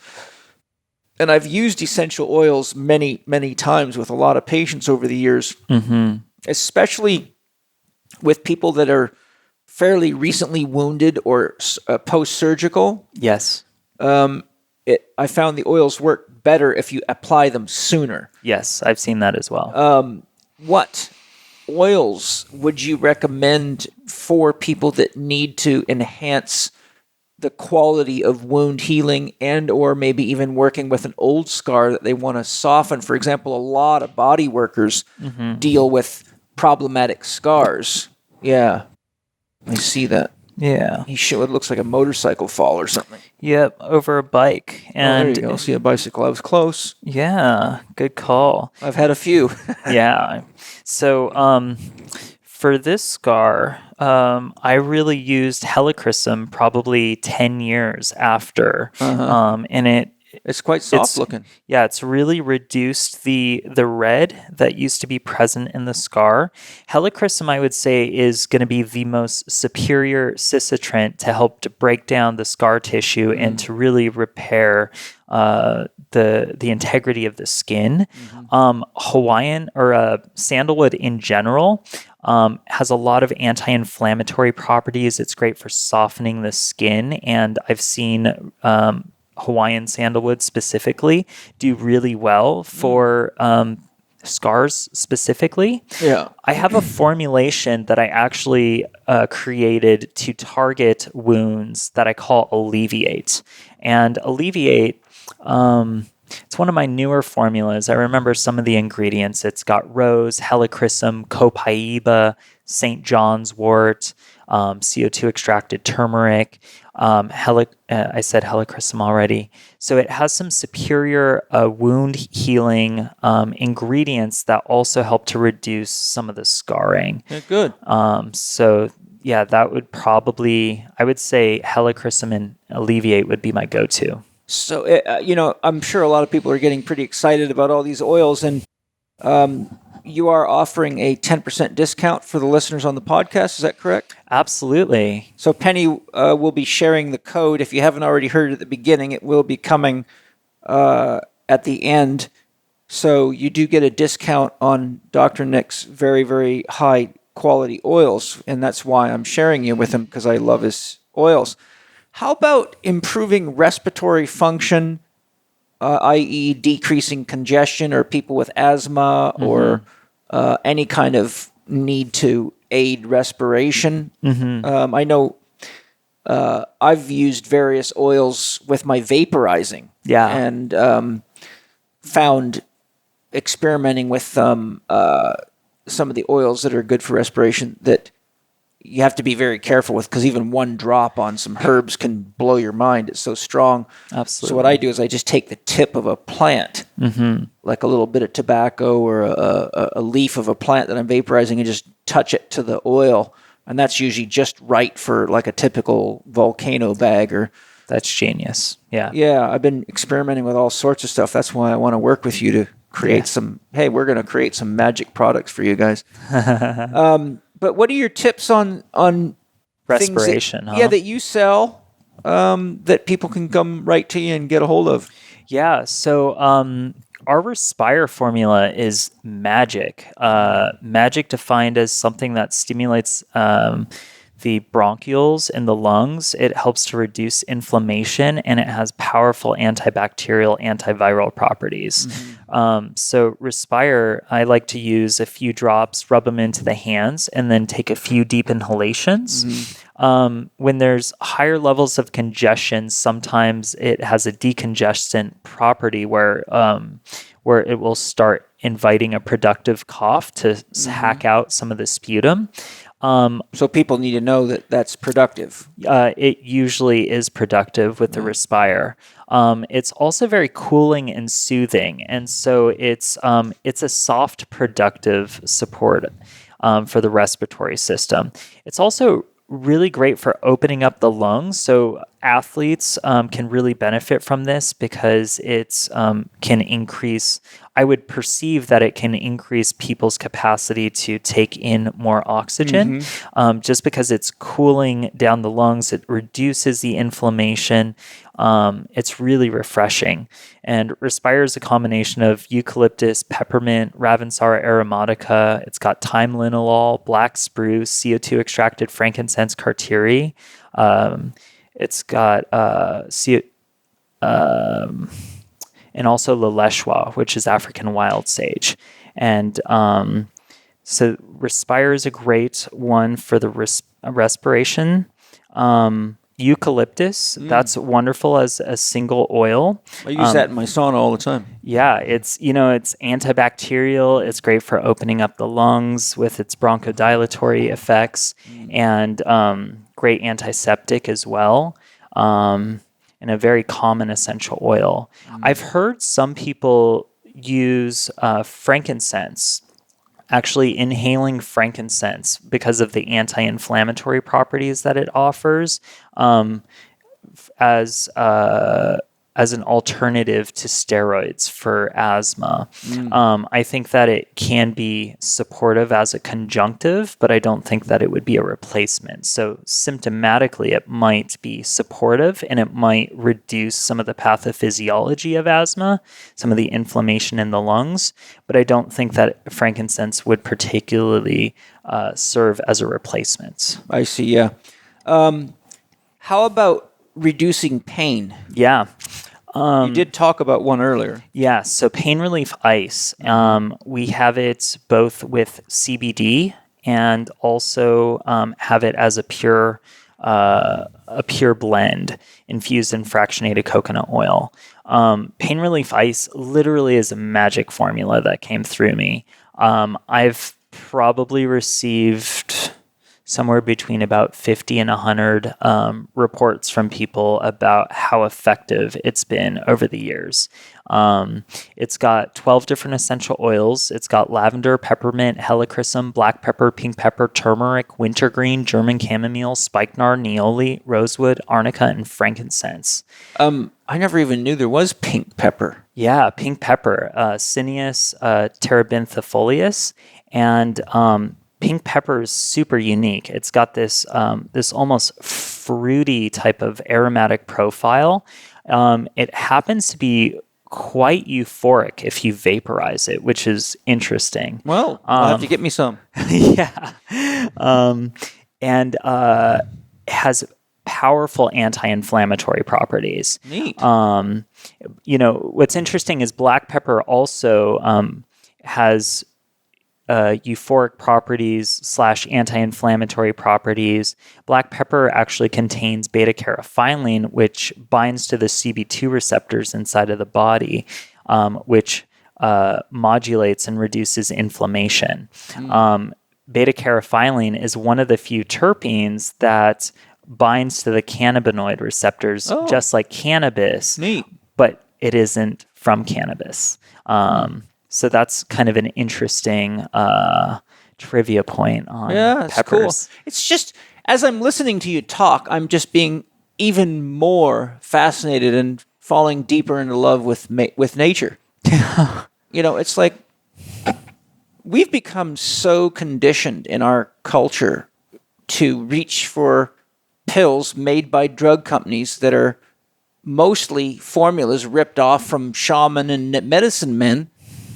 And I've used essential oils many, many times with a lot of patients over the years, especially with people that are fairly recently wounded or post-surgical. Yes. I found the oils work better if you apply them sooner. Yes, I've seen that as well. What oils would you recommend for people that need to enhance the quality of wound healing, and or maybe even working with an old scar that they want to soften? For example, a lot of body workers deal with problematic scars. Yeah. I see that. Yeah. It looks like a motorcycle fall or something. Yep, over a bike. And there you go. See a bicycle. I was close. Yeah, good call. I've had a few. Yeah. So, for this scar, I really used helichrysum probably 10 years after. And it's quite soft looking. Yeah, it's really reduced the red that used to be present in the scar. Helichrysum, I would say, is going to be the most superior cicatrant to help to break down the scar tissue and to really repair the integrity of the skin. Hawaiian or sandalwood in general has a lot of anti-inflammatory properties. It's great for softening the skin, and I've seen Hawaiian sandalwood specifically do really well for scars specifically. Yeah. I have a formulation that I actually created to target wounds that I call Alleviate. And Alleviate, it's one of my newer formulas. I remember some of the ingredients. It's got rose, helichrysum, copaiba, St. John's wort, CO2 extracted turmeric. I said helichrysum already. So it has some superior wound healing ingredients that also help to reduce some of the scarring. Yeah, good. So yeah, that would probably, I would say helichrysum and Alleviate would be my go-to. So, I'm sure a lot of people are getting pretty excited about all these oils, and you are offering a 10% discount for the listeners on the podcast. Is that correct? Absolutely. So Penny will be sharing the code. If you haven't already heard it at the beginning, it will be coming at the end. So you do get a discount on Dr. Nick's very, very high quality oils, and that's why I'm sharing you with him, because I love his oils. How about improving respiratory function, i.e. decreasing congestion, or people with asthma or any kind of need to aid respiration? I know I've used various oils with my vaporizing. Yeah. And found experimenting with some of the oils that are good for respiration that you have to be very careful with, because even one drop on some herbs can blow your mind. It's so strong. Absolutely. So what I do is I just take the tip of a plant, like a little bit of tobacco or a leaf of a plant that I'm vaporizing, and just touch it to the oil. And that's usually just right for like a typical volcano bag. Or That's genius. Yeah. Yeah, I've been experimenting with all sorts of stuff. That's why I want to work with you to create we're going to create some magic products for you guys. But what are your tips on respiration? That you sell, that people can come right to you and get a hold of? Yeah. So our Respire formula is magic. Magic defined as something that stimulates the bronchioles in the lungs. It helps to reduce inflammation, and it has powerful antibacterial, antiviral properties. So Respire, I like to use a few drops, rub them into the hands, and then take a few deep inhalations. When there's higher levels of congestion, sometimes it has a decongestant property where it will start inviting a productive cough to hack out some of the sputum. So people need to know that that's productive. It usually is productive with the Respire. It's also very cooling and soothing, and so it's a soft, productive support for the respiratory system. It's also really great for opening up the lungs. So athletes can really benefit from this, because it's can increase. I would perceive that it can increase people's capacity to take in more oxygen, just because it's cooling down the lungs. It reduces the inflammation. It's really refreshing. And Respire is a combination of eucalyptus, peppermint, Ravensara aromatica. It's got thyme linalool, black spruce, CO2 extracted frankincense carteri. It's got and also Leleshwa, which is African wild sage. And so Respire is a great one for the respiration. Eucalyptus, that's wonderful as a single oil. I use that in my sauna all the time. Yeah, it's it's antibacterial. It's great for opening up the lungs with its bronchodilatory effects, and great antiseptic as well. And a very common essential oil. I've heard some people use frankincense. Actually, inhaling frankincense because of the anti-inflammatory properties that it offers, as as an alternative to steroids for asthma. I think that it can be supportive as a conjunctive, but I don't think that it would be a replacement. So symptomatically, it might be supportive and it might reduce some of the pathophysiology of asthma, some of the inflammation in the lungs, but I don't think that frankincense would particularly serve as a replacement. I see, yeah. How about reducing pain? Yeah. You did talk about one earlier. Yeah, so pain relief ice. We have it both with CBD and also have it as a pure blend infused in fractionated coconut oil. Pain relief ice literally is a magic formula that came through me. I've probably received somewhere between about 50 and 100 reports from people about how effective it's been over the years. It's got 12 different essential oils. It's got lavender, peppermint, helichrysum, black pepper, pink pepper, turmeric, wintergreen, German chamomile, spikenard, neoli, rosewood, arnica, and frankincense. I never even knew there was pink pepper. Yeah, pink pepper, Cineus terebinthifolius, and pink pepper is super unique. It's got this this almost fruity type of aromatic profile. It happens to be quite euphoric if you vaporize it, which is interesting. Well, you'll have to get me some. Yeah. And has powerful anti-inflammatory properties. Neat. What's interesting is black pepper also has euphoric properties / anti-inflammatory properties. Black pepper actually contains beta-carophylline, which binds to the CB2 receptors inside of the body, which modulates and reduces inflammation. Beta-carophylline is one of the few terpenes that binds to the cannabinoid receptors, just like cannabis. Neat. But it isn't from cannabis. So that's kind of an interesting trivia point on Yeah, peppers. Cool. It's just, as I'm listening to you talk, I'm just being even more fascinated and falling deeper into love with nature. It's like we've become so conditioned in our culture to reach for pills made by drug companies that are mostly formulas ripped off from shaman and medicine men.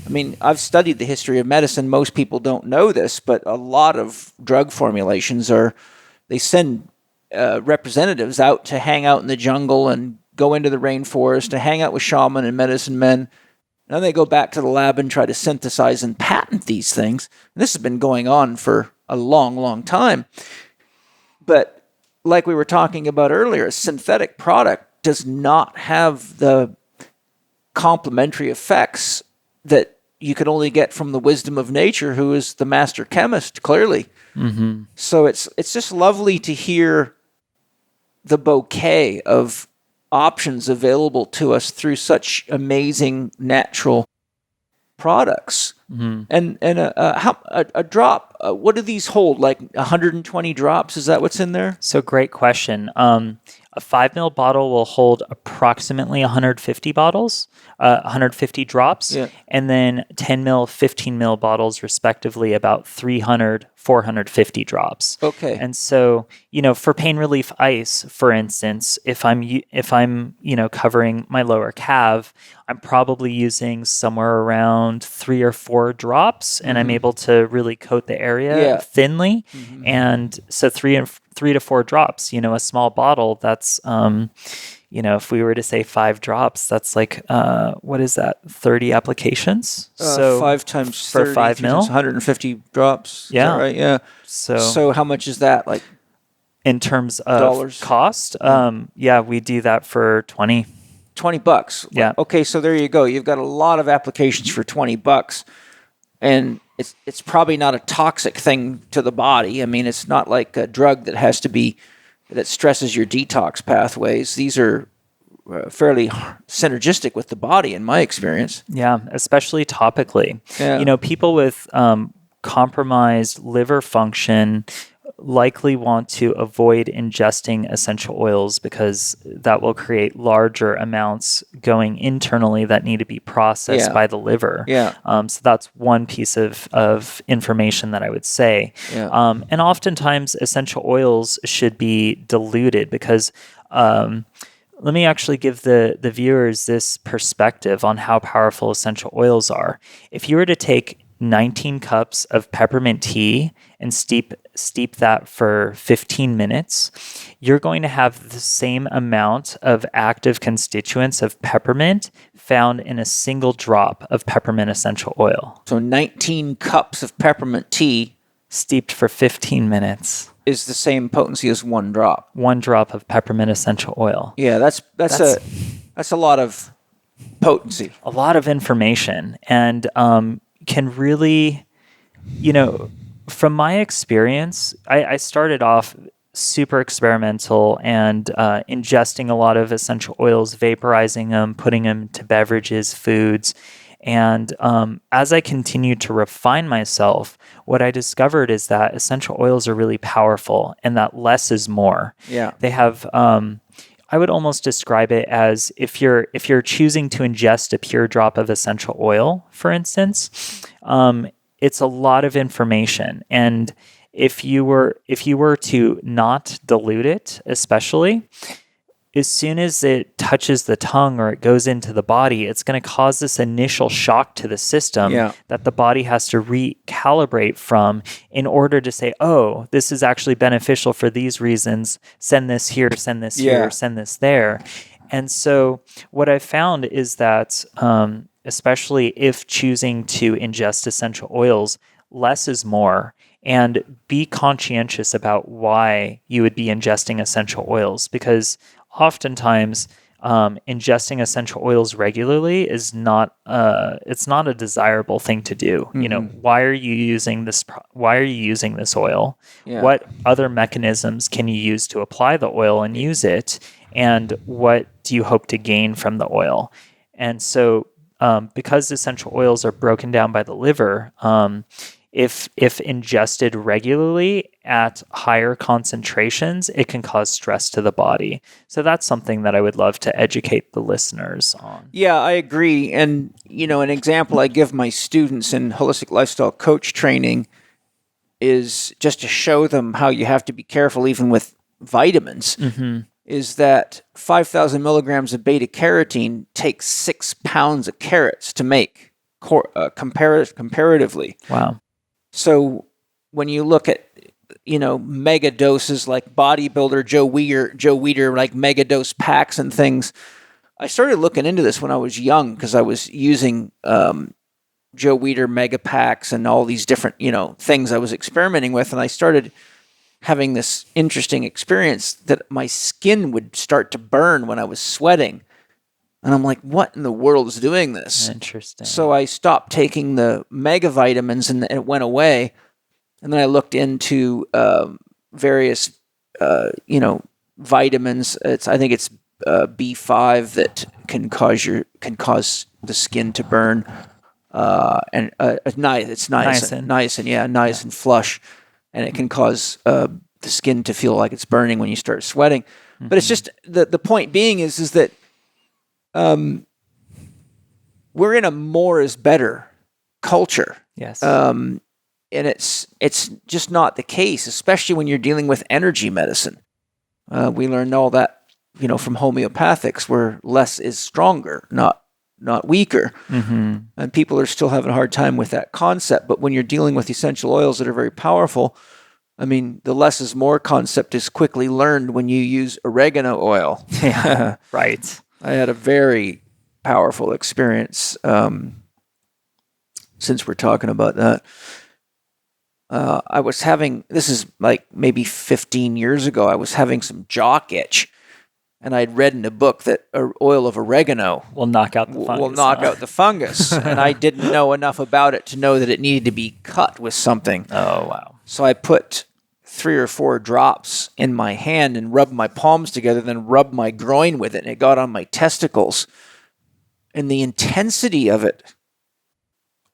I mean, I've studied the history of medicine. Most people don't know this, but a lot of drug formulations they send representatives out to hang out in the jungle and go into the rainforest to hang out with shaman and medicine men. Then they go back to the lab and try to synthesize and patent these things. And this has been going on for a long, long time. But like we were talking about earlier, a synthetic product does not have the complementary effects that you can only get from the wisdom of nature, who is the master chemist, clearly. Mm-hmm. So it's just lovely to hear the bouquet of options available to us through such amazing natural products. Mm-hmm. And a drop, what do these hold? Like 120 drops? Is that what's in there? So great question. A 5 ml bottle will hold approximately 150 bottles, 150 drops, and then 10 ml, 15 ml bottles, respectively, about 300, 450 drops. Okay. And so, for pain relief ice, for instance, if I'm covering my lower calf, I'm probably using somewhere around 3 or 4 drops, and I'm able to really coat the area thinly. Mm-hmm. And so 3 to 4 drops, a small bottle, that's, if we were to say 5 drops, that's like, what is that? 30 applications? So 5 times 30 for 5 mil, 150 drops. Yeah. Is that right? Yeah. So how much is that? Like in terms of dollars? Cost? We do that for $20. $20. Yeah. Okay, so there you go. You've got a lot of applications for $20, and it's probably not a toxic thing to the body. I mean, it's not like a drug that stresses your detox pathways. These are fairly synergistic with the body, in my experience. Yeah, especially topically. Yeah. People with compromised liver function likely want to avoid ingesting essential oils because that will create larger amounts going internally that need to be processed by the liver. Yeah. So that's one piece of information that I would say. Yeah. And oftentimes essential oils should be diluted because let me actually give the viewers this perspective on how powerful essential oils are. If you were to take 19 cups of peppermint tea and steep that for 15 minutes, you're going to have the same amount of active constituents of peppermint found in a single drop of peppermint essential oil. So 19 cups of peppermint tea steeped for 15 minutes is the same potency as one drop. One drop of peppermint essential oil. Yeah, that's a lot of potency. A lot of information, and can really, from my experience, I started off super experimental and ingesting a lot of essential oils, vaporizing them, putting them to beverages, foods. And as I continued to refine myself, what I discovered is that essential oils are really powerful and that less is more. Yeah. They have, I would almost describe it as if you're choosing to ingest a pure drop of essential oil, for instance, it's a lot of information. And if you were to not dilute it, especially, as soon as it touches the tongue or it goes into the body, it's going to cause this initial shock to the system that the body has to recalibrate from in order to say, oh, this is actually beneficial for these reasons. Send this here, send this here, send this there. And so what I found is that, especially if choosing to ingest essential oils, less is more. And be conscientious about why you would be ingesting essential oils, because oftentimes ingesting essential oils regularly is not it's not a desirable thing to do. Mm-hmm. Why are you using this oil? What other mechanisms can you use to apply the oil and use it, and what do you hope to gain from the oil? And so because essential oils are broken down by the liver, if ingested regularly at higher concentrations, it can cause stress to the body. So that's something that I would love to educate the listeners on. Yeah, I agree. And, an example I give my students in holistic lifestyle coach training is just to show them how you have to be careful even with vitamins, is that 5,000 milligrams of beta carotene takes 6 pounds of carrots to make comparatively. Wow. So when you look at, mega doses like bodybuilder Joe Weider, like mega dose packs and things, I started looking into this when I was young because I was using Joe Weider mega packs and all these different, things I was experimenting with. And I started having this interesting experience that my skin would start to burn when I was sweating. And I'm like, what in the world is doing this? Interesting. So I stopped taking the mega vitamins and it went away. And then I looked into various, vitamins. I think it's B5 that can cause the skin to burn. And it's niacin. Niacin flush. And it can cause the skin to feel like it's burning when you start sweating. Mm-hmm. But it's just, the point being is that we're in a more is better culture. Yes. And it's just not the case, especially when you're dealing with energy medicine. We learned all that, from homeopathics, where less is stronger, not weaker. Mm-hmm. And people are still having a hard time with that concept. But when you're dealing with essential oils that are very powerful, I mean, the less is more concept is quickly learned when you use oregano oil. Yeah, right. I had a very powerful experience, since we're talking about that. I was having, this is like maybe 15 years ago, I was having some jock itch. And I'd read in a book that oil of oregano will knock out the fungus. Will knock out the fungus. And I didn't know enough about it to know that it needed to be cut with something. Oh, wow. So I put 3 or 4 drops in my hand and rubbed my palms together, then rubbed my groin with it, and it got on my testicles. And the intensity of it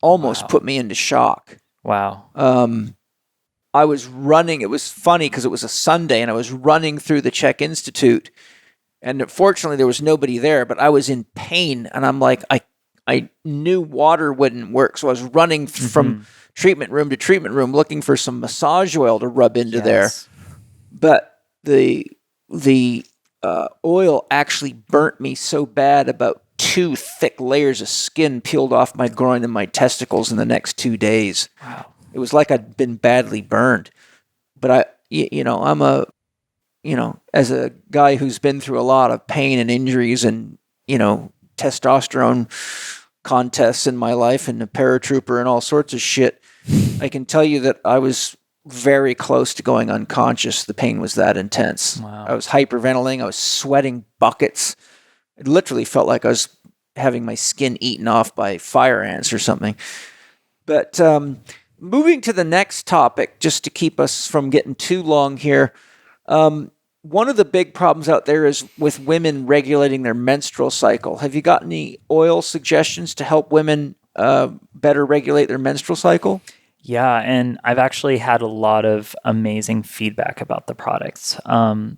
almost put me into shock. Wow. I was running. It was funny because it was a Sunday, and I was running through the Chek Institute. And fortunately, there was nobody there, but I was in pain. And I'm like, I knew water wouldn't work. So I was running from treatment room to treatment room looking for some massage oil to rub into there. But the oil actually burnt me so bad, about 2 thick layers of skin peeled off my groin and my testicles in the next 2 days. Wow. It was like I'd been badly burned. But I'm as a guy who's been through a lot of pain and injuries and, testosterone contests in my life and a paratrooper and all sorts of shit, I can tell you that I was very close to going unconscious. The pain was that intense. Wow. I was hyperventilating. I was sweating buckets. It literally felt like I was having my skin eaten off by fire ants or something. But moving to the next topic, just to keep us from getting too long here, one of the big problems out there is with women regulating their menstrual cycle. Have you got any oil suggestions to help women better regulate their menstrual cycle? Yeah, and I've actually had a lot of amazing feedback about the products.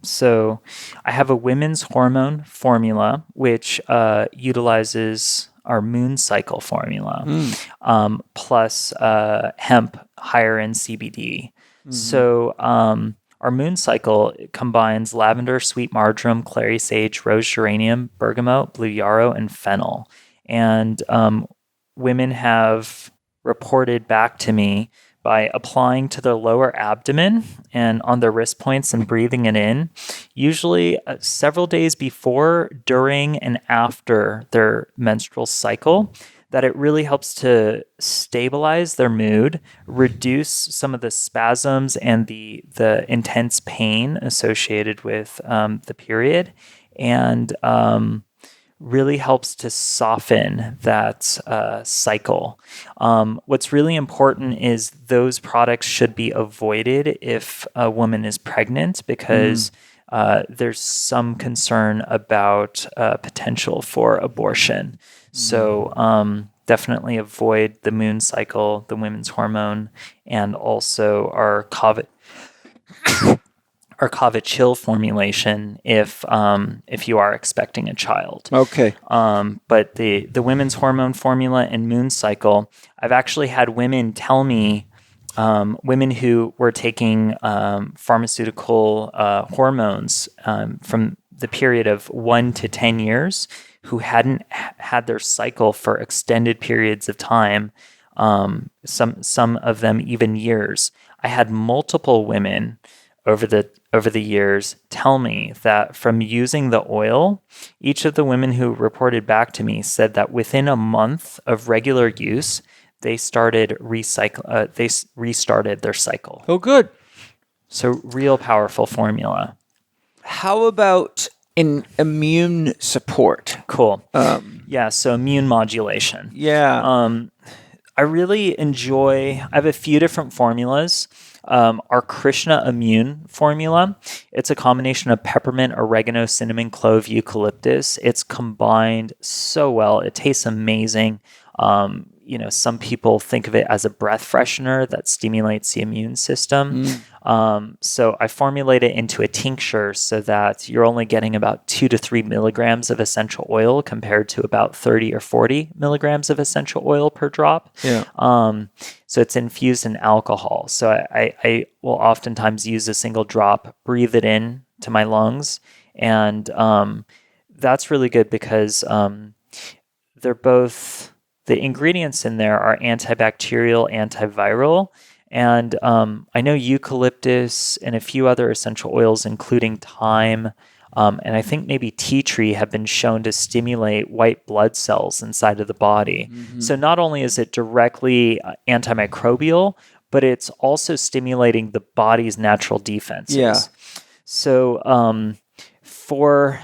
So I have a women's hormone formula, which utilizes our moon cycle formula, plus hemp higher in CBD. So our moon cycle combines lavender, sweet marjoram, clary sage, rose geranium, bergamot, blue yarrow, and fennel. And women have reported back to me by applying to their lower abdomen and on their wrist points and breathing it in, usually several days before, during, and after their menstrual cycle, that it really helps to stabilize their mood, reduce some of the spasms and the intense pain associated with the period, and really helps to soften that cycle. What's really important is those products should be avoided if a woman is pregnant, because there's some concern about potential for abortion. So definitely avoid the moon cycle, the women's hormone, and also our Kava Chill formulation if you are expecting a child. Okay. But the women's hormone formula and moon cycle, I've actually had women tell me, women who were taking pharmaceutical hormones from the period of 1 to 10 years, who hadn't had their cycle for extended periods of time, some of them even years. I had multiple women over the years tell me that from using the oil, each of the women who reported back to me said that within a month of regular use, they started they restarted their cycle. Oh, good. So real powerful formula. How about in immune support? Cool. So immune modulation. Yeah. I really I have a few different formulas. Our Krishna Immune formula, it's a combination of peppermint, oregano, cinnamon, clove, eucalyptus. It's combined so well. It tastes amazing. Some people think of it as a breath freshener that stimulates the immune system. So I formulate it into a tincture so that you're only getting about 2 to 3 milligrams of essential oil compared to about 30 or 40 milligrams of essential oil per drop. Yeah. So it's infused in alcohol. So I will oftentimes use a single drop, breathe it in to my lungs. And that's really good because they're both... The ingredients in there are antibacterial, antiviral, and I know eucalyptus and a few other essential oils, including thyme, and I think maybe tea tree, have been shown to stimulate white blood cells inside of the body. So not only is it directly antimicrobial, but it's also stimulating the body's natural defenses. Yeah. So For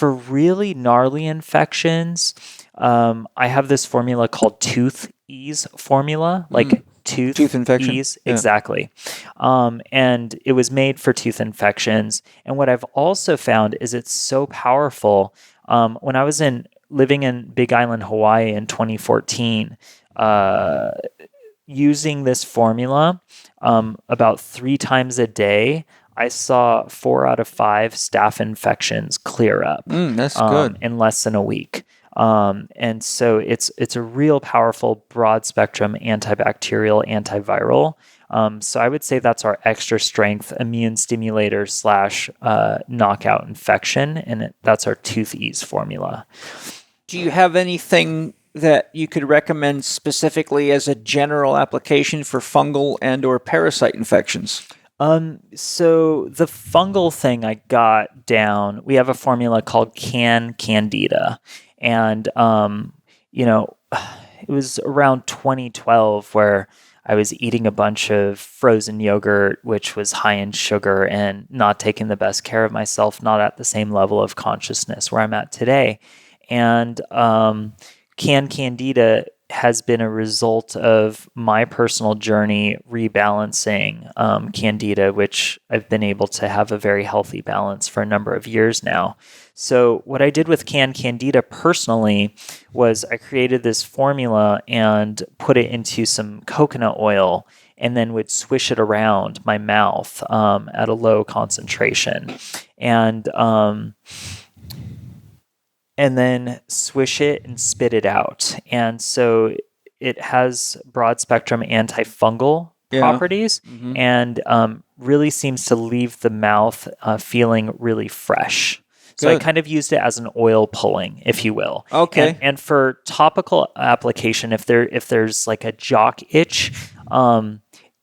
really gnarly infections, I have this formula called tooth ease formula, like Tooth infection? ease. Yeah. Exactly. And it was made for tooth infections. And what I've also found is it's so powerful. When I was living in Big Island, Hawaii in 2014, using this formula about 3 times a day, I saw 4 out of 5 staph infections clear up That's good. in less than a week. And so it's a real powerful broad spectrum antibacterial, antiviral. So I would say that's our extra strength immune stimulator / knockout infection, and that's our tooth ease formula. Do you have anything that you could recommend specifically as a general application for fungal and or parasite infections? So the fungal thing I got down, we have a formula called Candida. And, it was around 2012 where I was eating a bunch of frozen yogurt, which was high in sugar, and not taking the best care of myself, not at the same level of consciousness where I'm at today. And Candida has been a result of my personal journey rebalancing Candida, which I've been able to have a very healthy balance for a number of years now. So what I did with Candida personally was I created this formula and put it into some coconut oil and then would swish it around my mouth at a low concentration. And then swish it and spit it out. And so it has broad spectrum antifungal properties and really seems to leave the mouth feeling really fresh. So I kind of used it as an oil pulling, if you will. Okay. And for topical application, if there's like a jock itch,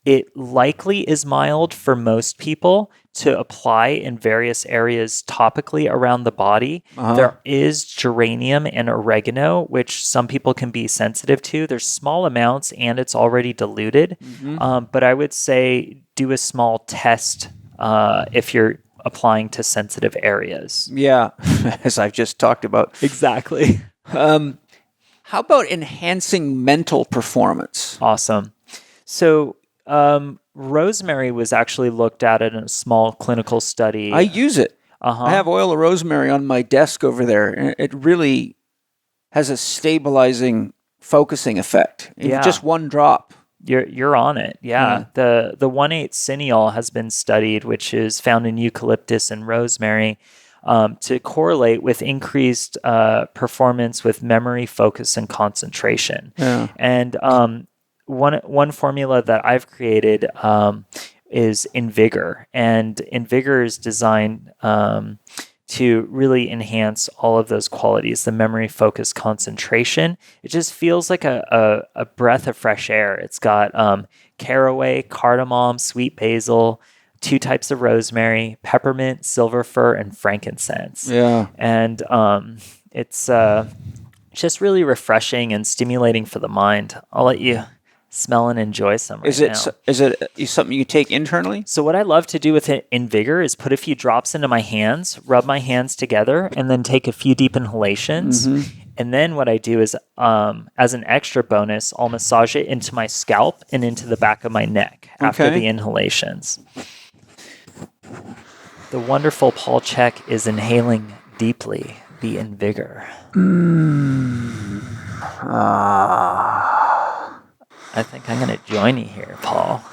it likely is mild for most people to apply in various areas topically around the body. There is geranium and oregano, which some people can be sensitive to. There's small amounts and it's already diluted. But I would say do a small test if you're applying to sensitive areas. Yeah, as I've just talked about. Exactly. How about enhancing mental performance? Awesome. So rosemary was actually looked at in a small clinical study. I use it. I have oil of rosemary on my desk over there, and it really has a stabilizing, focusing effect. Yeah. Just one drop. You're on it. Yeah. The 1,8-cineol has been studied, which is found in eucalyptus and rosemary, to correlate with increased performance with memory, focus, and concentration. Yeah. And one formula that I've created is Invigor, and Invigor is designed to really enhance all of those qualities: the memory, focus, concentration. It just feels like a breath of fresh air. It's got caraway, cardamom, sweet basil, 2 types of rosemary, peppermint, silver fir, and frankincense. Yeah. And it's just really refreshing and stimulating for the mind. I'll let you smell and enjoy some right now. Is it something you take internally? So what I love to do with it Invigor is put a few drops into my hands, rub my hands together, and then take a few deep inhalations. And then what I do is, as an extra bonus, I'll massage it into my scalp and into the back of my neck after the inhalations. The wonderful Paul Chek is inhaling deeply the Invigor. I think I'm going to join you here, Paul.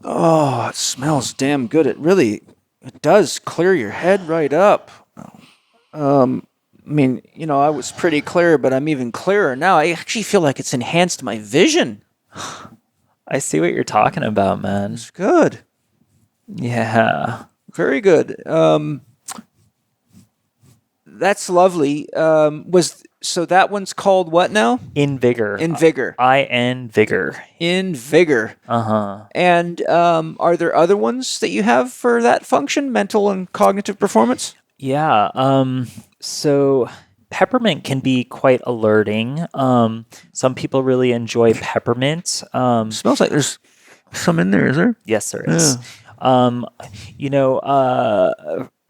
Oh, it smells damn good. It does clear your head right up. I mean, I was pretty clear, but I'm even clearer now. I actually feel like it's enhanced my vision. I see what you're talking about, man. It's good. Yeah. Very good. That's lovely. So that one's called what now? Invigor. Invigor. Invigor. Invigor. And are there other ones that you have for that function, mental and cognitive performance? Yeah. So peppermint can be quite alerting. Some people really enjoy peppermint. Smells like there's some in there, is there? Yes, there is.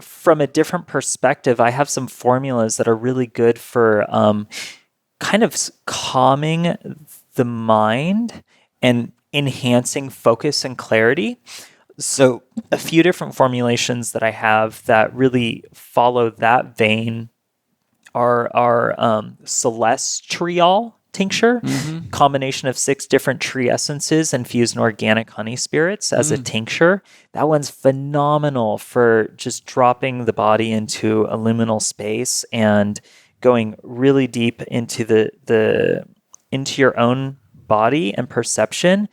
from a different perspective, I have some formulas that are really good for kind of calming the mind and enhancing focus and clarity. So a few different formulations that I have that really follow that vein are celestial tincture, combination of 6 different tree essences infused in organic honey spirits as a tincture. That one's phenomenal for just dropping the body into a liminal space and going really deep into the into your own body and perception.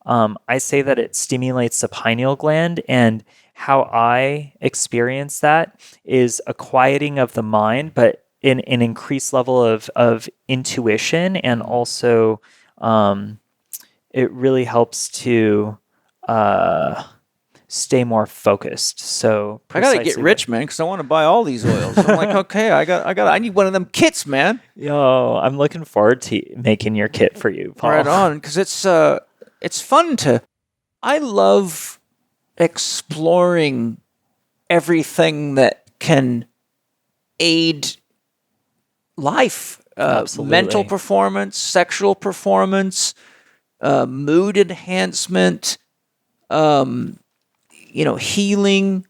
I say that it stimulates the pineal gland, and how I experience that is a quieting of the mind, but an increased level of intuition, and also it really helps to stay more focused. So I gotta get rich, man, because I want to buy all these oils. I'm like, okay, I need one of them kits, man. Yo, I'm looking forward to making your kit for you, Paul. Right on, because it's fun to. I love exploring everything that can aid life, mental performance, sexual performance, mood enhancement, healing.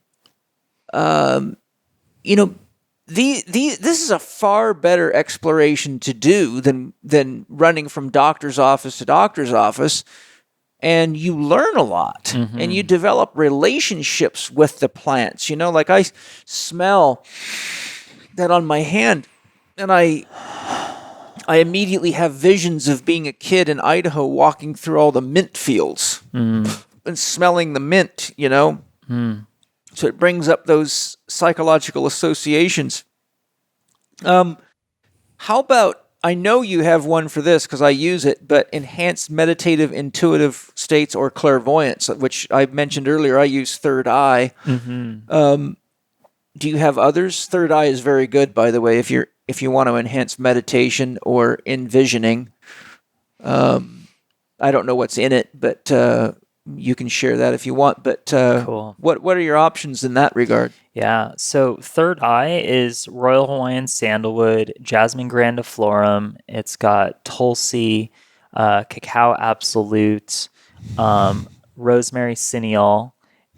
This is a far better exploration to do than running from doctor's office to doctor's office. And you learn a lot, and you develop relationships with the plants. Like I smell that on my hand, and I immediately have visions of being a kid in Idaho walking through all the mint fields and smelling the mint, So it brings up those psychological associations. How about, I know you have one for this because I use it, but enhanced meditative intuitive states or clairvoyance, which I mentioned earlier. I use third eye. Do you have others? Third eye is very good, by the way, if you want to enhance meditation or envisioning. I don't know what's in it, but you can share that if you want. But cool. What are your options in that regard? Yeah, so third eye is Royal Hawaiian sandalwood, jasmine grandiflorum. It's got tulsi, cacao absolute, rosemary cineole.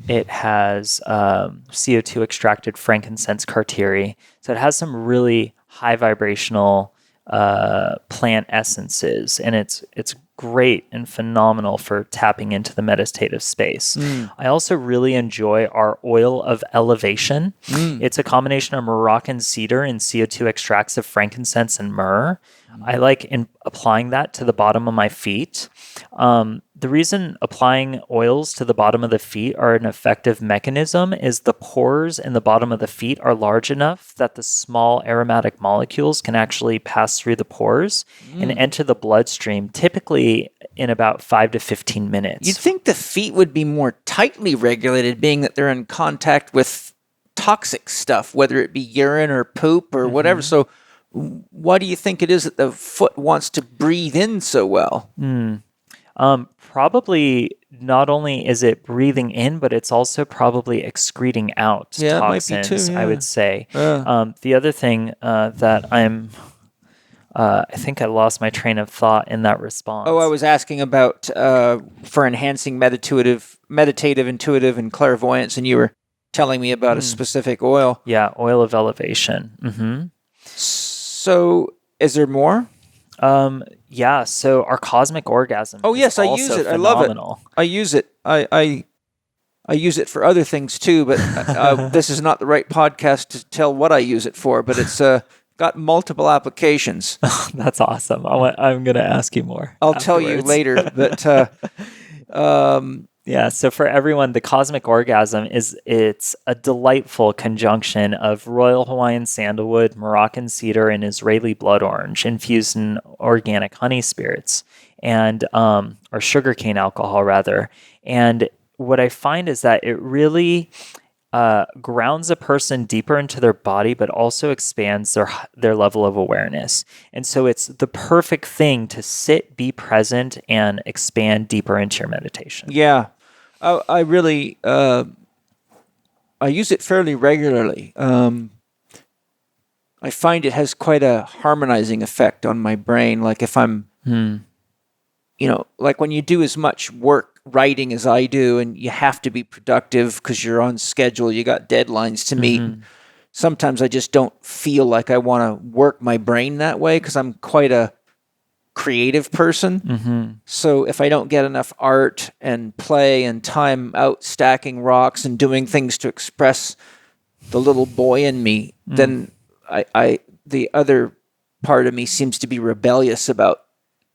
It has CO2 extracted frankincense cartieri. So it has some really high vibrational plant essences, and it's great and phenomenal for tapping into the meditative space. I also really enjoy our oil of elevation. It's a combination of Moroccan cedar and CO2 extracts of frankincense and myrrh. I like applying that to the bottom of my feet. The reason applying oils to the bottom of the feet are an effective mechanism is the pores in the bottom of the feet are large enough that the small aromatic molecules can actually pass through the pores and enter the bloodstream, typically in about 5 to 15 minutes. You'd think the feet would be more tightly regulated, being that they're in contact with toxic stuff, whether it be urine or poop or whatever. So why do you think it is that the foot wants to breathe in so well? Probably not only is it breathing in, but it's also probably excreting out toxins, it might be too, I would say. The other thing that I think I lost my train of thought in that response. Oh, I was asking about for enhancing meditative, intuitive, and clairvoyance, and you were telling me about a specific oil. Yeah, oil of elevation. So, is there more? Yeah, so our cosmic orgasm. Oh yes, I use it. Phenomenal. I love it. I use it. I use it for other things too, but this is not the right podcast to tell what I use it for. But it's got multiple applications. That's awesome. I'm going to ask you more. I'll tell you later. But yeah, so for everyone, the cosmic orgasm it's a delightful conjunction of Royal Hawaiian sandalwood, Moroccan cedar, and Israeli blood orange infused in organic honey spirits and or sugarcane alcohol rather. And what I find is that it really grounds a person deeper into their body, but also expands their level of awareness. And so it's the perfect thing to sit, be present, and expand deeper into your meditation. Yeah. I really, I use it fairly regularly. I find it has quite a harmonizing effect on my brain. Like if I'm, like when you do as much work writing as I do, and you have to be productive because you're on schedule, you got deadlines to meet. Sometimes I just don't feel like I want to work my brain that way because I'm quite a creative person. So if I don't get enough art and play and time out stacking rocks and doing things to express the little boy in me, then the other part of me seems to be rebellious about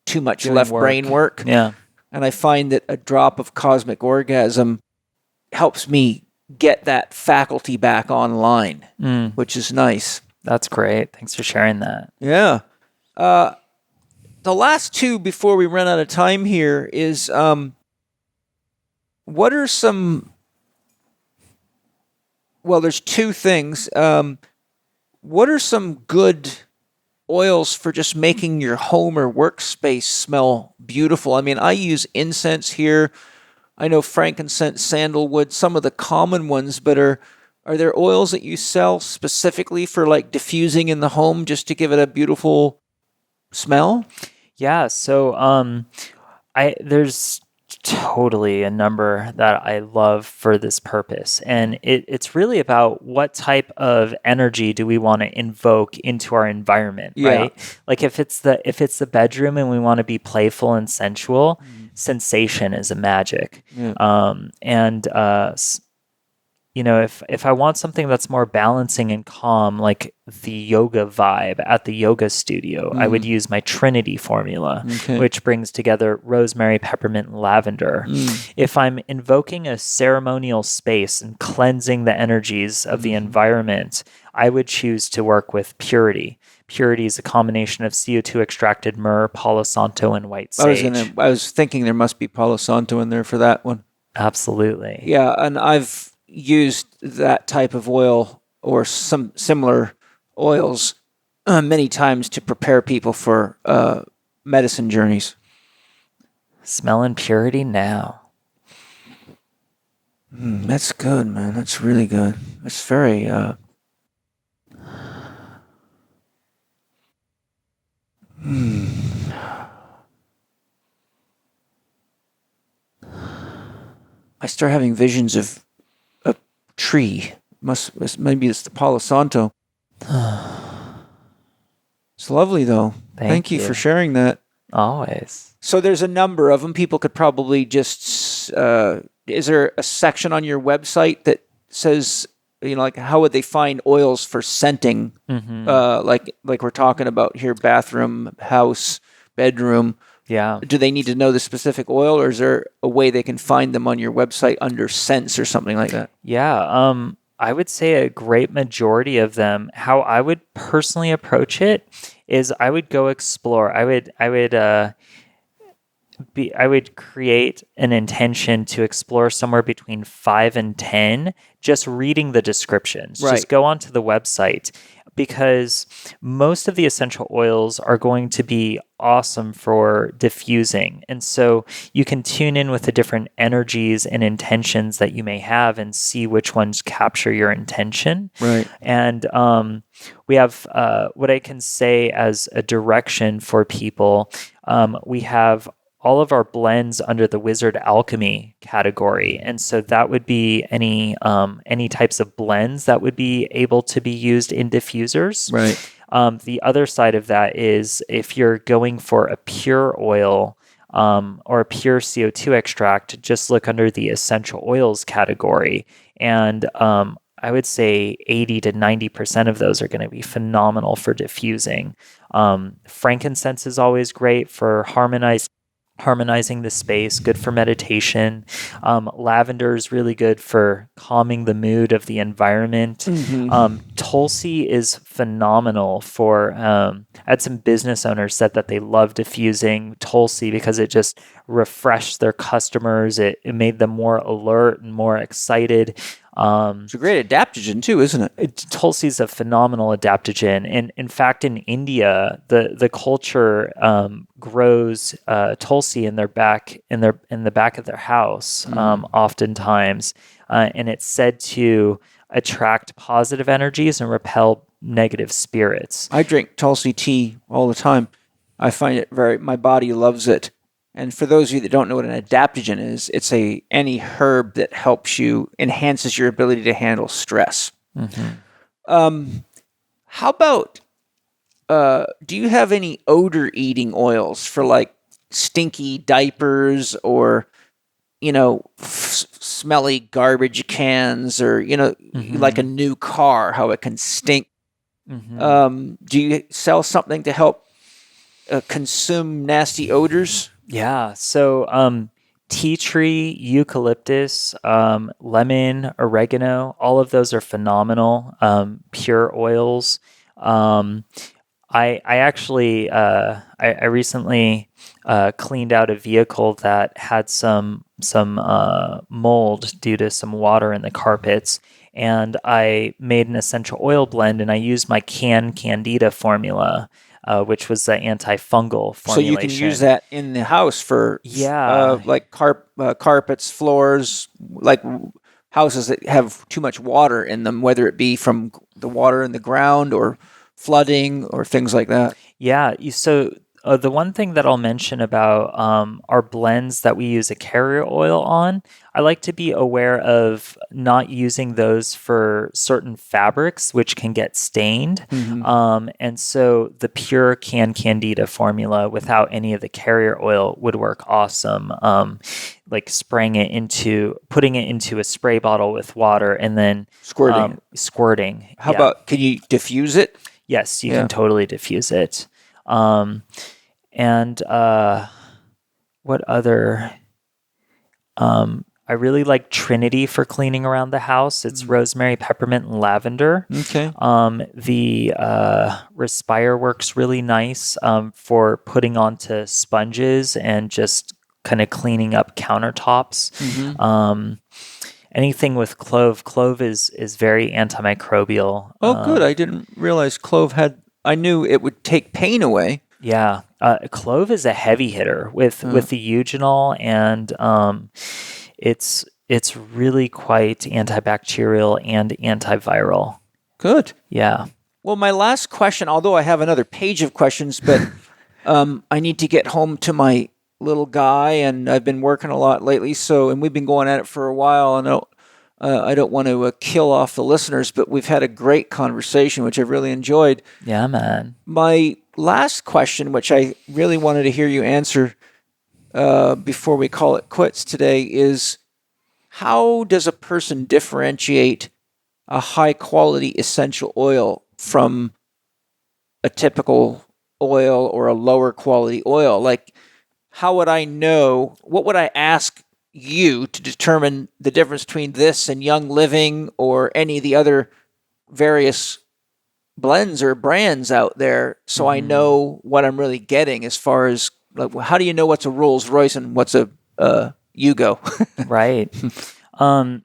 too much Doing left work. brain work. Yeah. And I find that a drop of cosmic orgasm helps me get that faculty back online, which is nice. That's great. Thanks for sharing that. Yeah. The last two before we run out of time here is what are some... Well, there's two things. What are some good oils for just making your home or workspace smell beautiful? I mean, I use incense here. I know frankincense, sandalwood, some of the common ones, but are there oils that you sell specifically for like diffusing in the home just to give it a beautiful smell? Yeah, so there's totally a number that I love for this purpose, and it's really about what type of energy do we want to invoke into our environment, right? Like if it's the bedroom and we want to be playful and sensual, sensation is a magic. If I want something that's more balancing and calm, like the yoga vibe at the yoga studio, I would use my Trinity formula, which brings together rosemary, peppermint, and lavender. If I'm invoking a ceremonial space and cleansing the energies of the environment, I would choose to work with purity. Purity is a combination of CO2 extracted myrrh, Palo Santo, and white sage. I was thinking there must be Palo Santo in there for that one. Absolutely. Yeah, and I've used that type of oil or some similar oils many times to prepare people for medicine journeys. Smelling purity now. That's good, man. That's really good. That's very... I start having visions of a tree. Maybe it's the Palo Santo. It's lovely, though. Thank you for sharing that. Always. So there's a number of them. People could probably just... is there a section on your website that says, like how would they find oils for scenting? Like we're talking about here, bathroom, house, bedroom. Yeah. Do they need to know the specific oil, or is there a way they can find them on your website under scents or something like that? Yeah. I would say a great majority of them, how I would personally approach it is I would go explore. I would create an intention to explore somewhere between 5 and 10, just reading the descriptions. Right. Just go onto the website, because most of the essential oils are going to be awesome for diffusing. And so you can tune in with the different energies and intentions that you may have and see which ones capture your intention. Right. And we have what I can say as a direction for people. We have all of our blends under the Wizard Alchemy category. And so that would be any types of blends that would be able to be used in diffusers. Right. The other side of that is if you're going for a pure oil or a pure CO2 extract, just look under the essential oils category. And I would say 80 to 90% of those are going to be phenomenal for diffusing. Frankincense is always great for harmonizing the space, good for meditation. Lavender is really good for calming the mood of the environment. Tulsi is phenomenal for, I had some business owners said that they love diffusing Tulsi because it just refreshed their customers. It made them more alert and more excited. It's a great adaptogen too, isn't it? Tulsi is a phenomenal adaptogen, and in fact, in India, the culture grows Tulsi in the back of their house, oftentimes. and it's said to attract positive energies and repel negative spirits. I drink Tulsi tea all the time. I find it my body loves it. And for those of you that don't know what an adaptogen is, it's any herb that helps you, enhances your ability to handle stress. How about, do you have any odor eating oils for like stinky diapers or, smelly garbage cans or, like a new car, how it can stink? Do you sell something to help consume nasty odors? Yeah. So tea tree, eucalyptus, lemon, oregano, all of those are phenomenal. Pure oils. I actually I recently cleaned out a vehicle that had some mold due to some water in the carpets, and I made an essential oil blend, and I used my Candida formula, which was the antifungal formulation. So you can use that in the house for like carpets, floors, like houses that have too much water in them, whether it be from the water in the ground or flooding or things like that. Yeah. So the one thing that I'll mention about our blends that we use a carrier oil on, I like to be aware of not using those for certain fabrics, which can get stained. And so the pure Candida formula without any of the carrier oil would work awesome. Like putting it into a spray bottle with water and then squirting. How about, can you diffuse it? Yes, you can totally diffuse it. And what other? I really like Trinity for cleaning around the house. It's rosemary, peppermint, and lavender. Okay. The Respire works really nice for putting onto sponges and just kind of cleaning up countertops. Anything with clove. Clove is very antimicrobial. Oh, good. I didn't realize clove I knew it would take pain away. Yeah. Clove is a heavy hitter with the eugenol, and it's really quite antibacterial and antiviral. Good. Yeah. Well, my last question, although I have another page of questions, but I need to get home to my little guy, and I've been working a lot lately. And we've been going at it for a while. And I don't want to kill off the listeners, but we've had a great conversation, which I've really enjoyed. Yeah, man. My last question, which I really wanted to hear you answer before we call it quits today, is how does a person differentiate a high-quality essential oil from a typical oil or a lower-quality oil? Like, how would I know? What would I ask you to determine the difference between this and Young Living or any of the other various blends or brands out there, so I know what I'm really getting as far as, like, how do you know what's a Rolls Royce and what's a Yugo? Right.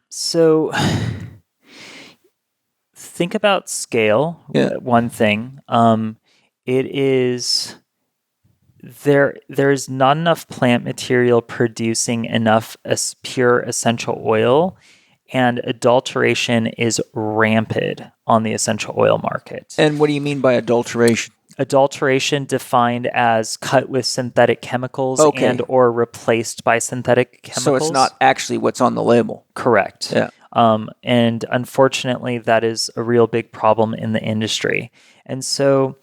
So think about scale. Yeah. One thing. It is there's not enough plant material producing enough pure essential oil, and adulteration is rampant on the essential oil market. And what do you mean by adulteration? Adulteration defined as cut with synthetic chemicals and or replaced by synthetic chemicals. So it's not actually what's on the label. Correct. Yeah. And unfortunately, that is a real big problem in the industry. And so,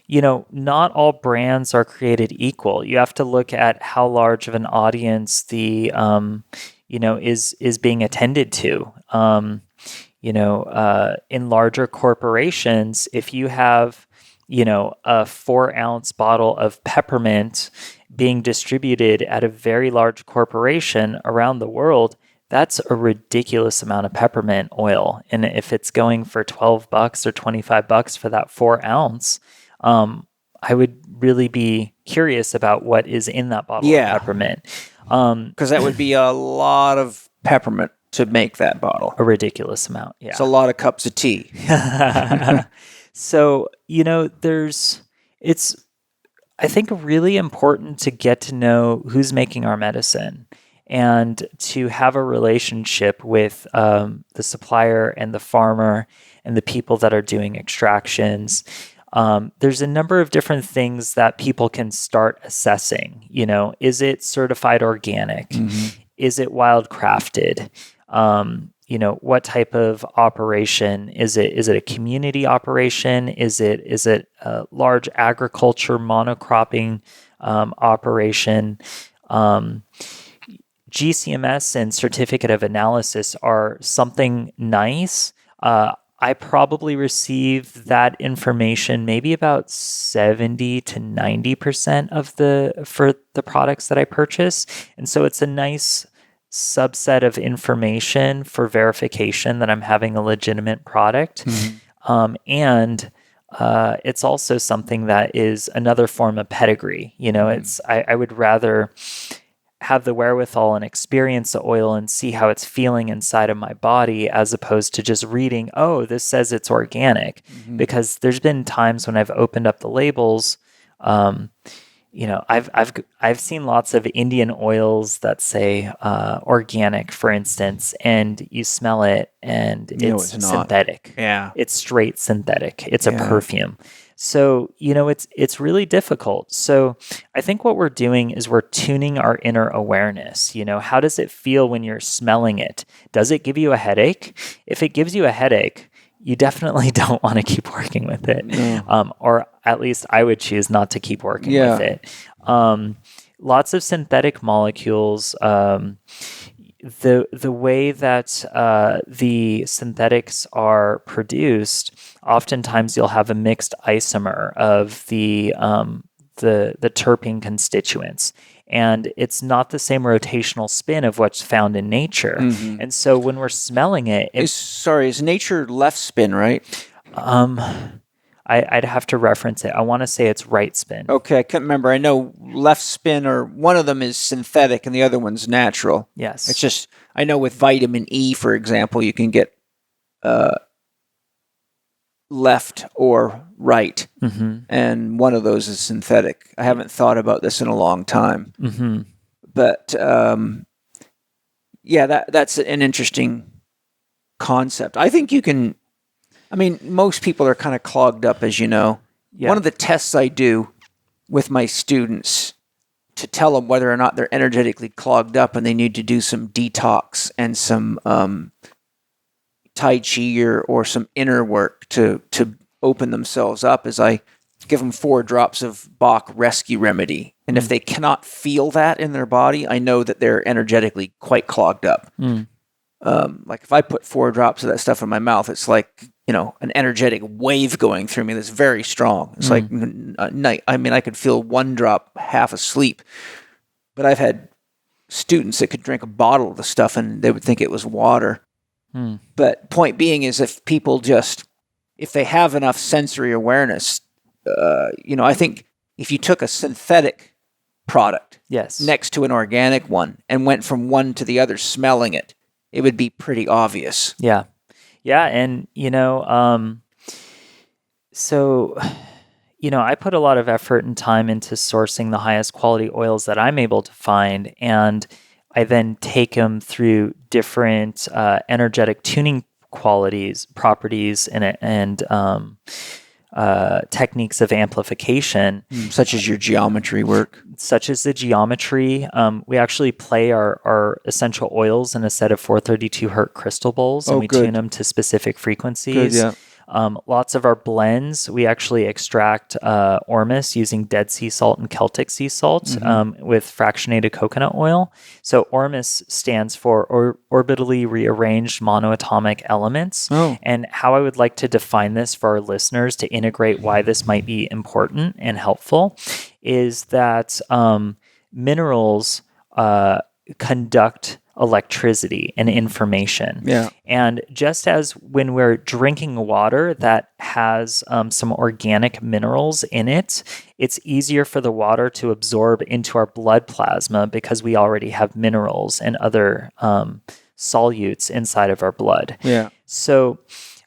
not all brands are created equal. You have to look at how large of an audience the, is being attended to. In larger corporations, if you have, a 4-ounce bottle of peppermint being distributed at a very large corporation around the world, that's a ridiculous amount of peppermint oil. And if it's going for $12 or $25 for that 4 ounce, I would really be curious about what is in that bottle of peppermint. Because that would be a lot of peppermint to make that bottle. A ridiculous amount, yeah. It's a lot of cups of tea. So, it's, I think, really important to get to know who's making our medicine. and to have a relationship with the supplier and the farmer and the people that are doing extractions. There's a number of different things that people can start assessing. Is it certified organic? Is it wild crafted? What type of operation is it? Is it a community operation? Is it a large agriculture monocropping operation? GCMS and certificate of analysis are something nice. I probably receive that information maybe about 70 to 90% for the products that I purchase. And so it's a nice subset of information for verification that I'm having a legitimate product. And it's also something that is another form of pedigree. I would rather have the wherewithal and experience the oil and see how it's feeling inside of my body, as opposed to just reading, oh, this says it's organic. Because there's been times when I've opened up the labels. I've seen lots of Indian oils that say organic, for instance, and you smell it and it's synthetic. Yeah, it's straight synthetic. It's a perfume. So, it's really difficult. So I think what we're doing is we're tuning our inner awareness. How does it feel when you're smelling it? Does it give you a headache? If it gives you a headache, you definitely don't want to keep working with it. No. Or at least I would choose not to keep working with it. Lots of synthetic molecules. The way that the synthetics are produced, oftentimes you'll have a mixed isomer of the terpene constituents, and it's not the same rotational spin of what's found in nature. And so when we're smelling it, is nature left spin, right? I'd have to reference it. I want to say it's right spin. Okay, I can't remember. I know left spin, or one of them is synthetic and the other one's natural. Yes. It's just, I know with vitamin E, for example, you can get left or right, and one of those is synthetic. I haven't thought about this in a long time. But that's an interesting concept. I think you can... most people are kind of clogged up, as you know. Yeah. One of the tests I do with my students to tell them whether or not they're energetically clogged up and they need to do some detox and some Tai Chi or some inner work to open themselves up is I give them 4 drops of Bach Rescue Remedy. And if they cannot feel that in their body, I know that they're energetically quite clogged up. Like if I put 4 drops of that stuff in my mouth, it's like, an energetic wave going through me that's very strong. It's like night. I could feel 1 drop half asleep, but I've had students that could drink a bottle of the stuff and they would think it was water. But point being is if they have enough sensory awareness, I think if you took a synthetic product next to an organic one and went from one to the other smelling it, it would be pretty obvious. Yeah. Yeah. And, I put a lot of effort and time into sourcing the highest quality oils that I'm able to find. And I then take them through different energetic tuning properties, and techniques of amplification. Such as your geometry work. Such as the geometry. We actually play our essential oils in a set of 432 Hz crystal bowls, and we tune them to specific frequencies. Good, yeah. Lots of our blends, we actually extract ormus using Dead Sea salt and Celtic sea salt with fractionated coconut oil. So ormus stands for orbitally rearranged monoatomic elements. And how I would like to define this for our listeners to integrate why this might be important and helpful is that minerals conduct electricity and information. Yeah. And just as when we're drinking water that has some organic minerals in it, it's easier for the water to absorb into our blood plasma because we already have minerals and other solutes inside of our blood. Yeah. So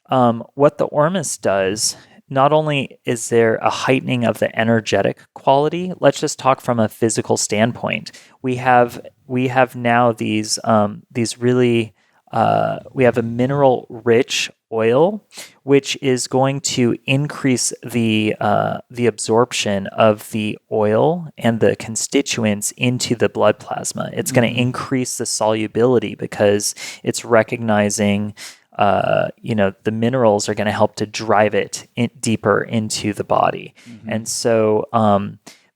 what the ormus does not only is there a heightening of the energetic quality, let's just talk from a physical standpoint. We have now these really we have a mineral rich oil, which is going to increase the absorption of the oil and the constituents into the blood plasma. It's going to increase the solubility because it's recognizing the minerals are going to help to drive it deeper into the body. And so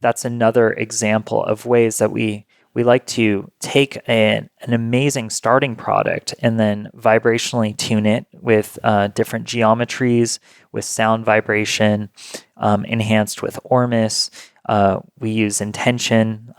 that's another example of ways that we like to take an amazing starting product and then vibrationally tune it with different geometries, with sound vibration, enhanced with ormus. We use intention,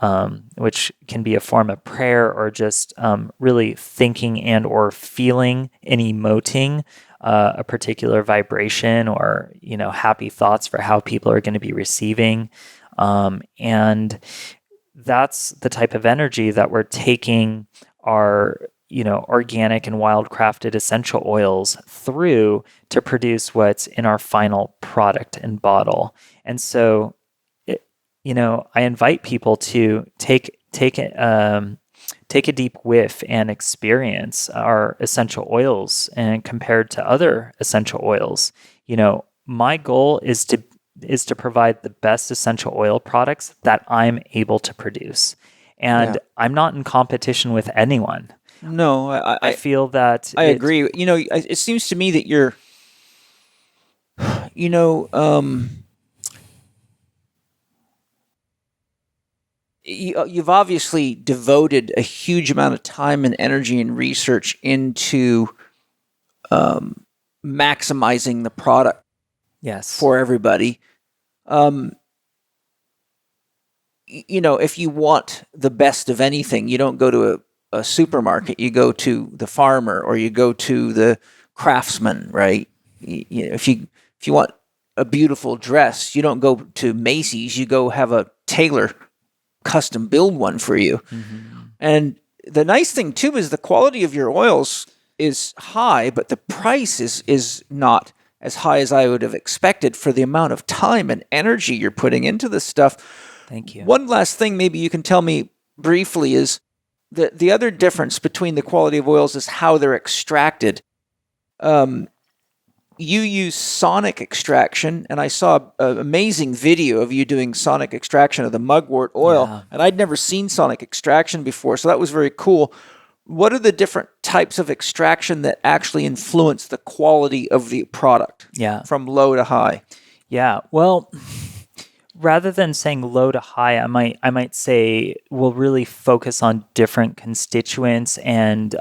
which can be a form of prayer or just really thinking and or feeling and emoting a particular vibration or happy thoughts for how people are going to be receiving. And that's the type of energy that we're taking our organic and wildcrafted essential oils through to produce what's in our final product and bottle. And so I invite people to take a deep whiff and experience our essential oils and compared to other essential oils. My goal is to provide the best essential oil products that I'm able to produce. And I'm not in competition with anyone. No, I feel that I agree. It seems to me that you're, you've obviously devoted a huge amount of time and energy and research into maximizing the product for everybody. If you want the best of anything, you don't go to a supermarket. You go to the farmer or you go to the craftsman, right? If you want a beautiful dress, you don't go to Macy's. You go have a tailor custom build one for you. And the nice thing too is the quality of your oils is high, but the price is not as high as I would have expected for the amount of time and energy you're putting into this stuff. Thank you. One last thing maybe you can tell me briefly is the other difference between the quality of oils is how they're extracted. You use sonic extraction, and I saw an amazing video of you doing sonic extraction of the mugwort oil, and I'd never seen sonic extraction before, so that was very cool. What are the different types of extraction that actually influence the quality of the product from low to high? Yeah, well, rather than saying low to high, I might say we'll really focus on different constituents and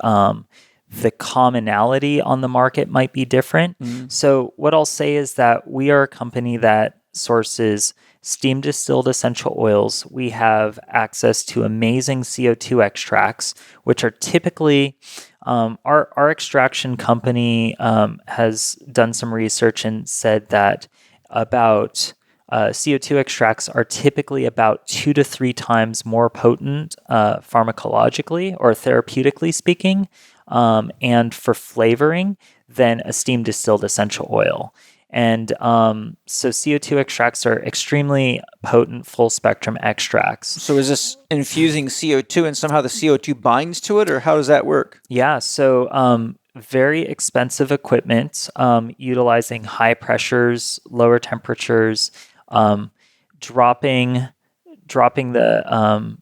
the commonality on the market might be different. So what I'll say is that we are a company that sources steam distilled essential oils. We have access to amazing CO2 extracts, which are typically our extraction company has done some research and said that about CO2 extracts are typically about 2 to 3 times more potent pharmacologically or therapeutically speaking, and for flavoring than a steam distilled essential oil. And so CO2 extracts are extremely potent full spectrum extracts. So is this infusing CO2 and somehow the CO2 binds to it, or how does that work? Yeah, so very expensive equipment, utilizing high pressures, lower temperatures,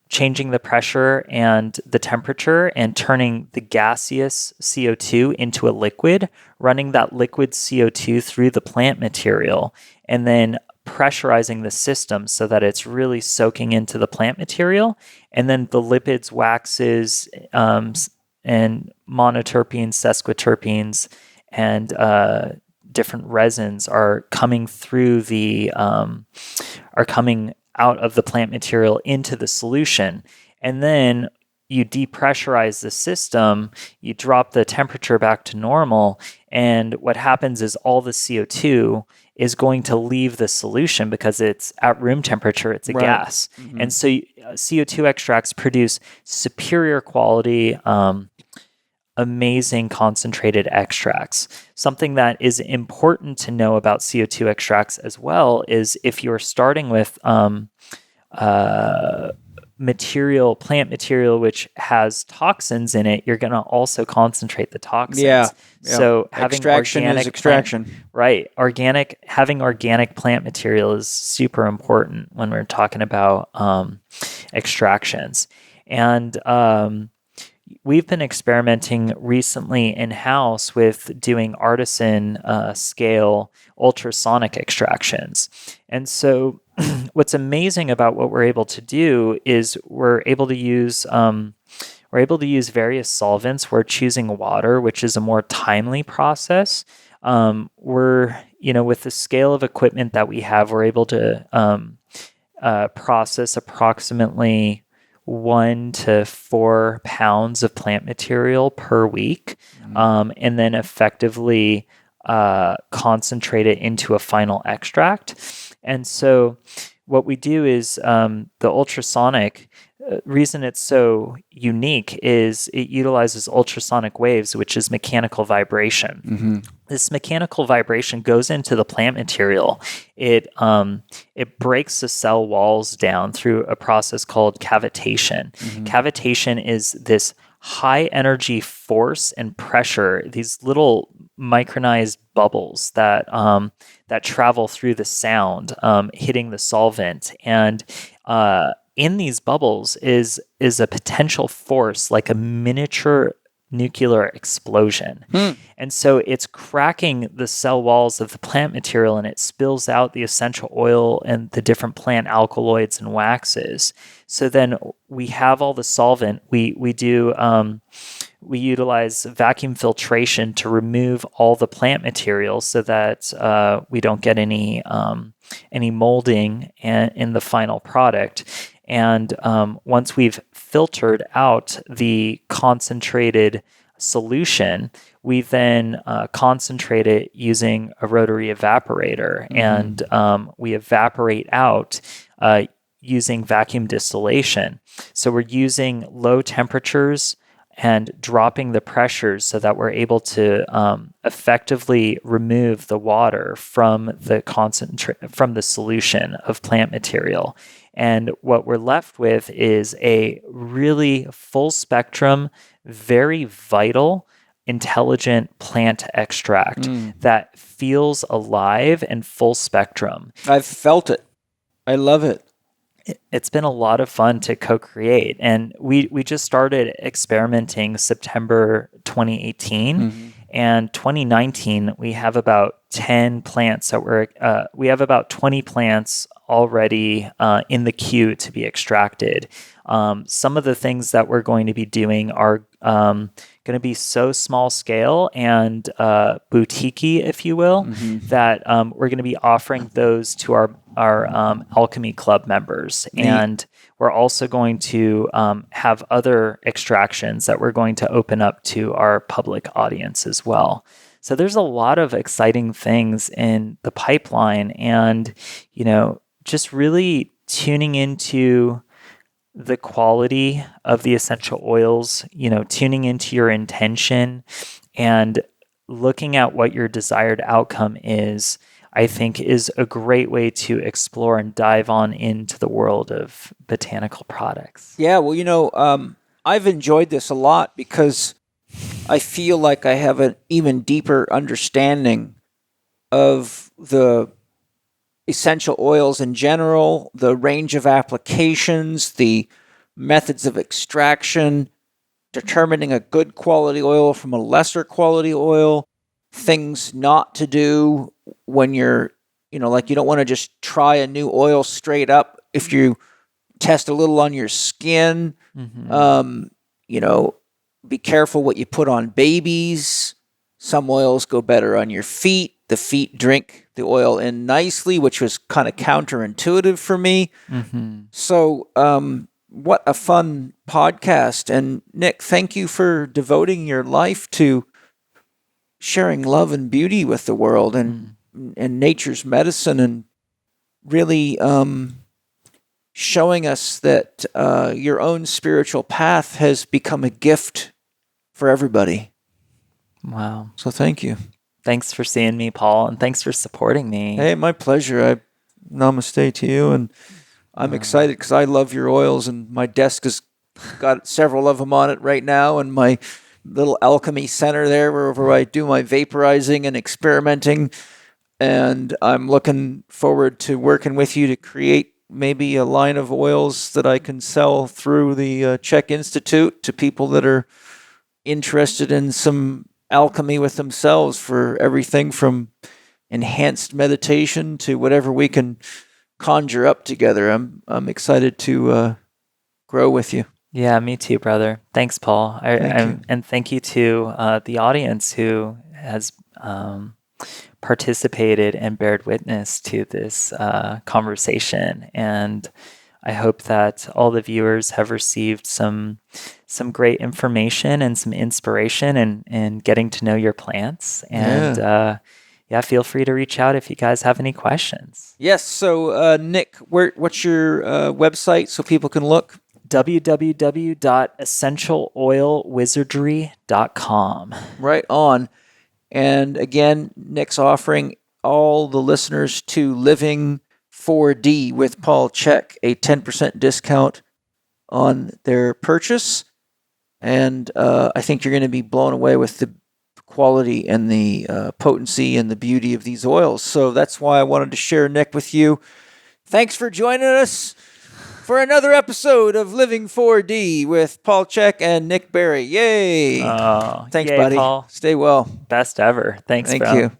changing the pressure and the temperature and turning the gaseous CO2 into a liquid, running that liquid CO2 through the plant material, and then pressurizing the system so that it's really soaking into the plant material. And then the lipids, waxes, and monoterpenes, sesquiterpenes, and different resins are coming through are coming out of the plant material into the solution. And then you depressurize the system, you drop the temperature back to normal, and what happens is all the CO2 is going to leave the solution because it's at room temperature, it's a gas. And so CO2 extracts produce superior quality amazing concentrated extracts. Something that is important to know about CO2 extracts as well is if you're starting with plant material which has toxins in it, you're going to also concentrate the toxins. Yeah. So having extraction organic is extraction. having organic plant material is super important when we're talking about extractions. And we've been experimenting recently in-house with doing artisan scale ultrasonic extractions. And so what's amazing about what we're able to do is we're able to use various solvents. We're choosing water, which is a more timely process. With the scale of equipment that we have, we're able to process approximately 1 to 4 pounds of plant material per week, and then effectively concentrate it into a final extract. And so what we do is the ultrasonic, reason it's so unique is it utilizes ultrasonic waves, which is mechanical vibration. Mm-hmm. This mechanical vibration goes into the plant material. It breaks the cell walls down through a process called cavitation. Mm-hmm. Cavitation is this high energy force and pressure, these little micronized bubbles that travel through the sound, hitting the solvent. And in these bubbles is a potential force like a miniature nuclear explosion. And so it's cracking the cell walls of the plant material, and it spills out the essential oil and the different plant alkaloids and waxes. So then we have all the solvent. We utilize vacuum filtration to remove all the plant material so that we don't get any molding in the final product. And once we've filtered out the concentrated solution, we then concentrate it using a rotary evaporator. Mm-hmm. And we evaporate out using vacuum distillation. So we're using low temperatures and dropping the pressures so that we're able to effectively remove the water from the solution of plant material. And what we're left with is a really full spectrum, very vital, intelligent plant extract that feels alive and full spectrum. I've felt it. I love it. It's been a lot of fun to co-create. And we just started experimenting September 2018. Mm-hmm. And 2019, we have about 10 plants that we have about 20 plants already in the queue to be extracted. Some of the things that we're going to be doing are going to be so small scale and boutique-y, if you will, that we're going to be offering those to our Alchemy Club members. Neat. And we're also going to have other extractions that we're going to open up to our public audience as well. So there's a lot of exciting things in the pipeline, and just really tuning into the quality of the essential oils, tuning into your intention and looking at what your desired outcome is, I think is a great way to explore and dive on into the world of botanical products. Yeah, well, I've enjoyed this a lot because I feel like I have an even deeper understanding of the essential oils in general, the range of applications, the methods of extraction, determining a good quality oil from a lesser quality oil, things not to do when you're, like you don't want to just try a new oil straight up. If you test a little on your skin, be careful what you put on babies. Some oils go better on your feet. The feet drink the oil in nicely, which was kind of counterintuitive for me. Mm-hmm. So, what a fun podcast. And Nick, thank you for devoting your life to sharing love and beauty with the world and nature's medicine, and really showing us that your own spiritual path has become a gift for everybody. Wow. So thank you. Thanks for seeing me, Paul, and thanks for supporting me. Hey, my pleasure. Namaste to you, and I'm excited because I love your oils, and my desk has got several of them on it right now, and my little alchemy center there where I do my vaporizing and experimenting, and I'm looking forward to working with you to create maybe a line of oils that I can sell through the Chek Institute to people that are interested in some alchemy with themselves for everything from enhanced meditation to whatever we can conjure up together. I'm excited to grow with you. Yeah, me too, brother. Thanks, Paul. And thank you to the audience who has participated and bared witness to this conversation. And I hope that all the viewers have received some great information and some inspiration in getting to know your plants. And feel free to reach out if you guys have any questions. Yes. So, Nick, what's your website so people can look? www.essentialoilwizardry.com. Right on. And again, Nick's offering all the listeners to Living 4D with Paul Chek a 10% discount on their purchase. And I think you're going to be blown away with the quality and the potency and the beauty of these oils. So that's why I wanted to share Nick with you. Thanks for joining us for another episode of Living 4D with Paul Chek and Nick Berry. Yay! Oh, Thanks, yay, buddy. Paul. Stay well. Best ever. Thanks, Thank bro. you.